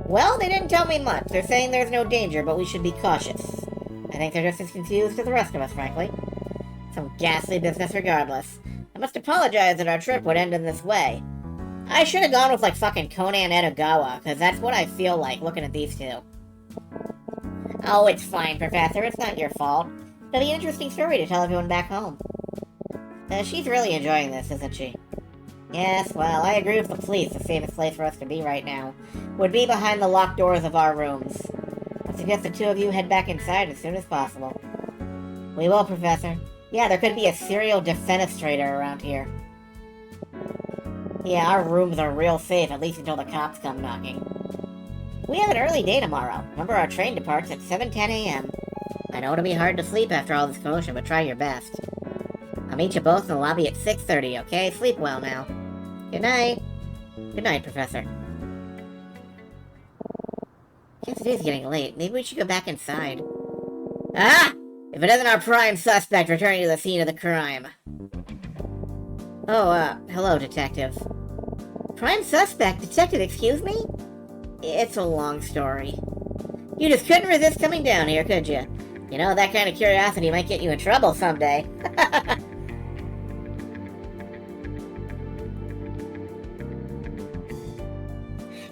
Well, they didn't tell me much. They're saying there's no danger, but we should be cautious. I think they're just as confused as the rest of us, frankly. Some ghastly business regardless. I must apologize that our trip would end in this way. I should have gone with, like, fucking Conan Edogawa, because that's what I feel like looking at these two. Oh, it's fine, Professor. It's not your fault. It'll be an interesting story to tell everyone back home. She's really enjoying this, isn't she? Yes, well, I agree with the police. The safest place for us to be right now would be behind the locked doors of our rooms. I suggest the two of you head back inside as soon as possible. We will, Professor. Yeah, there could be a serial defenestrator around here. Yeah, our rooms are real safe, at least until the cops come knocking. We have an early day tomorrow. Remember, our train departs at 7:10 a.m. I know it'll be hard to sleep after all this commotion, but try your best. I'm I'll meet you both in the lobby at 6:30, okay? Sleep well now. Good night. Good night, Professor. Guess it is getting late. Maybe we should go back inside. Ah! If it isn't our prime suspect returning to the scene of the crime. Oh, hello, Detective. Prime suspect? Detective, excuse me? It's a long story. You just couldn't resist coming down here, could you? You know, that kind of curiosity might get you in trouble someday.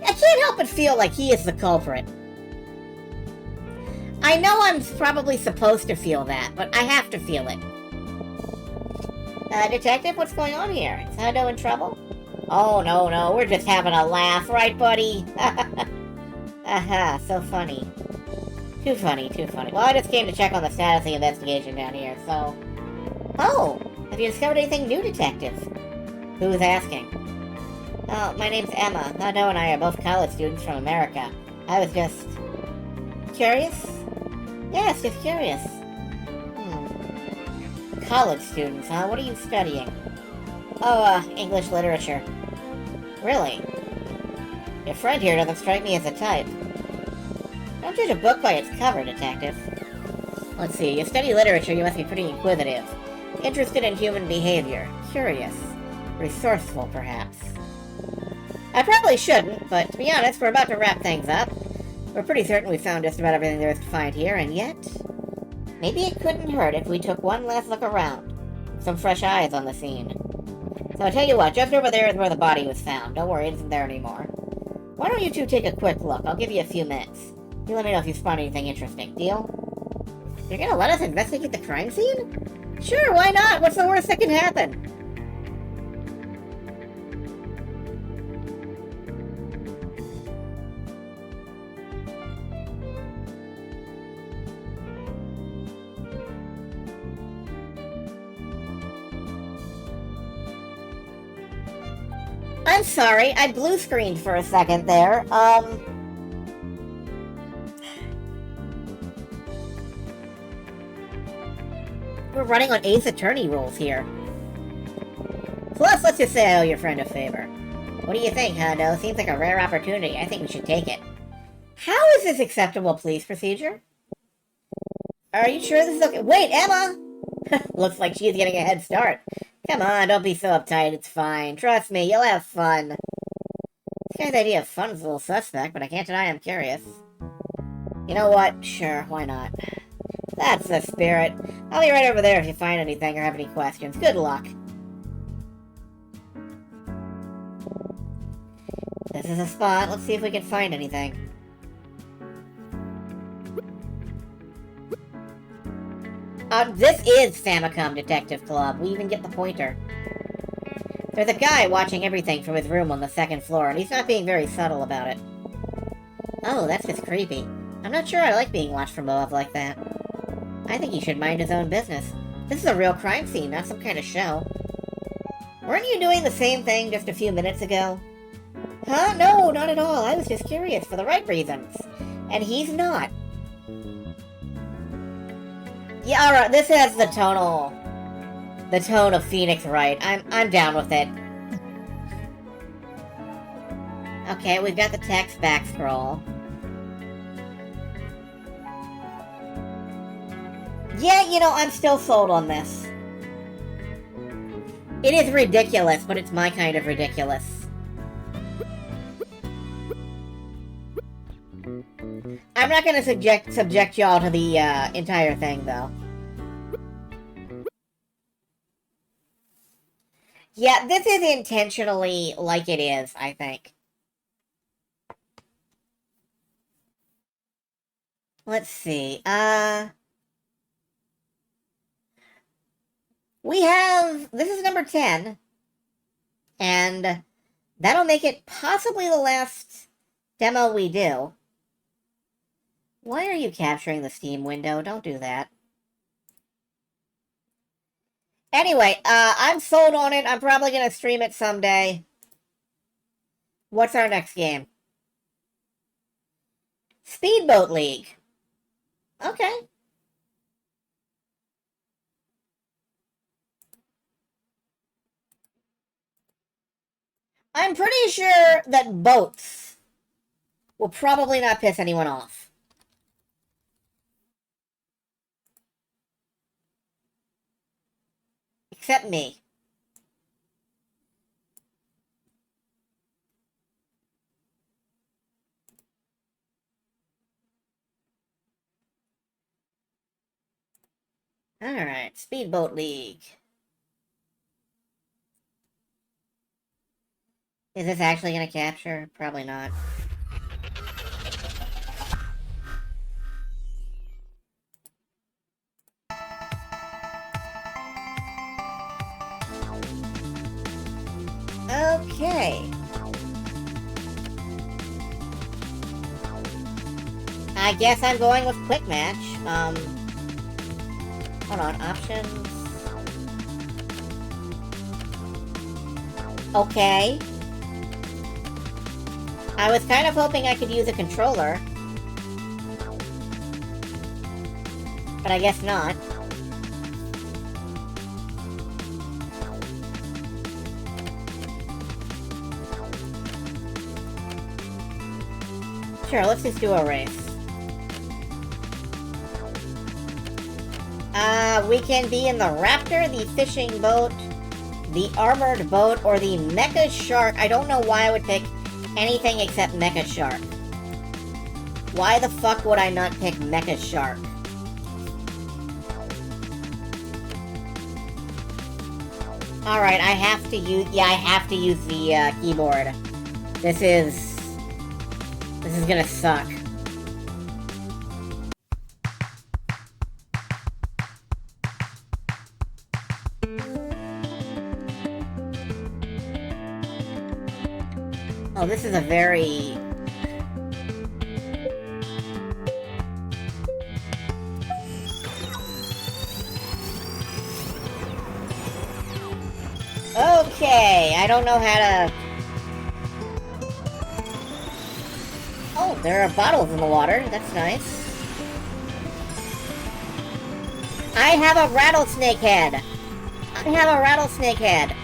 I can't help but feel like he is the culprit. I know I'm probably supposed to feel that, but I have to feel it. Detective, what's going on here? Is Hondo in trouble? Oh, no, we're just having a laugh, right, buddy? Aha, so funny. Too funny. Well, I just came to check on the status of the investigation down here, so... Oh, have you discovered anything new, Detective? Who's asking? Oh, my name's Emma. Hondo and I are both college students from America. I was just... Curious? Yes, just curious. College students, huh? What are you studying? Oh, English literature. Really? Your friend here doesn't strike me as a type. Don't judge a book by its cover, Detective. Let's see, you study literature, you must be pretty inquisitive. Interested in human behavior. Curious. Resourceful, perhaps. I probably shouldn't, but to be honest, we're about to wrap things up. We're pretty certain we found just about everything there is to find here, and yet... Maybe it couldn't hurt if we took one last look around. Some fresh eyes on the scene. So I'll tell you what, just over there is where the body was found. Don't worry, it isn't there anymore. Why don't you two take a quick look? I'll give you a few minutes. You let me know if you spot anything interesting. Deal? You're gonna let us investigate the crime scene? Sure, why not? What's the worst that can happen? I'm sorry, I blue screened for a second there. We're running on Ace Attorney rules here. Plus, let's just say I owe your friend a favor. What do you think, Hondo? Seems like a rare opportunity. I think we should take it. How is this acceptable police procedure? Are you sure this is okay? Wait, Emma! Looks like she's getting a head start. Come on, don't be so uptight, it's fine. Trust me, you'll have fun. This guy's idea of fun is a little suspect, but I can't deny I'm curious. You know what? Sure, why not? That's the spirit. I'll be right over there if you find anything or have any questions. Good luck. This is a spot. Let's see if we can find anything. This is Famicom Detective Club. We even get the pointer. There's a guy watching everything from his room on the second floor, and he's not being very subtle about it. Oh, that's just creepy. I'm not sure I like being watched from above like that. I think he should mind his own business. This is a real crime scene, not some kind of show. Weren't you doing the same thing just a few minutes ago? Huh? No, not at all. I was just curious for the right reasons. And he's not. Yeah, alright, this has the tone of Phoenix Wright. I'm down with it. Okay, we've got the text back scroll. Yeah, you know, I'm still sold on this. It is ridiculous, but it's my kind of ridiculous. I'm not gonna subject y'all to the entire thing, though. Yeah, this is intentionally like it is, I think. Let's see, we have... This is number 10. And that'll make it possibly the last demo we do. Why are you capturing the Steam window? Don't do that. Anyway, I'm sold on it. I'm probably going to stream it someday. What's our next game? Speedboat League. Okay. I'm pretty sure that boats will probably not piss anyone off. Except me. Alright, Speedboat League. Is this actually gonna capture? Probably not. Okay. I guess I'm going with quick match. Hold on, options. Okay. I was kind of hoping I could use a controller. But I guess not. Sure, let's just do a race. We can be in the Raptor, the fishing boat, the armored boat, or the Mecha Shark. I don't know why I would pick anything except Mecha Shark. Why the fuck would I not pick Mecha Shark? Alright, I have to use... Yeah, I have to use the keyboard. This is gonna suck. Oh, this is a very... Okay, I don't know how to... Oh, there are bottles in the water. That's nice. I have a rattlesnake head. I have a rattlesnake head.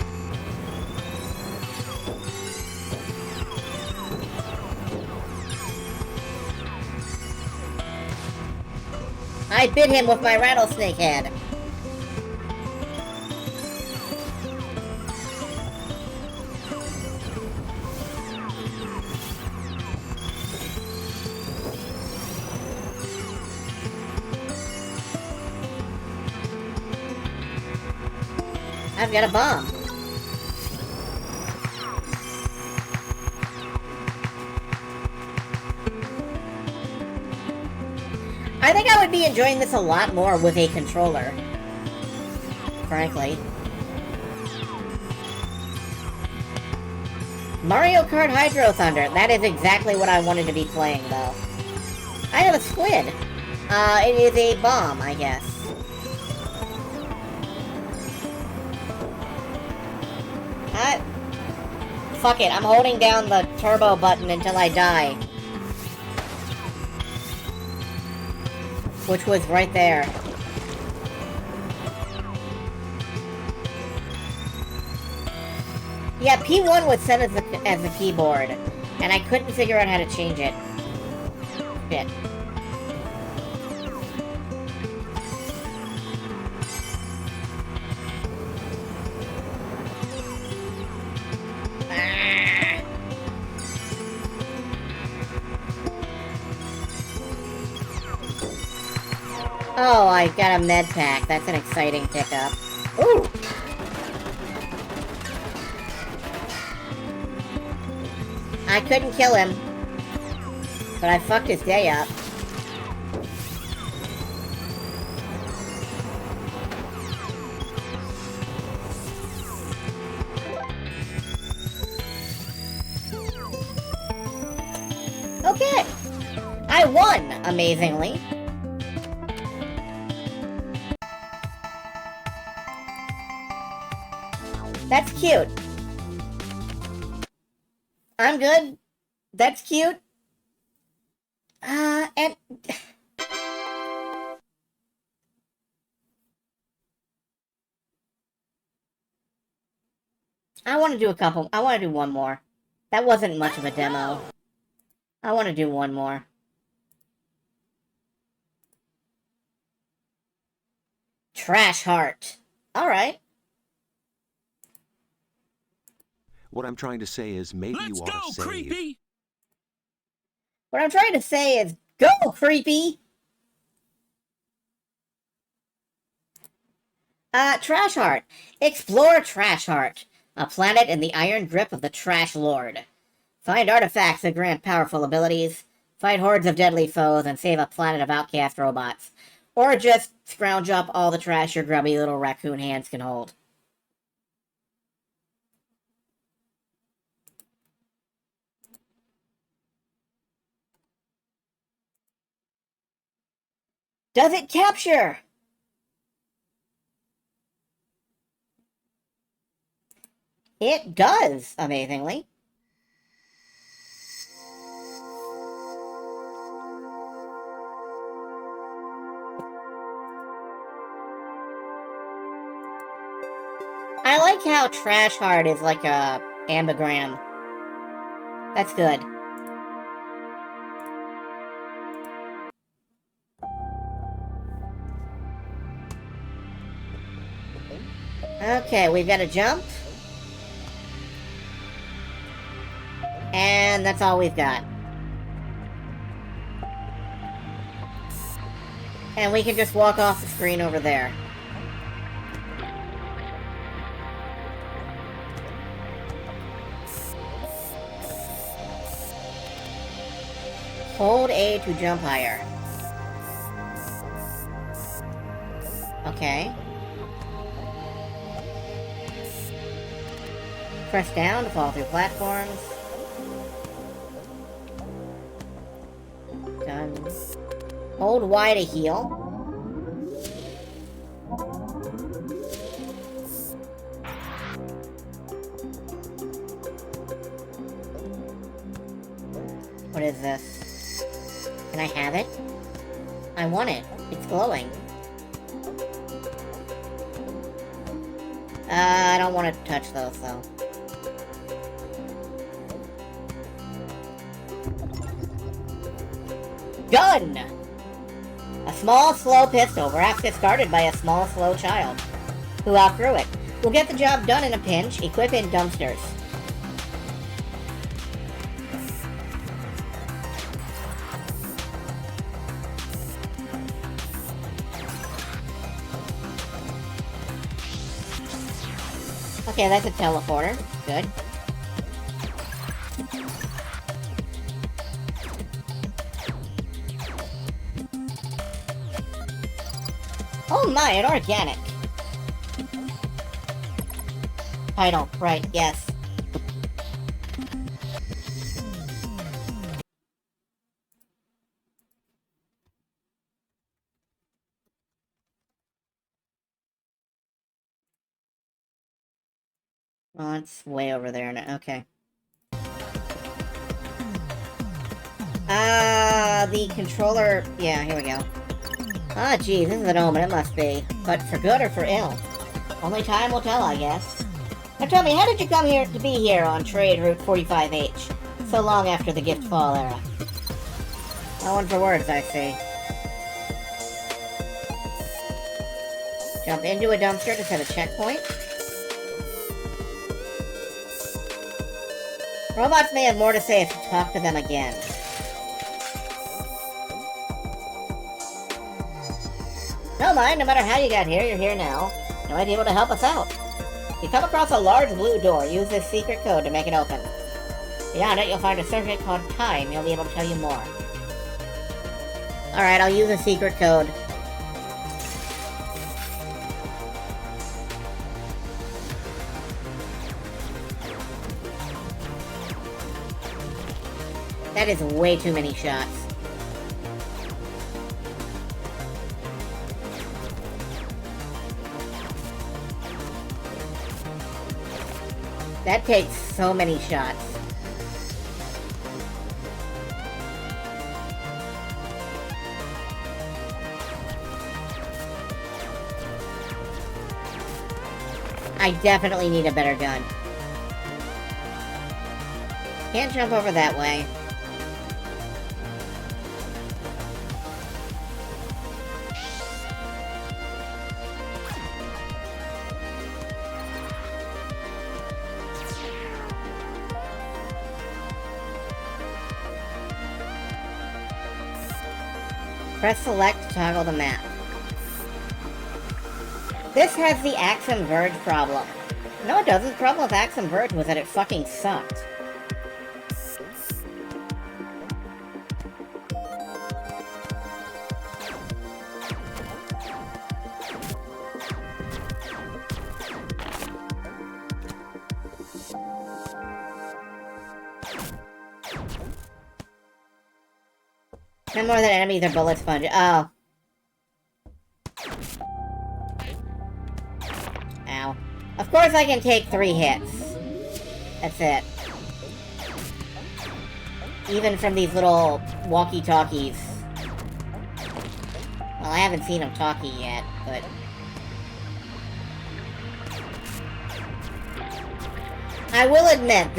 I bit him with my rattlesnake head. I've got a bomb. I think I would be enjoying this a lot more with a controller. Frankly. Mario Kart Hydro Thunder. That is exactly what I wanted to be playing, though. I have a squid. It is a bomb, I guess. Fuck it, I'm holding down the turbo button until I die. Which was right there. Yeah, P1 was set as the keyboard, and I couldn't figure out how to change it. Shit. Oh, I got a med pack. That's an exciting pickup. Ooh! I couldn't kill him, but I fucked his day up. Okay! I won, amazingly. That's cute. I'm good. That's cute. And... I want to do a couple. I want to do one more. That wasn't much of a demo. I want to do one more. Trash Heart. Alright. What I'm trying to say is maybe Let's you ought go, to save. creepy! What I'm trying to say is, go, creepy! Trash Heart. Explore Trash Heart, a planet in the iron grip of the Trash Lord. Find artifacts that grant powerful abilities, fight hordes of deadly foes, and save a planet of outcast robots. Or just scrounge up all the trash your grubby little raccoon hands can hold. Does it capture? It does, amazingly. I like how Trash Heart is like a ambigram. That's good. Okay, we've got a jump. And that's all we've got. And we can just walk off the screen over there. Hold A to jump higher. Okay. Press down to fall through platforms. Done. Hold Y to heal. What is this? Can I have it? I want it. It's glowing. I don't want to touch those, though. Gun! A small, slow pistol, perhaps discarded by a small, slow child who outgrew it. Will get the job done in a pinch. Equip in dumpsters. Okay, that's a teleporter. Good. Oh my, an organic. Title, right, yes. Oh, it's way over there now. Okay. The controller... Yeah, here we go. Ah, geez, this is an omen, it must be. But for good or for ill? Only time will tell, I guess. Now tell me, how did you come here to be here on Trade Route 45H, so long after the Gift Fall era? No one for words, I see. Jump into a dumpster to set a checkpoint. Robots may have more to say if you talk to them again. No mind, no matter how you got here, you're here now. You might be able to help us out. If you come across a large blue door, use this secret code to make it open. Beyond it, you'll find a circuit called Time. He'll be able to tell you more. Alright, I'll use a secret code. That is way too many shots. That takes so many shots. I definitely need a better gun. Can't jump over that way. Press select to toggle the map. This has the Axum Verge problem. No, it doesn't. The problem with Axum Verge was that it fucking sucked. No more than enemies or bullet sponges. Oh. Ow. Of course I can take 3 hits. That's it. Even from these little walkie-talkies. Well, I haven't seen them talkie yet, but... I will admit,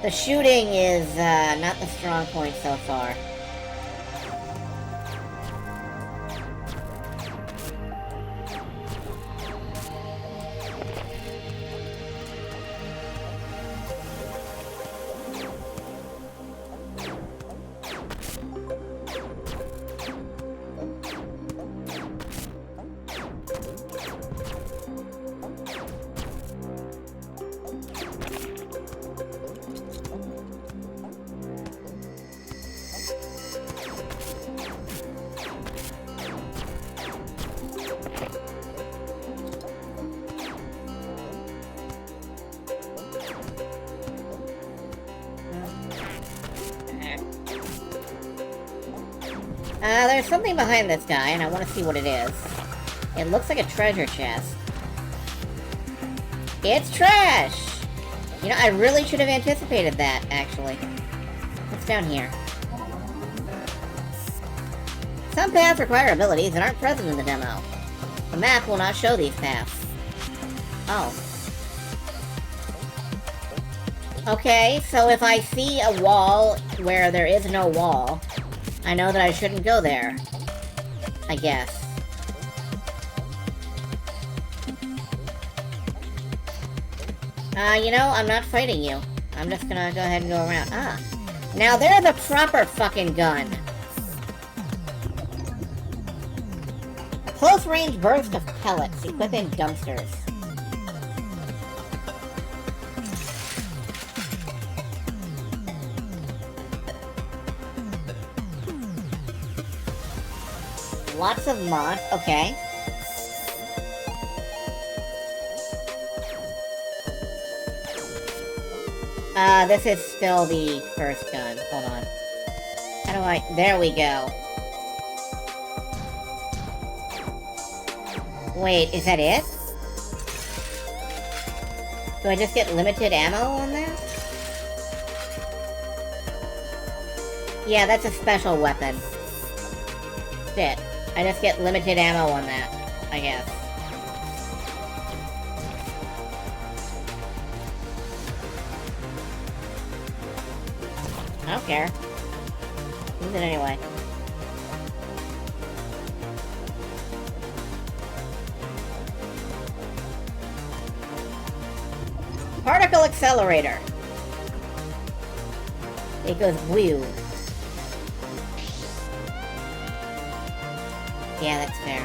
the shooting is, not the strong point so far. There's something behind this guy, and I want to see what it is. It looks like a treasure chest. It's trash! You know, I really should have anticipated that, actually. What's down here? Some paths require abilities that aren't present in the demo. The map will not show these paths. Oh. Okay, so if I see a wall where there is no wall, I know that I shouldn't go there. I guess. You know, I'm not fighting you. I'm just gonna go ahead and go around. Ah. Now there's a proper fucking gun. A close-range burst of pellets equipping dumpsters. Lots of mods. Okay. This is still the first gun. Hold on. How do I... There we go. Wait, is that it? Do I just get limited ammo on that? Yeah, that's a special weapon. Shit. I just get limited ammo on that, I guess. I don't care. Use it anyway. Particle accelerator. It goes whew. Yeah, that's fair.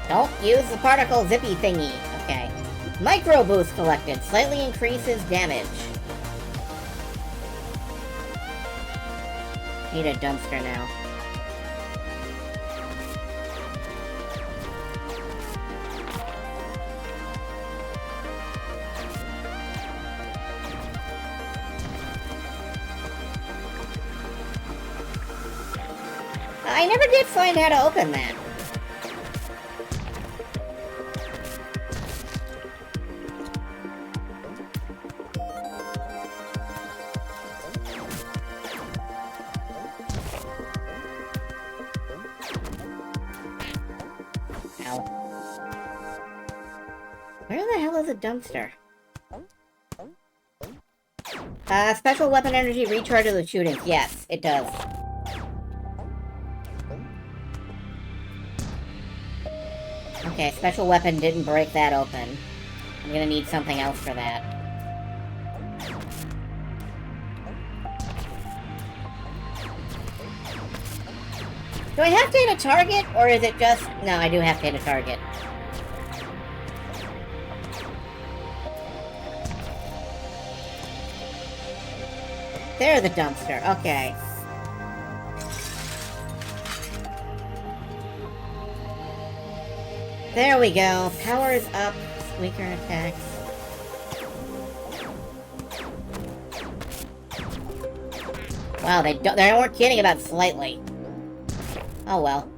Don't use the particle zippy thingy. Okay. Micro boost collected. Slightly increases damage. Need a dumpster now. I never did find how to open that. Ow. Where the hell is a dumpster? Special weapon energy recharges the shootings. Yes, it does. Okay, special weapon didn't break that open. I'm gonna need something else for that. Do I have to hit a target, or is it just... No, I do have to hit a target. There's the dumpster, okay. There we go. Power is up. Weaker attacks. Wow, they weren't kidding about slightly. Oh well.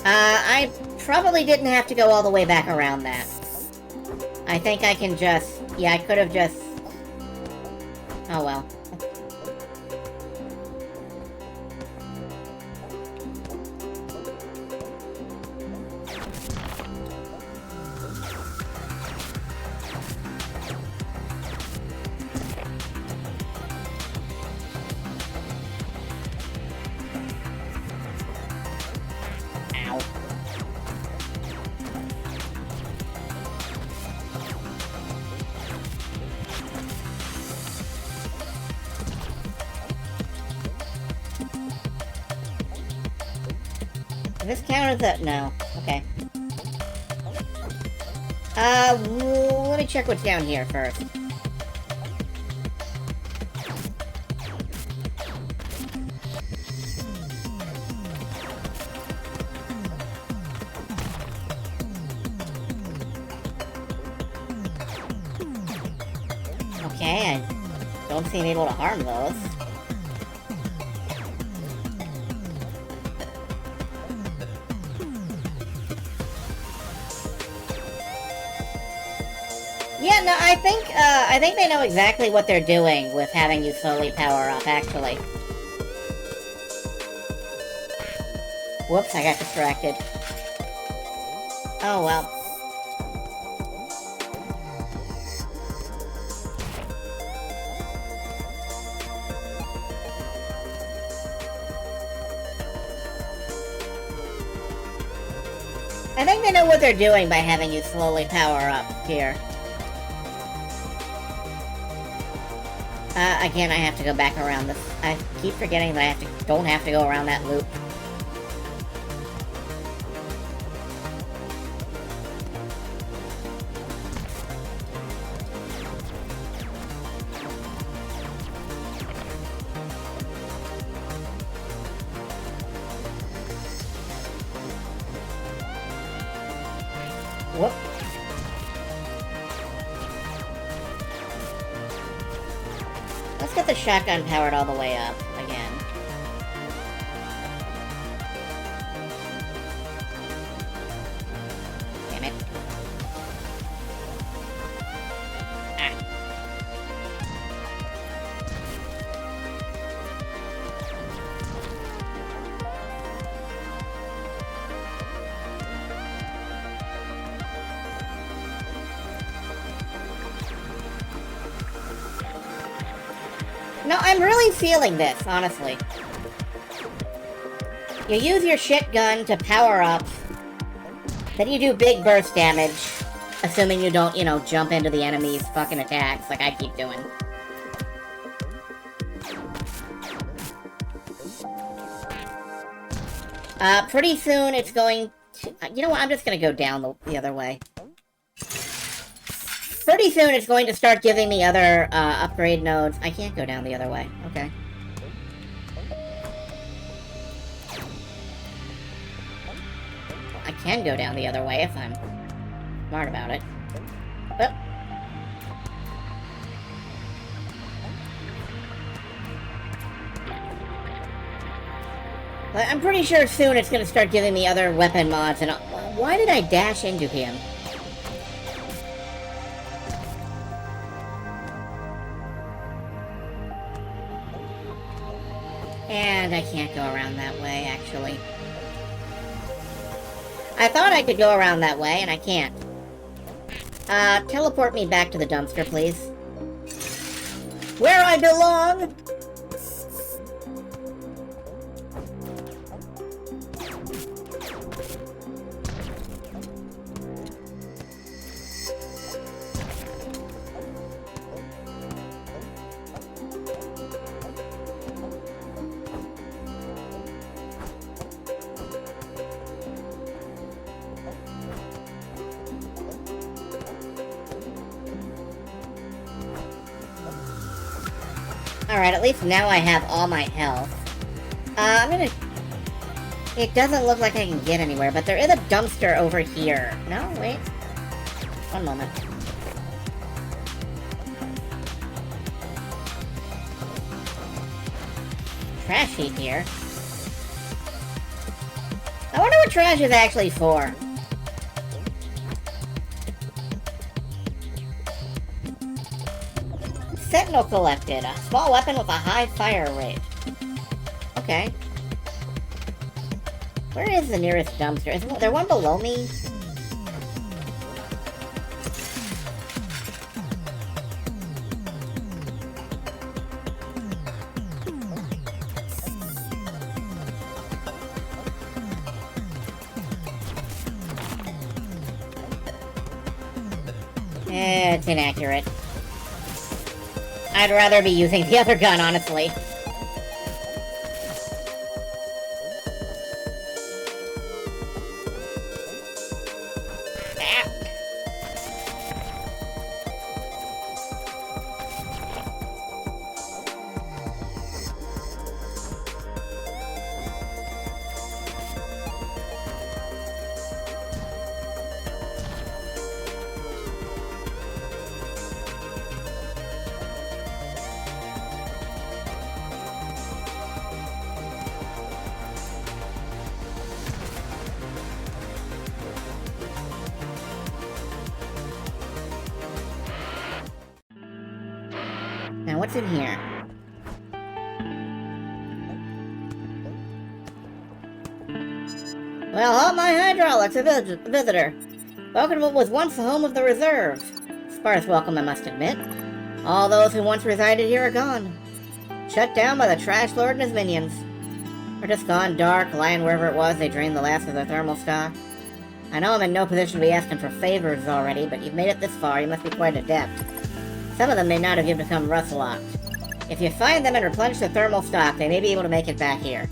I probably didn't have to go all the way back around that. I think I can just... Yeah, I could have just... Oh well. Ow. Does this count as a... No. Okay. Let me check what's down here first. Okay, I don't seem able to harm those. Yeah, no, I think they know exactly what they're doing with having you slowly power up, actually. Whoops, I got distracted. Oh, well. I think they know what they're doing by having you slowly power up here. Again, I have to go back around this. I keep forgetting that I don't have to go around that loop. Whoop. Let's get the shotgun powered all the way up again. Damn it. Ah. No, I'm really feeling this, honestly. You use your shit gun to power up, then you do big burst damage, assuming you don't, you know, jump into the enemy's fucking attacks like I keep doing. Pretty soon it's going to... You know what, I'm just gonna go down the other way. Pretty soon it's going to start giving me other, upgrade nodes. I can't go down the other way. Okay. I can go down the other way if I'm smart about it. But... I'm pretty sure soon it's going to start giving me other weapon mods and... Why did I dash into him? And I can't go around that way, actually. I thought I could go around that way, and I can't. Teleport me back to the dumpster, please. Where I belong! Alright, at least now I have all my health. I'm gonna... It doesn't look like I can get anywhere, but there is a dumpster over here. No, wait. One moment. Trash heap here. I wonder what trash is actually for. Sentinel collected. A small weapon with a high fire rate. Okay. Where is the nearest dumpster? Is there one below me? It's inaccurate. I'd rather be using the other gun, honestly. Ah. Now, what's in here? Well, halt my hydraulics, a visitor. Welcome to what was once the home of the reserve. Sparse welcome, I must admit. All those who once resided here are gone. Shut down by the Trash Lord and his minions. Or just gone dark, lying wherever it was they drained the last of their thermal stock. I know I'm in no position to be asking for favors already, but you've made it this far, you must be quite adept. Some of them may not have even become rust-locked. If you find them and replenish the thermal stock, they may be able to make it back here.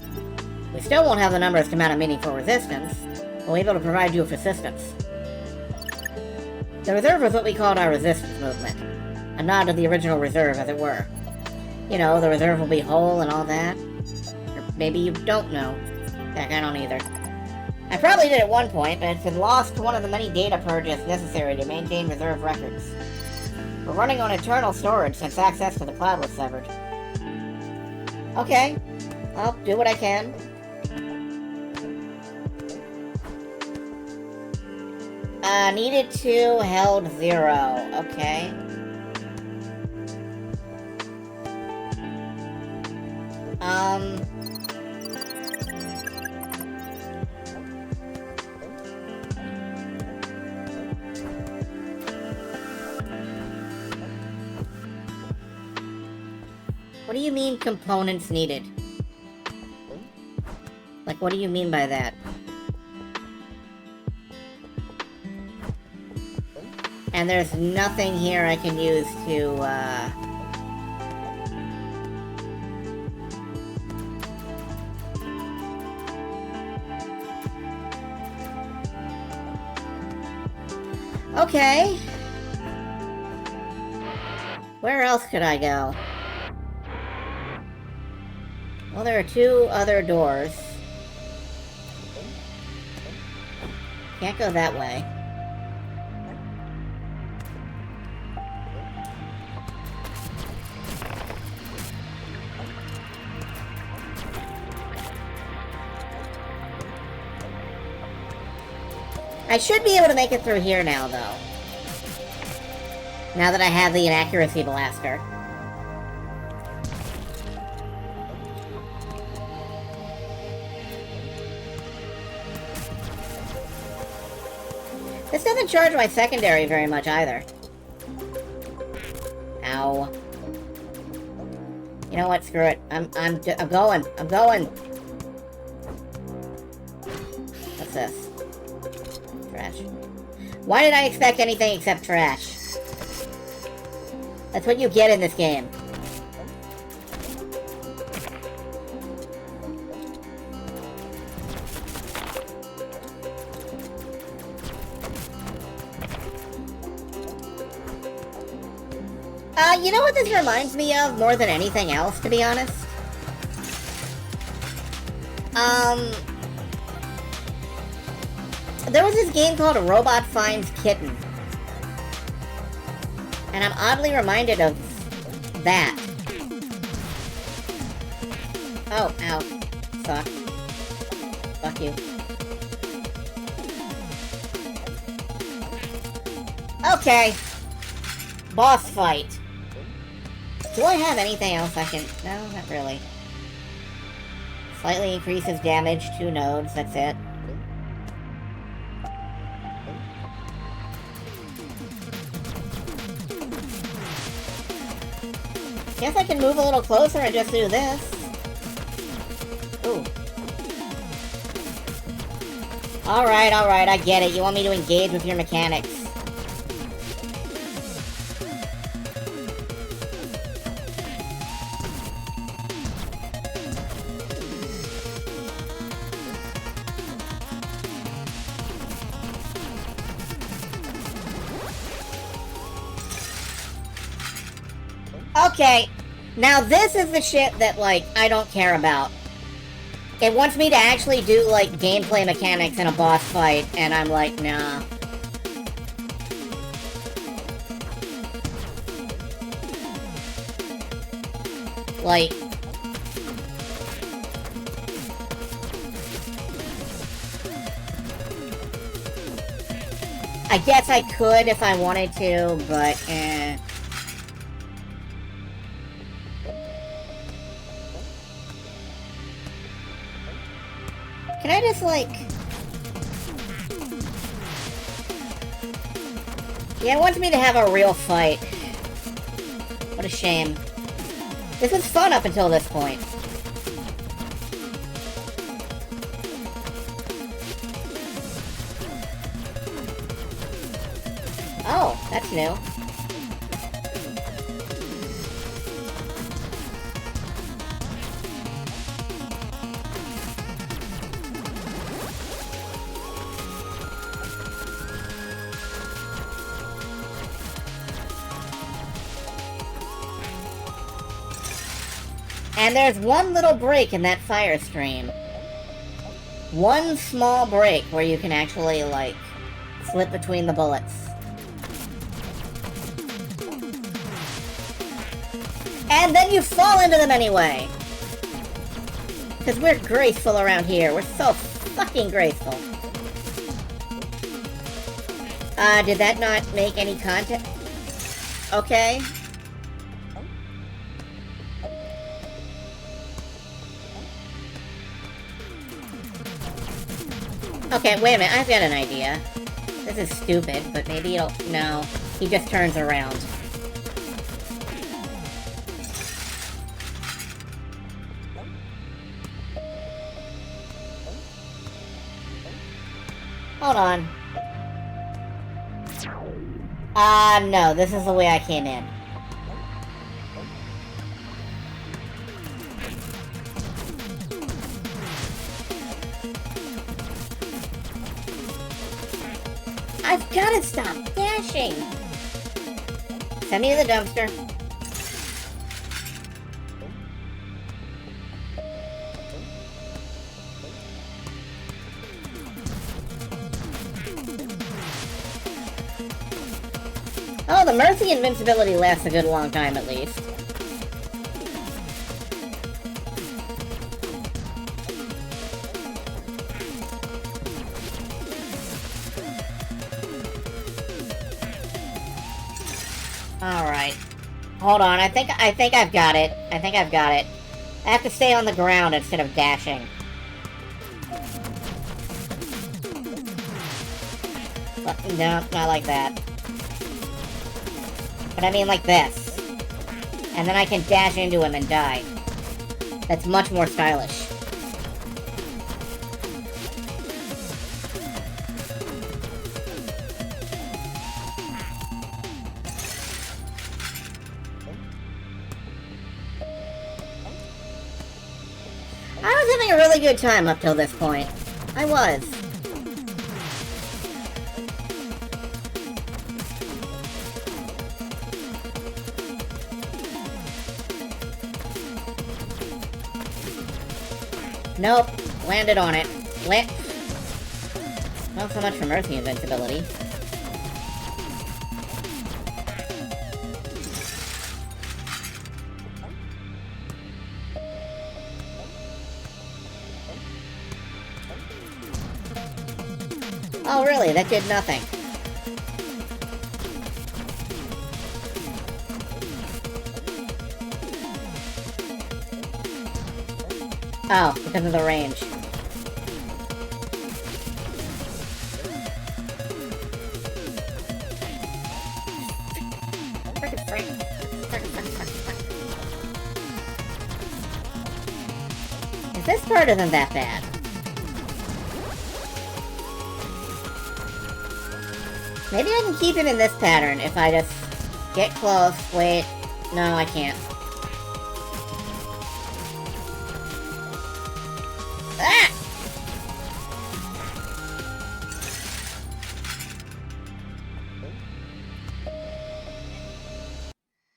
We still won't have the numbers to mount a meaningful resistance, but we'll be able to provide you with assistance. The reserve was what we called our resistance movement. A nod to the original reserve, as it were. You know, the reserve will be whole and all that. Or maybe you don't know. Heck, I don't either. I probably did at one point, but it's been lost to one of the many data purges necessary to maintain reserve records. We're running on internal storage since access to the cloud was severed. Okay, I'll do what I can. Needed to, held 0. Okay. What do you mean components needed? Like, what do you mean by that? And there's nothing here I can use to, Okay. Where else could I go? Well, there are 2 other doors. Can't go that way. I should be able to make it through here now, though. Now that I have the inaccuracy blaster. This doesn't charge my secondary very much either. Ow. You know what? Screw it. I'm going. I'm going. What's this? Trash. Why did I expect anything except trash? That's what you get in this game. You know what this reminds me of more than anything else, to be honest? There was this game called Robot Finds Kitten. And I'm oddly reminded of that. Oh, ow. Fuck. Fuck you. Okay. Boss fight. Do I have anything else I can... No, not really. Slightly increases damage, 2 nodes, that's it. Guess I can move a little closer and just do this. Ooh. Alright, I get it. You want me to engage with your mechanics. Okay, now this is the shit that, like, I don't care about. It wants me to actually do, like, gameplay mechanics in a boss fight, and I'm like, nah. Like... I guess I could if I wanted to, but, eh... Can I just, like... Yeah, it wants me to have a real fight. What a shame. This was fun up until this point. Oh, that's new. And there's one little break in that fire stream. One small break where you can actually, like, slip between the bullets. And then you fall into them anyway! Because we're graceful around here. We're so fucking graceful. Did that not make any content? Okay. Okay, wait a minute, I've got an idea. This is stupid, but maybe it'll... No, he just turns around. Hold on. No, this is the way I came in. I've gotta stop dashing! Send me to the dumpster. Oh, the Mercy invincibility lasts a good long time at least. Alright. Hold on, I think I've got it. I think I've got it. I have to stay on the ground instead of dashing. No, not like that. But I mean like this. And then I can dash into him and die. That's much more stylish. I was having a really good time up till this point. I was. Nope. Landed on it. Not so much for Mercy invincibility. Oh, really? That did nothing. Oh, because of the range. This part isn't that bad. Maybe I can keep him in this pattern if I just get close. Wait. No, I can't. Ah!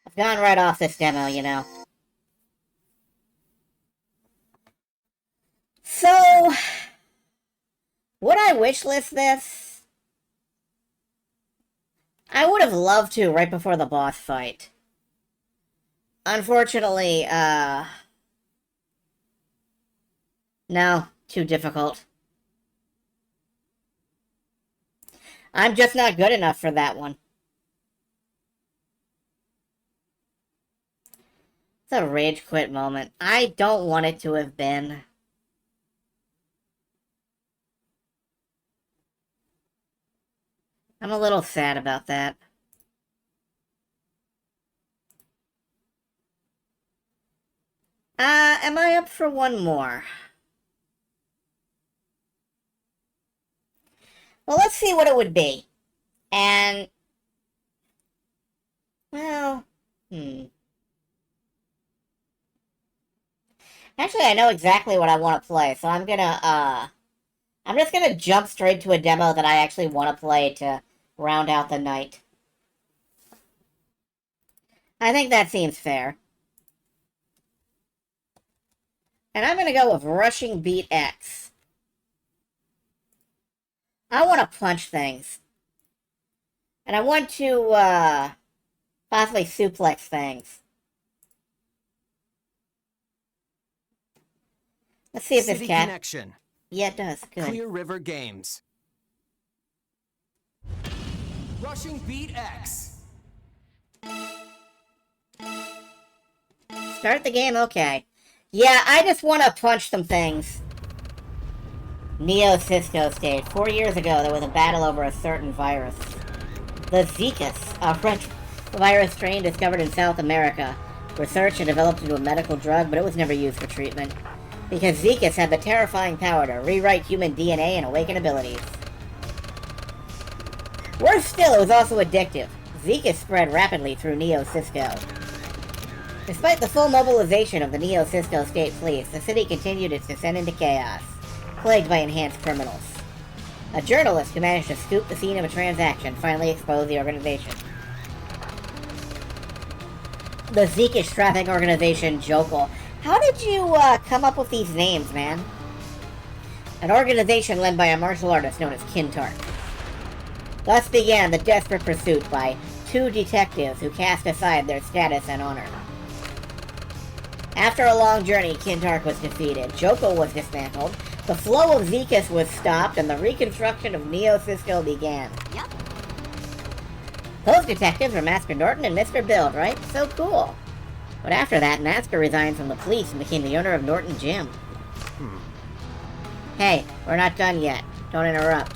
I've gone right off this demo, you know. So, would I wishlist this? I would have loved to right before the boss fight. Unfortunately, no, too difficult. I'm just not good enough for that one. It's a rage quit moment. I don't want it to have been. I'm a little sad about that. Am I up for one more? Well, let's see what it would be. And... well... Actually, I know exactly what I want to play, so I'm gonna, I'm just gonna jump straight to a demo that I actually want to play to round out the night. I think that seems fair. And I'm gonna go with Rushing Beat X. I want to punch things. And I want to, possibly suplex things. Let's see if this City cat... Connection. Yeah, it does. Good. Clear River Games. Rushing Beat X. Start the game, okay. Yeah, I just want to punch some things. Neo Cisco stage. 4 years ago, there was a battle over a certain virus. The Zecus, a French virus strain discovered in South America. Researched and developed into a medical drug, but it was never used for treatment. Because Zecus had the terrifying power to rewrite human DNA and awaken abilities. Worse still, it was also addictive. Zecus spread rapidly through Neo Cisco. Despite the full mobilization of the Neo Cisco State Police, the city continued its descent into chaos, plagued by enhanced criminals. A journalist who managed to scoop the scene of a transaction finally exposed the organization. The Zekish trafficking organization, Jokal. How did you, come up with these names, man? An organization led by a martial artist known as Kintark. Thus began the desperate pursuit by two detectives who cast aside their status and honor. After a long journey, Kintark was defeated, Jokal was dismantled, the flow of Zecus was stopped, and the reconstruction of Neo Cisco began. Yep. Those detectives were Master Norton and Mr. Build, right? So cool. But after that, Master resigned from the police and became the owner of Norton Gym. Hey, we're not done yet. Don't interrupt.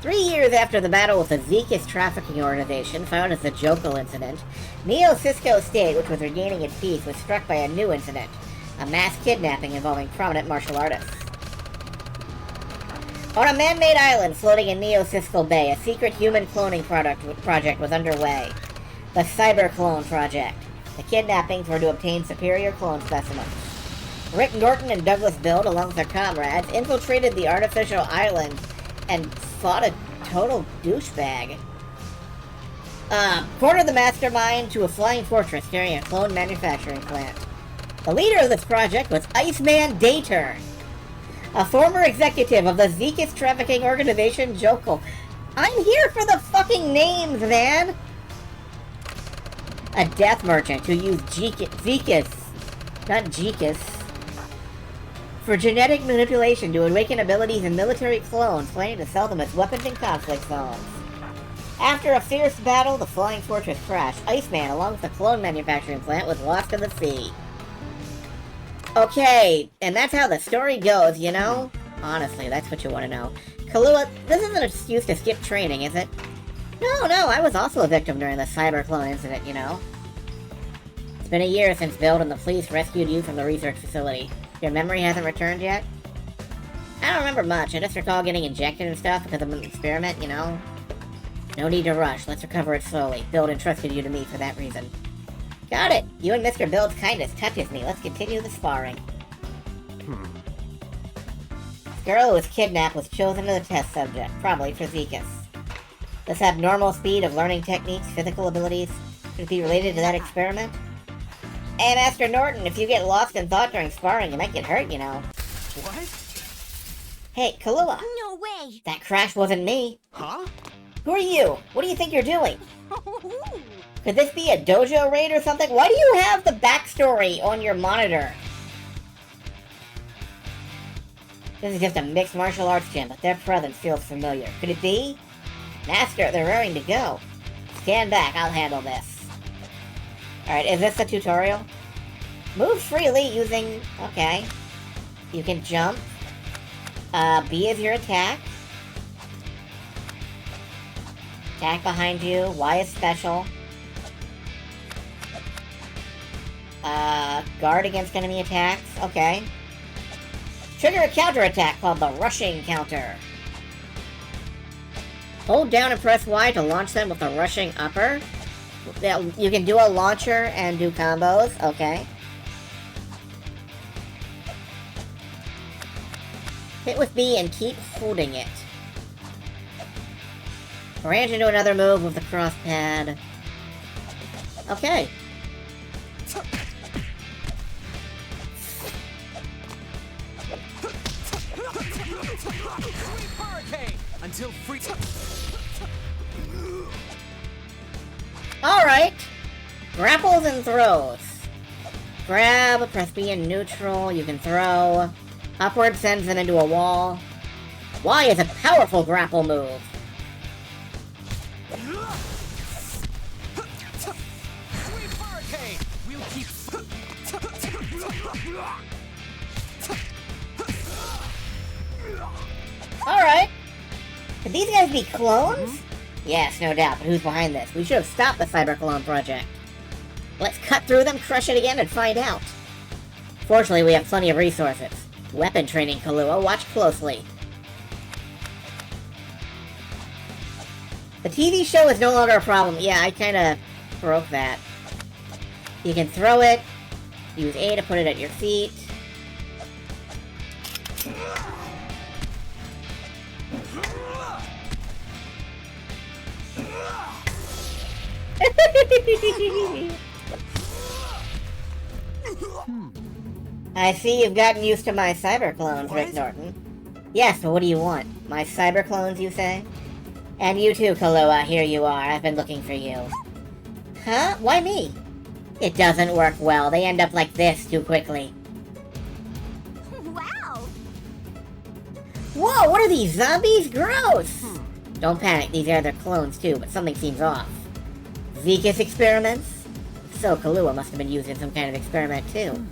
3 years after the battle with the Zekus trafficking organization, found as the Jokal incident, Neo-Cisco State, which was regaining its peace, was struck by a new incident, a mass kidnapping involving prominent martial artists. On a man-made island floating in Neo-Cisco Bay, a secret human cloning project was underway. The Cyber Clone Project. The kidnappings were to obtain superior clone specimens. Rick Norton and Douglas Build, along with their comrades, infiltrated the artificial island and fought a total douchebag. Cornered the mastermind to a flying fortress carrying a clone manufacturing plant. The leader of this project was Iceman Dayturn, a former executive of the Zekus trafficking organization Jokal. I'm here for the fucking names, man! A death merchant who used Zekus, not Jekus, for genetic manipulation to awaken abilities in military clones, planning to sell them as weapons in conflict zones. After a fierce battle, the flying fortress crashed. Iceman, along with the clone manufacturing plant, was lost in the sea. Okay, and that's how the story goes, you know? Honestly, that's what you want to know. Kahlua, this isn't an excuse to skip training, is it? No, I was also a victim during the cyber clone incident, you know? It's been a year since Build and the police rescued you from the research facility. Your memory hasn't returned yet? I don't remember much. I just recall getting injected and stuff because of an experiment, you know? No need to rush. Let's recover it slowly. Build entrusted you to me for that reason. Got it! You and Mr. Build's kindness touches me. Let's continue the sparring. This girl who was kidnapped was chosen as a test subject, probably for Zekus. This abnormal speed of learning techniques, physical abilities, could be related to that experiment? Hey, Master Norton, if you get lost in thought during sparring, you might get hurt, you know. What? Hey, Kahlua. No way! That crash wasn't me. Huh? Who are you? What do you think you're doing? Could this be a dojo raid or something? Why do you have the backstory on your monitor? This is just a mixed martial arts gym, but their presence feels familiar. Could it be? Master, they're raring to go. Stand back, I'll handle this. Alright, is this a tutorial? Move freely using... okay. You can jump. B is your attack. Attack behind you. Y is special. Guard against enemy attacks. Okay. Trigger a counter attack called the rushing counter. Hold down and press Y to launch them with the rushing upper. You can do a launcher and do combos. Okay. Hit with B and keep holding it. Range into another move with the cross pad. Okay. Hurricane until free. Alright. Grapples and throws. Grab, press B in neutral, you can throw. Upward sends them into a wall. Y is a powerful grapple move. Sweep hurricane. We'll keep. Alright. Could these guys be clones? Yes, no doubt, but who's behind this? We should have stopped the Cyber Clone project. Let's cut through them, crush it again, and find out. Fortunately, we have plenty of resources. Weapon training, Kahlua. Watch closely. The TV show is no longer a problem. Yeah, I kinda broke that. You can throw it. Use A to put it at your feet. I see you've gotten used to my cyber clones, Rick Norton. Yes, but what do you want? My cyber clones, you say? And you too, Kahlua, here you are. I've been looking for you. Huh? Why me? It doesn't work well. They end up like this too quickly. Wow! Whoa, what are these, zombies? Gross! Don't panic, these are their clones too, but something seems off. Zekus experiments? So Kahlua must have been used in some kind of experiment too.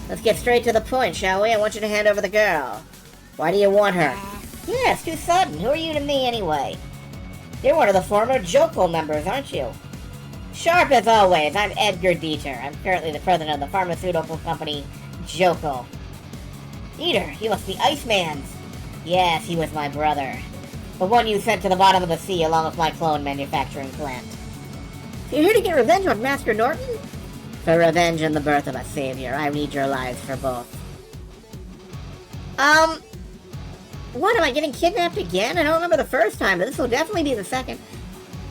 Let's get straight to the point, shall we? I want you to hand over the girl. Why do you want her? Yeah, it's too sudden. Who are you to me, anyway? You're one of the former Jokol members, aren't you? Sharp as always, I'm Edgar Dieter. I'm currently the president of the pharmaceutical company, Jokol. Dieter, he must be Iceman's. Yes, he was my brother. The one you sent to the bottom of the sea along with my clone manufacturing plant. So you're here to get revenge on Master Norton? For revenge and the birth of a savior, I need your lives for both. What, am I getting kidnapped again? I don't remember the first time, but this will definitely be the second.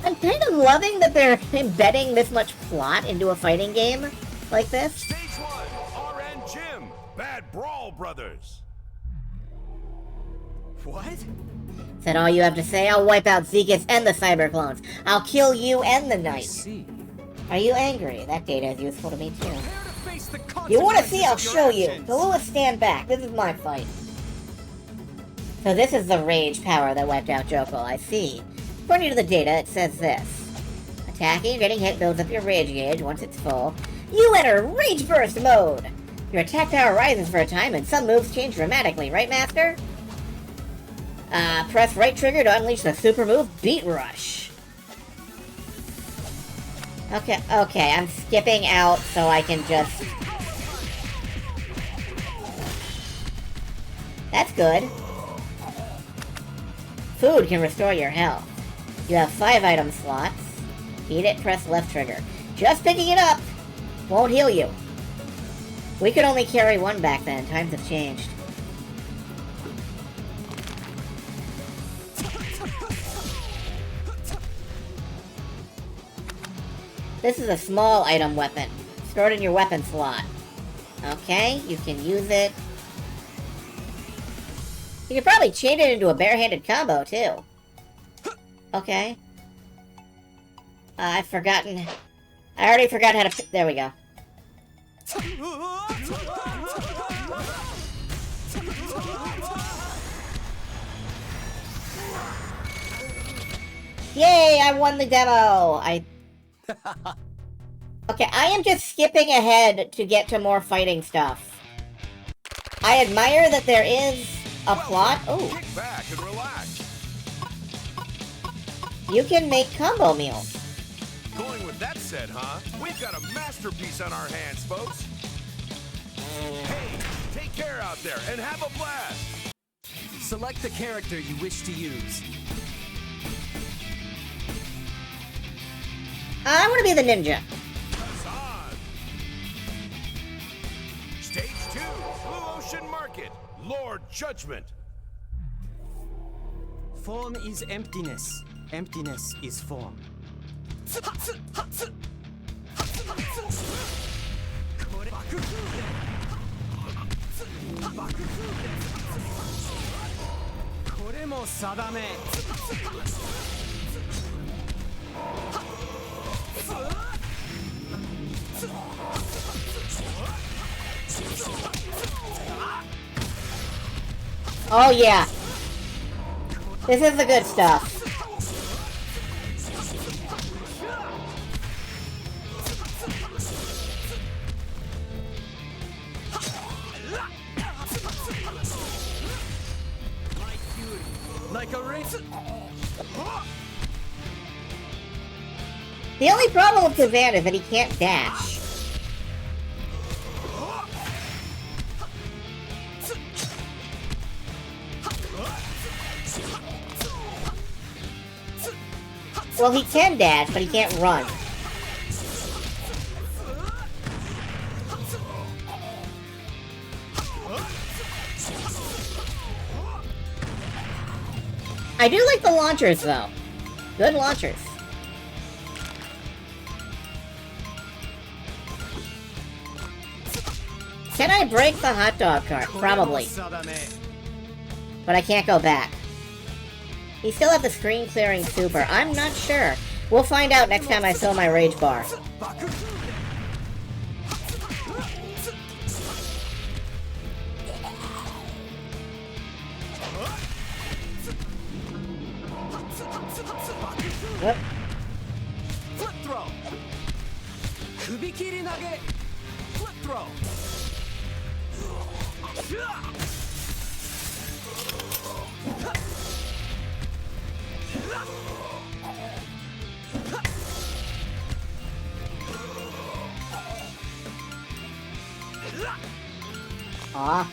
I'm kind of loving that they're embedding this much plot into a fighting game like this. Stage 1, RN Jim, Bad Brawl Brothers. What? Is that all you have to say? I'll wipe out Zekas and the cyber clones. I'll kill you and the knight. See. Are you angry? That data is useful to me too. Prepare to face the You want to consequences see? I'll of your show you. actions. The Lewis, stand back. This is my fight. So this is the rage power that wiped out Jokol. I see. According to the data, it says this. Attacking or getting hit builds up your rage gauge. Once it's full, you enter Rage Burst mode. Your attack power rises for a time, and some moves change dramatically. Right, Master? Press right trigger to unleash the super move, Beat Rush. Okay, I'm skipping out so I can just... That's good. Food can restore your health. You have 5 item slots. Eat it, press left trigger. Just picking it up won't heal you. We could only carry 1 back then. Times have changed. This is a small item weapon. Stored in your weapon slot. Okay, you can use it. You could probably chain it into a barehanded combo, too. Okay. I've forgotten... I already forgot how to... There we go. Yay, I won the demo! Okay, I am just skipping ahead to get to more fighting stuff. I admire that there is a plot. Oh. Kick back and relax. You can make combo meals. Going with that said, huh? We've got a masterpiece on our hands, folks. Hey, take care out there and have a blast. Select the character you wish to use. I want to be the ninja. Press on. Stage 2, Blue Ocean Market, Lord Judgment. Form is emptiness. Emptiness is form. Oh yeah. This is the good stuff. Like a race. The only problem with Kazan is that he can't dash. Well, he can dash, but he can't run. I do like the launchers, though. Good launchers. Can I break the hot dog cart? Probably. But I can't go back. You still have the screen clearing super. I'm not sure. We'll find out next time I fill my rage bar. Whoop. Flip throw. Kubikiri nage. Flip throw. Aw.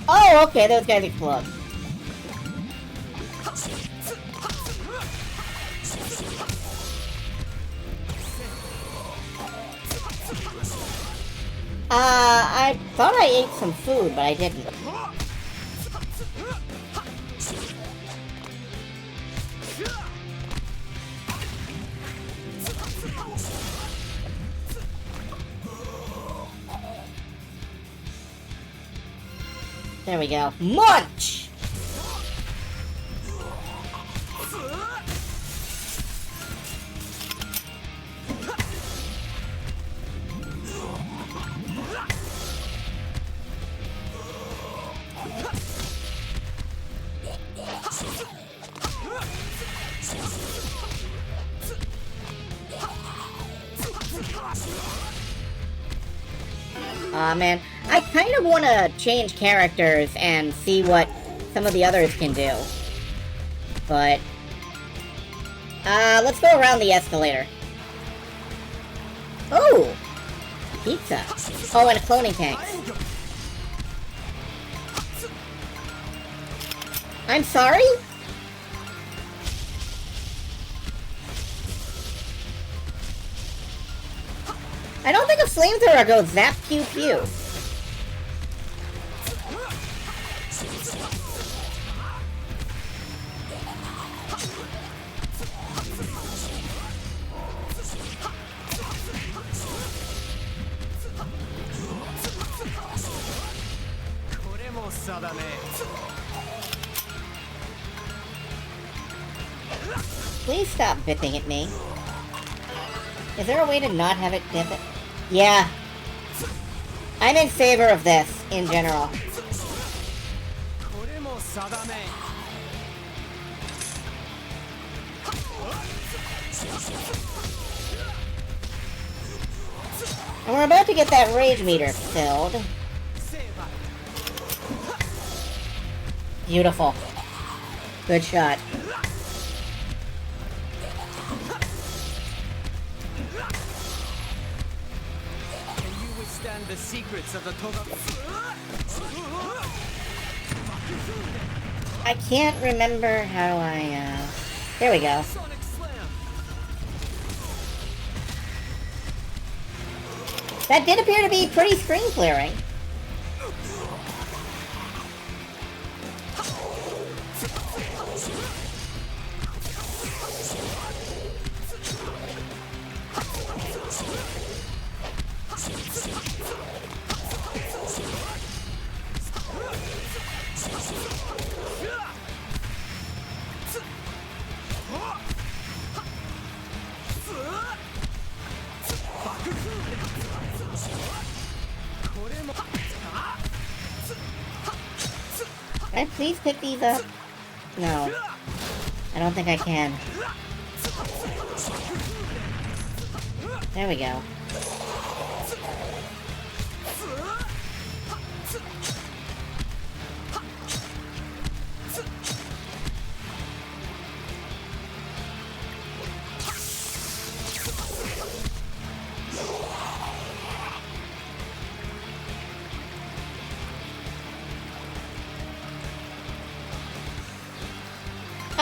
Oh, okay, those guys explode. I thought I ate some food, but I didn't. There we go. Munch! Aw, man. I kind of want to change characters and see what some of the others can do. But... let's go around the escalator. Oh! Pizza. Oh, and a cloning tank. I'm sorry? I don't think a flamethrower goes zap pew pew. Please stop bipping at me. Is there a way to not have it dip it? Yeah. I'm in favor of this, in general. And we're about to get that rage meter filled. Beautiful. Good shot. The secrets of the Toga. I can't remember how I, There we go. That did appear to be pretty screen clearing. Can I please pick these up? No. I don't think I can. There we go.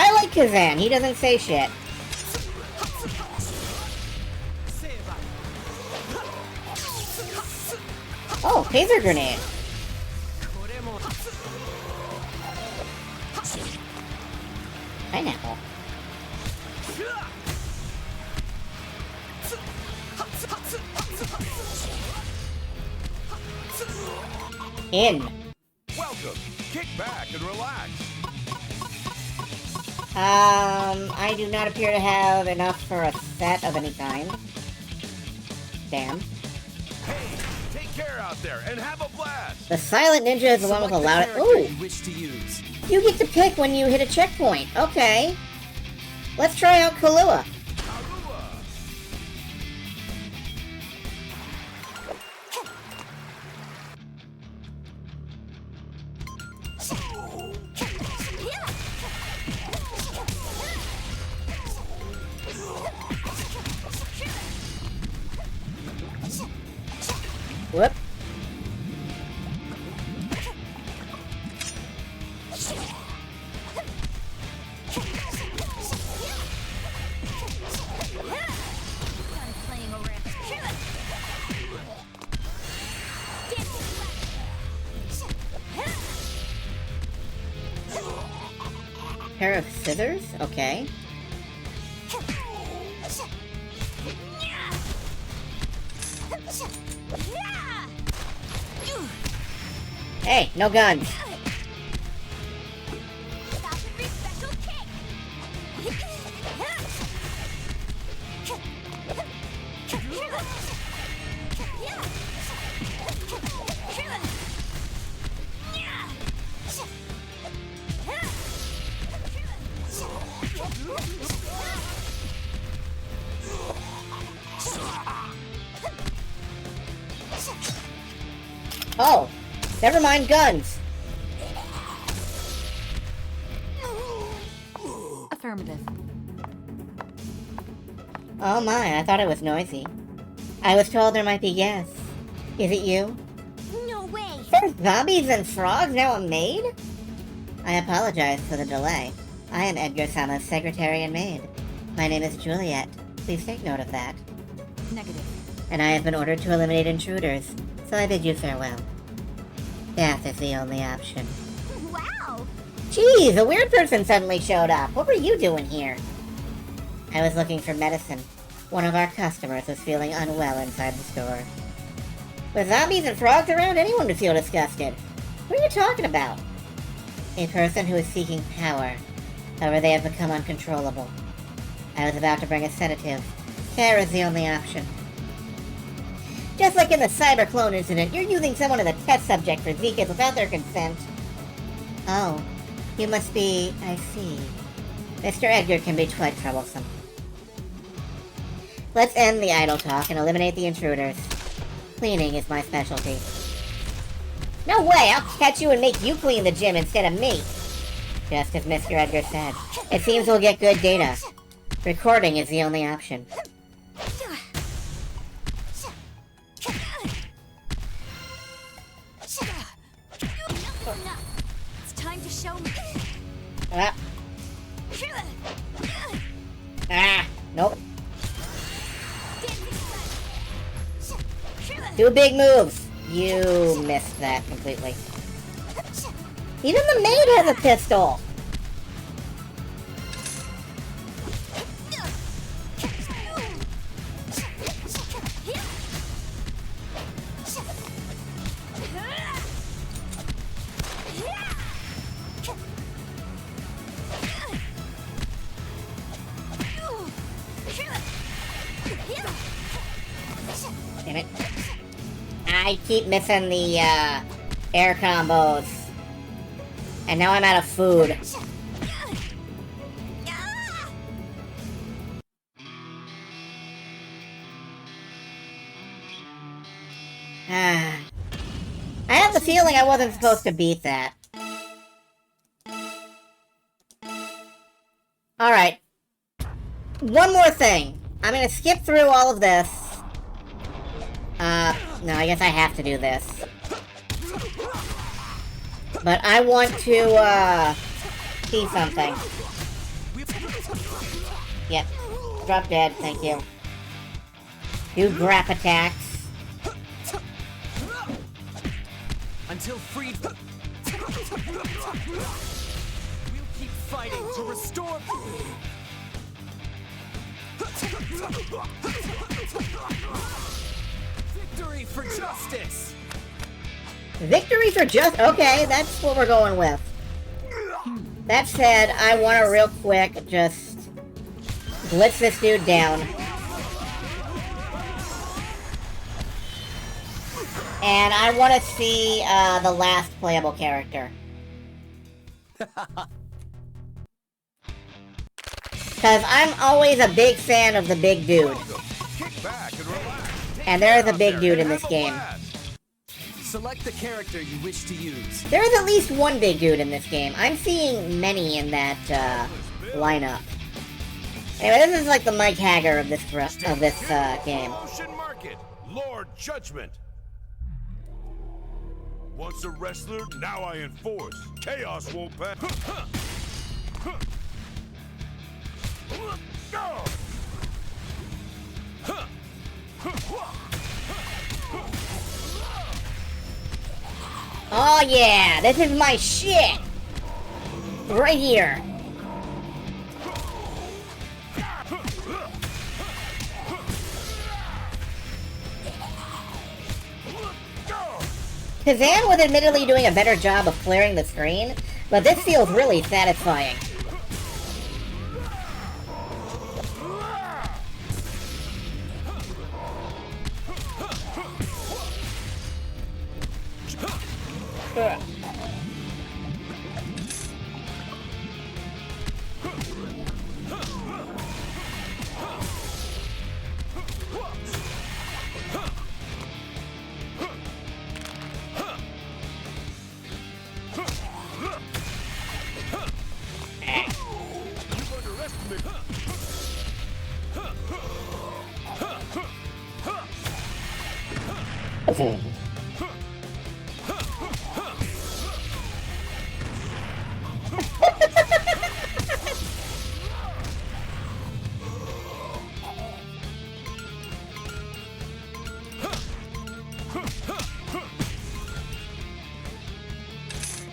I like Kazan, he doesn't say shit. Oh, taser grenade. Pineapple. In. Welcome. Kick back and relax. I do not appear to have enough for a set of any kind. Damn. Hey, take care out there and have a blast. The Silent Ninja is the one with the loudest. Ooh! You wish to use. You get to pick when you hit a checkpoint. Okay. Let's try out Kahlua. Pair of scissors? Okay. Hey, no guns. Oh, never mind guns. Affirmative. Oh my, I thought it was noisy. I was told there might be guests. Is it you? No way! There's zombies and frogs now a maid? I apologize for the delay. I am Edgar-sama's secretary and maid. My name is Juliet. Please take note of that. Negative. And I have been ordered to eliminate intruders, so I bid you farewell. Death is the only option. Wow! Geez, a weird person suddenly showed up. What were you doing here? I was looking for medicine. One of our customers was feeling unwell inside the store. With zombies and frogs around, anyone would feel disgusted. What are you talking about? A person who is seeking power. However, they have become uncontrollable. I was about to bring a sedative. Care is the only option. Just like in the cyberclone incident, you're using someone as a test subject for Zekas without their consent. Oh, you must be... I see. Mr. Edgar can be quite troublesome. Let's end the idle talk and eliminate the intruders. Cleaning is my specialty. No way! I'll catch you and make you clean the gym instead of me! Just as Mr. Edgar said. It seems we'll get good data. Recording is the only option. It's time to show me. Ah. Ah! Nope. Do big moves! You missed that completely. Even the maid has a pistol! Damn it. I keep missing the, air combos. And now I'm out of food. I have the feeling I wasn't supposed to beat that. Alright. One more thing. I'm gonna skip through all of this. No, I guess I have to do this. But I want to, see something. Yep. Drop dead, thank you. Do grap attacks. Until freed. We'll keep fighting to restore. Victory for justice. Victory for just... Okay, that's what we're going with. That said, I want to real quick just blitz this dude down. And I want to see the last playable character. Because I'm always a big fan of the big dude. And there is a big dude in this game. Select the character you wish to use. There is at least one big dude in this game. I'm seeing many in that lineup. Anyway, this is like the Mike Hagger of this game. Ocean Market, Lord Judgment. Once a wrestler, now I enforce. Chaos won't pass. Oh yeah, this is my shit! Right here. Kazan was admittedly doing a better job of clearing the screen, but this feels really satisfying.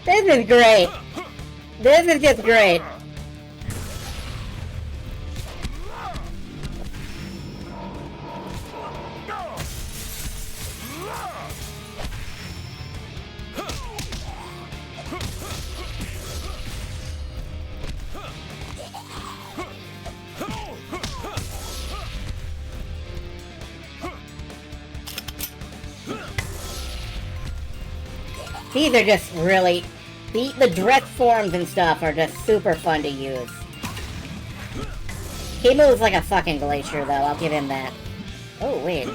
This is great. This is just great. These are just really... The direct forms and stuff are just super fun to use. He moves like a fucking glacier, though. I'll give him that. Oh, wait.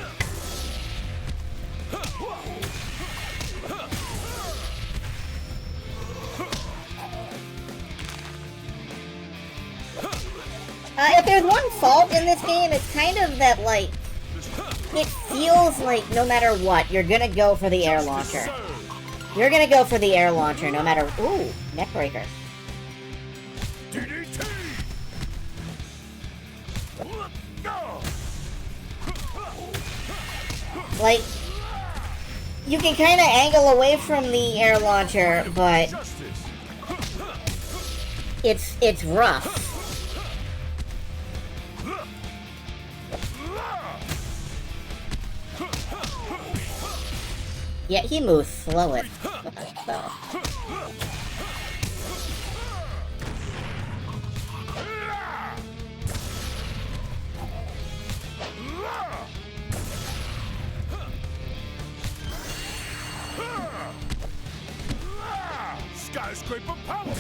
If there's one fault in this game, it's kind of that, like... It feels like no matter what, you're gonna go for the air launcher. You're gonna go for the air launcher no matter... Ooh, neckbreaker. Like, you can kind of angle away from the air launcher, but it's rough. Yeah, he moves slowest. So. Skyscraper power.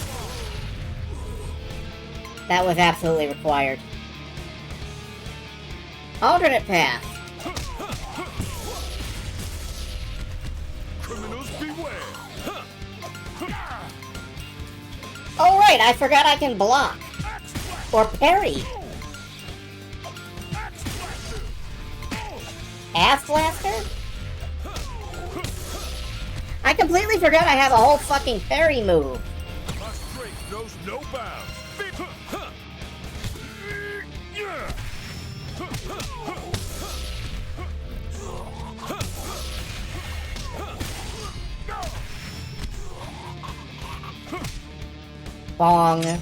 That was absolutely required. Alternate path. Criminals beware. Oh right, I forgot I can block. Or parry. Ass blaster? I completely forgot I have a whole fucking parry move. My strength knows no bounds. Bong. The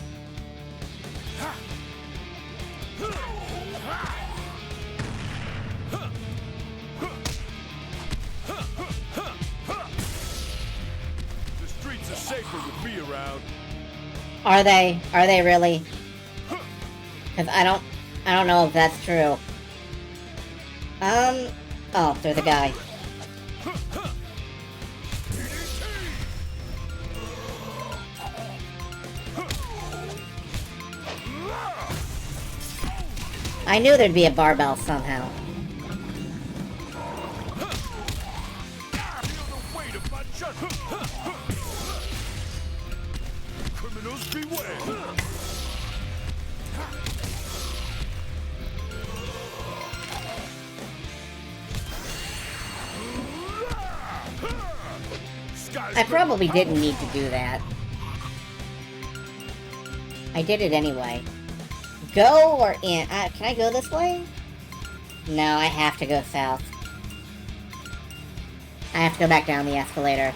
streets are safer with me around. Are they? Are they really? Cause I don't know if that's true. Oh, there's a guy. I knew there'd be a barbell somehow. Criminals beware. I probably didn't need to do that. I did it anyway. Go or in? Can I go this way? No, I have to go south. I have to go back down the escalator.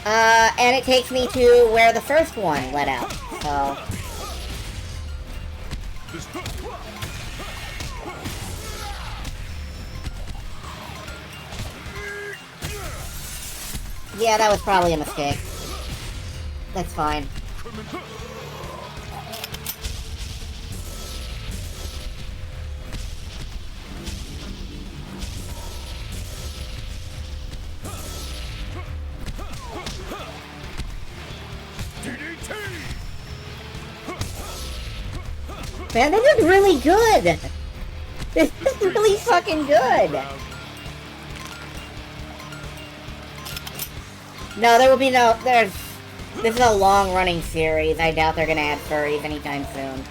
And it takes me to where the first one let out, so... Yeah, that was probably a mistake. That's fine. Man, this is really good! This is really fucking good! No, there will be no... This is a long-running series. I doubt they're gonna add furries anytime soon.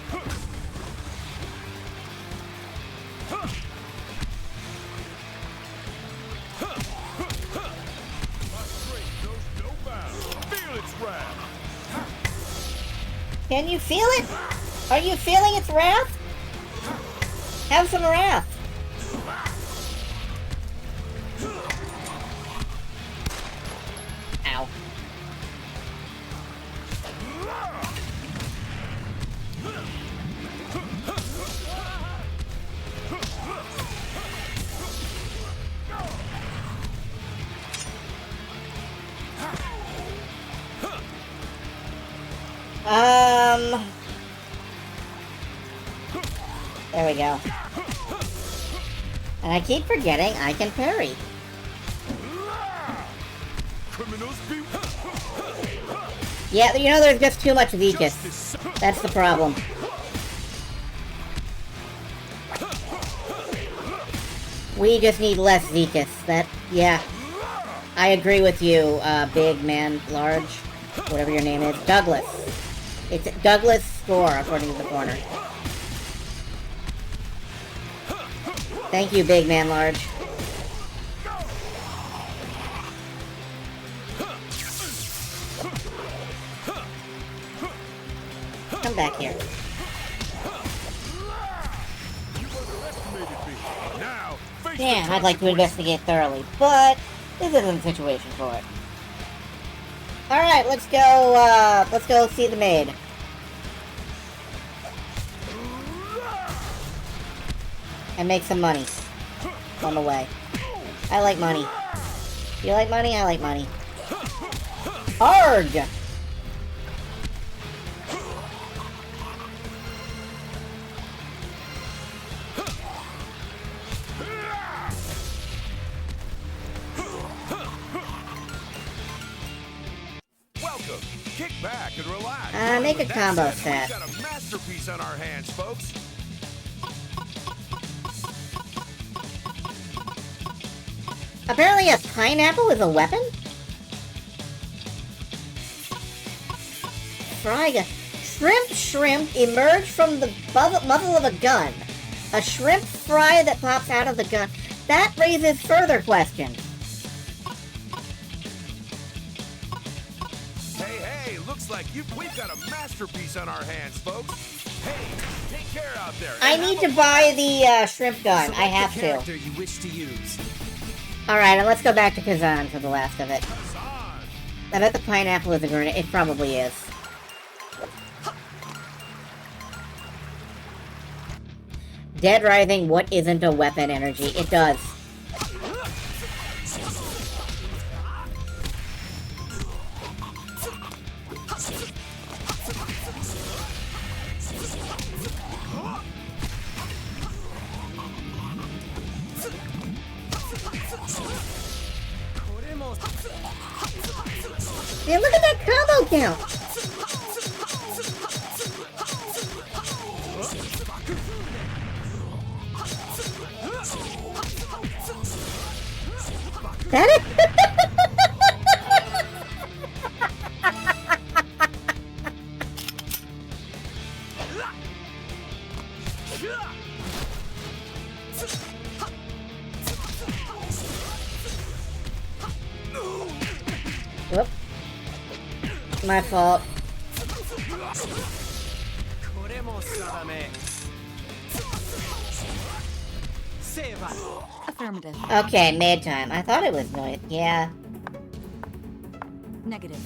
Can you feel it? Are you feeling its wrath? Have some wrath. Ow. There we go. And I keep forgetting I can parry. Yeah, you know, there's just too much Vicus. That's the problem. We just need less Vicus. Yeah. I agree with you, big man, large, whatever your name is. Douglas. It's Douglas Score, according to the corner. Thank you, big man, large. Come back here. Damn, I'd like to investigate thoroughly, but this isn't the situation for it. Alright, let's go see the maid. And make some money on the way. I like money. You like money? I like money. Arg! Welcome. Kick back and relax. Make a combo set. We've got a masterpiece on our hands, folks. Apparently a pineapple is a weapon? Fry shrimp emerge from the muzzle of a gun. A shrimp fry that pops out of the gun. That raises further questions. Hey, looks like we've got a masterpiece on our hands, folks. Hey, take care out there. I need to buy the shrimp gun. I have the to. character you wish to use. Alright, and let's go back to Kazan for the last of it. I bet the pineapple is a grenade. It probably is. Dead Rising, what isn't a weapon energy? It does. Yeah, look at that combo count! That is... Whoop. My fault. Affirmative. Okay, maid time. I thought it was noise. Yeah. Negative.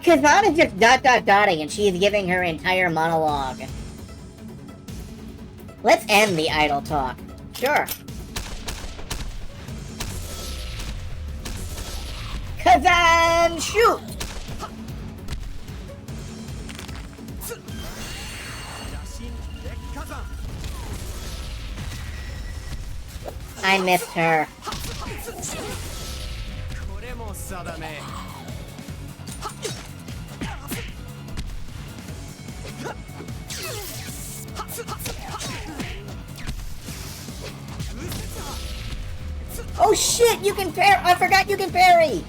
Kazan is just dotting and she is giving her entire monologue. Let's end the idle talk. Sure. Kazan, shoot! I missed her. Oh shit, you can parry! I forgot you can parry!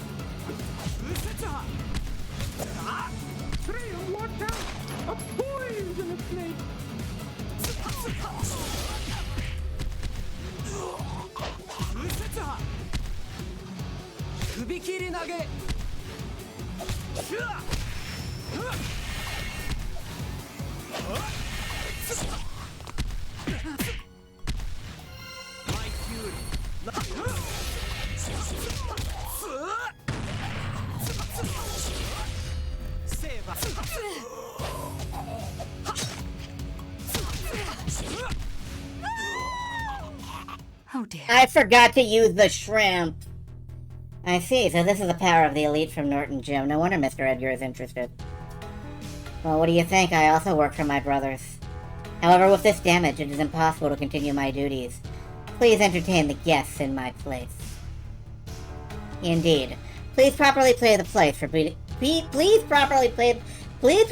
Oh dear. I forgot to use the shrimp. I see, so this is the power of the elite from Norton Gym. No wonder Mr. Edgar is interested. Well, what do you think? I also work for my brothers. However, with this damage, it is impossible to continue my duties. Please entertain the guests in my place. Indeed. Please properly play the place for please properly play please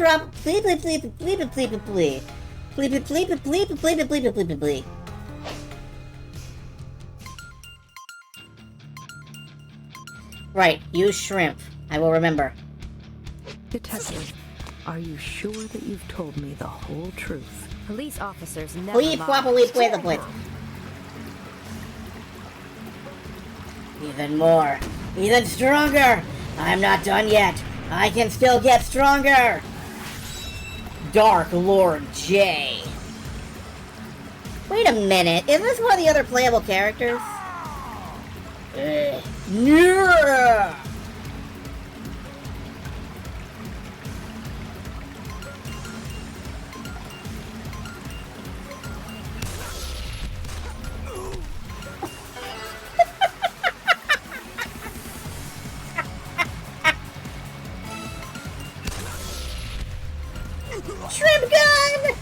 Right, use shrimp. I will remember. Detective, are you sure that you've told me the whole truth? Police officers never Please lie. properly play the place. Even more. Even stronger! I'm not done yet. I can still get stronger! Dark Lord J. Wait a minute, is this one of the other playable characters? Yeah! Shrimp gun!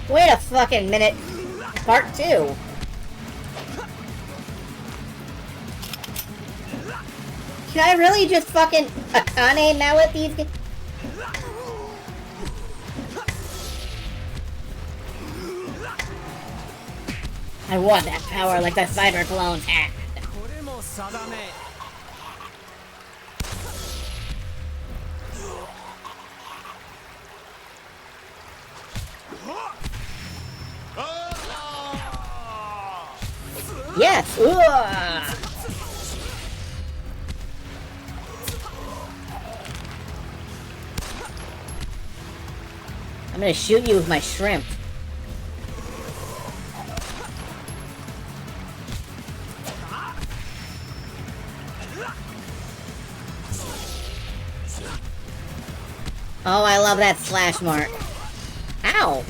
Wait a fucking minute. Part 2. Can I really just fucking Akane now at these guys? I want that power like the cyber clones had. Yes! Ooh. I'm gonna shoot you with my shrimp. Oh, I love that slash mark. Ow!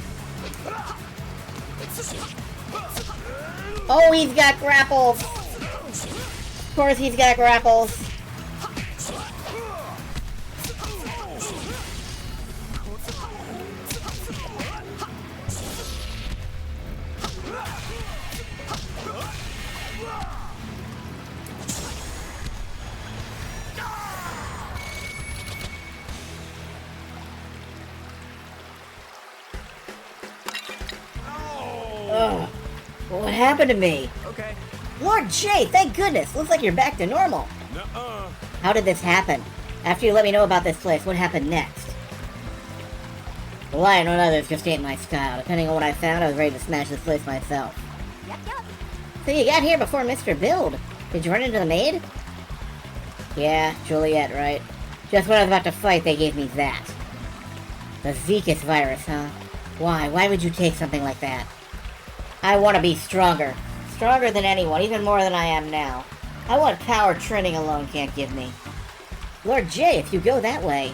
Oh, he's got grapples! Of course he's got grapples. Ugh. What happened to me? Okay. Lord J, thank goodness! Looks like you're back to normal. Nuh-uh. How did this happen? After you let me know about this place, what happened next? Relying on others just ain't my style. Depending on what I found, I was ready to smash this place myself. Yep, yep. So you got here before Mr. Build. Did you run into the maid? Yeah, Juliet, right? Just when I was about to fight, they gave me that. The Zekus virus, huh? Why? Why would you take something like that? I want to be stronger. Stronger than anyone, even more than I am now. I want power training alone can't give me. Lord J, if you go that way,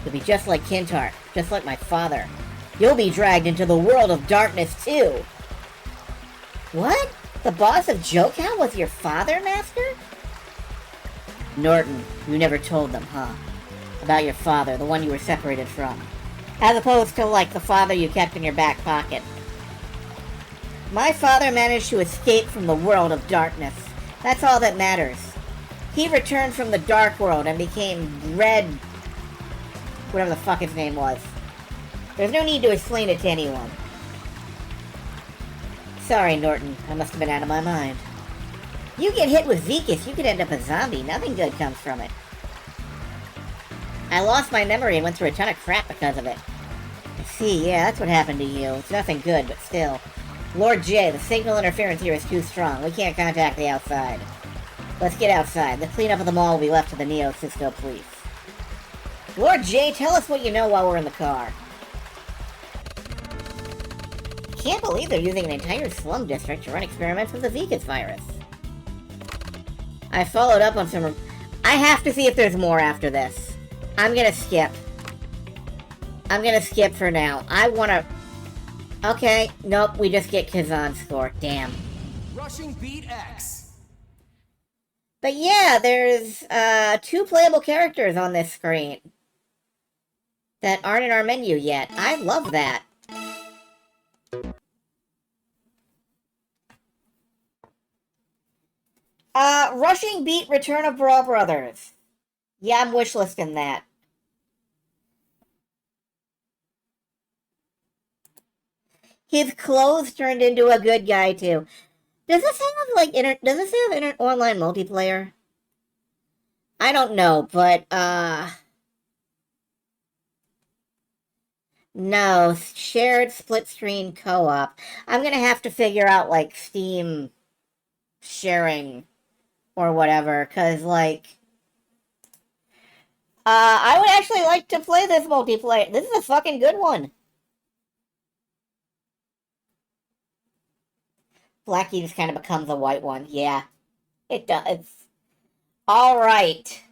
you'll be just like Kintar. just like my father. You'll be dragged into the world of darkness, too. What? The boss of Jokow was your father, Master? Norton, you never told them, huh? About your father, the one you were separated from. As opposed to, like, the father you kept in your back pocket. My father managed to escape from the world of darkness. That's all that matters. He returned from the dark world and became Red... whatever the fuck his name was. There's no need to explain it to anyone. Sorry, Norton. I must have been out of my mind. You get hit with Zekus, you could end up a zombie. Nothing good comes from it. I lost my memory and went through a ton of crap because of it. I see, yeah, that's what happened to you. It's nothing good, but still. Lord J, the signal interference here is too strong. We can't contact the outside. Let's get outside. The cleanup of the mall will be left to the Neo-Cisco police. Lord J, tell us what you know while we're in the car. I can't believe they're using an entire slum district to run experiments with the Zekus virus. I followed up on some... I have to see if there's more after this. I'm gonna skip. I'm gonna skip for now. I wanna... Okay, nope, we just get Kazan's score. Damn. Rushing Beat X. But yeah, there's 2 playable characters on this screen that aren't in our menu yet. I love that. Rushing Beat Return of Brawl Brothers. Yeah, I'm wishlisting that. His clothes turned into a good guy, too. Does this have, like, does this have online multiplayer? I don't know, but, no, shared split-screen co-op. I'm gonna have to figure out, like, Steam sharing or whatever, because, like, I would actually like to play this multiplayer. This is a fucking good one. Blackie just kind of becomes a white one. Yeah, it does. Alright.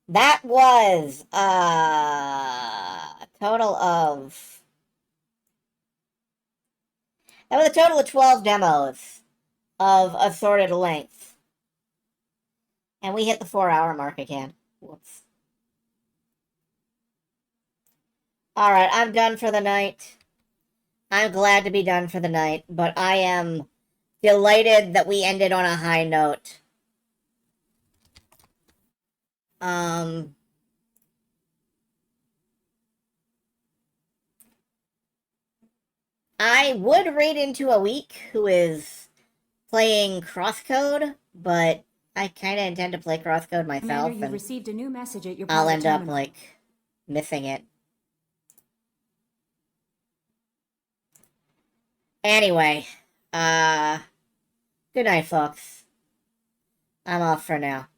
That was a total of... That was a total of 12 demos of assorted lengths. And we hit the 4-hour mark again. Whoops. Alright, I'm done for the night. I'm glad to be done for the night, but I am delighted that we ended on a high note. I would raid into a week who is playing Crosscode, but I kind of intend to play Crosscode myself, Commander, you've and received a new message at your I'll end up, terminal. like, missing it. Anyway, good night, folks. I'm off for now.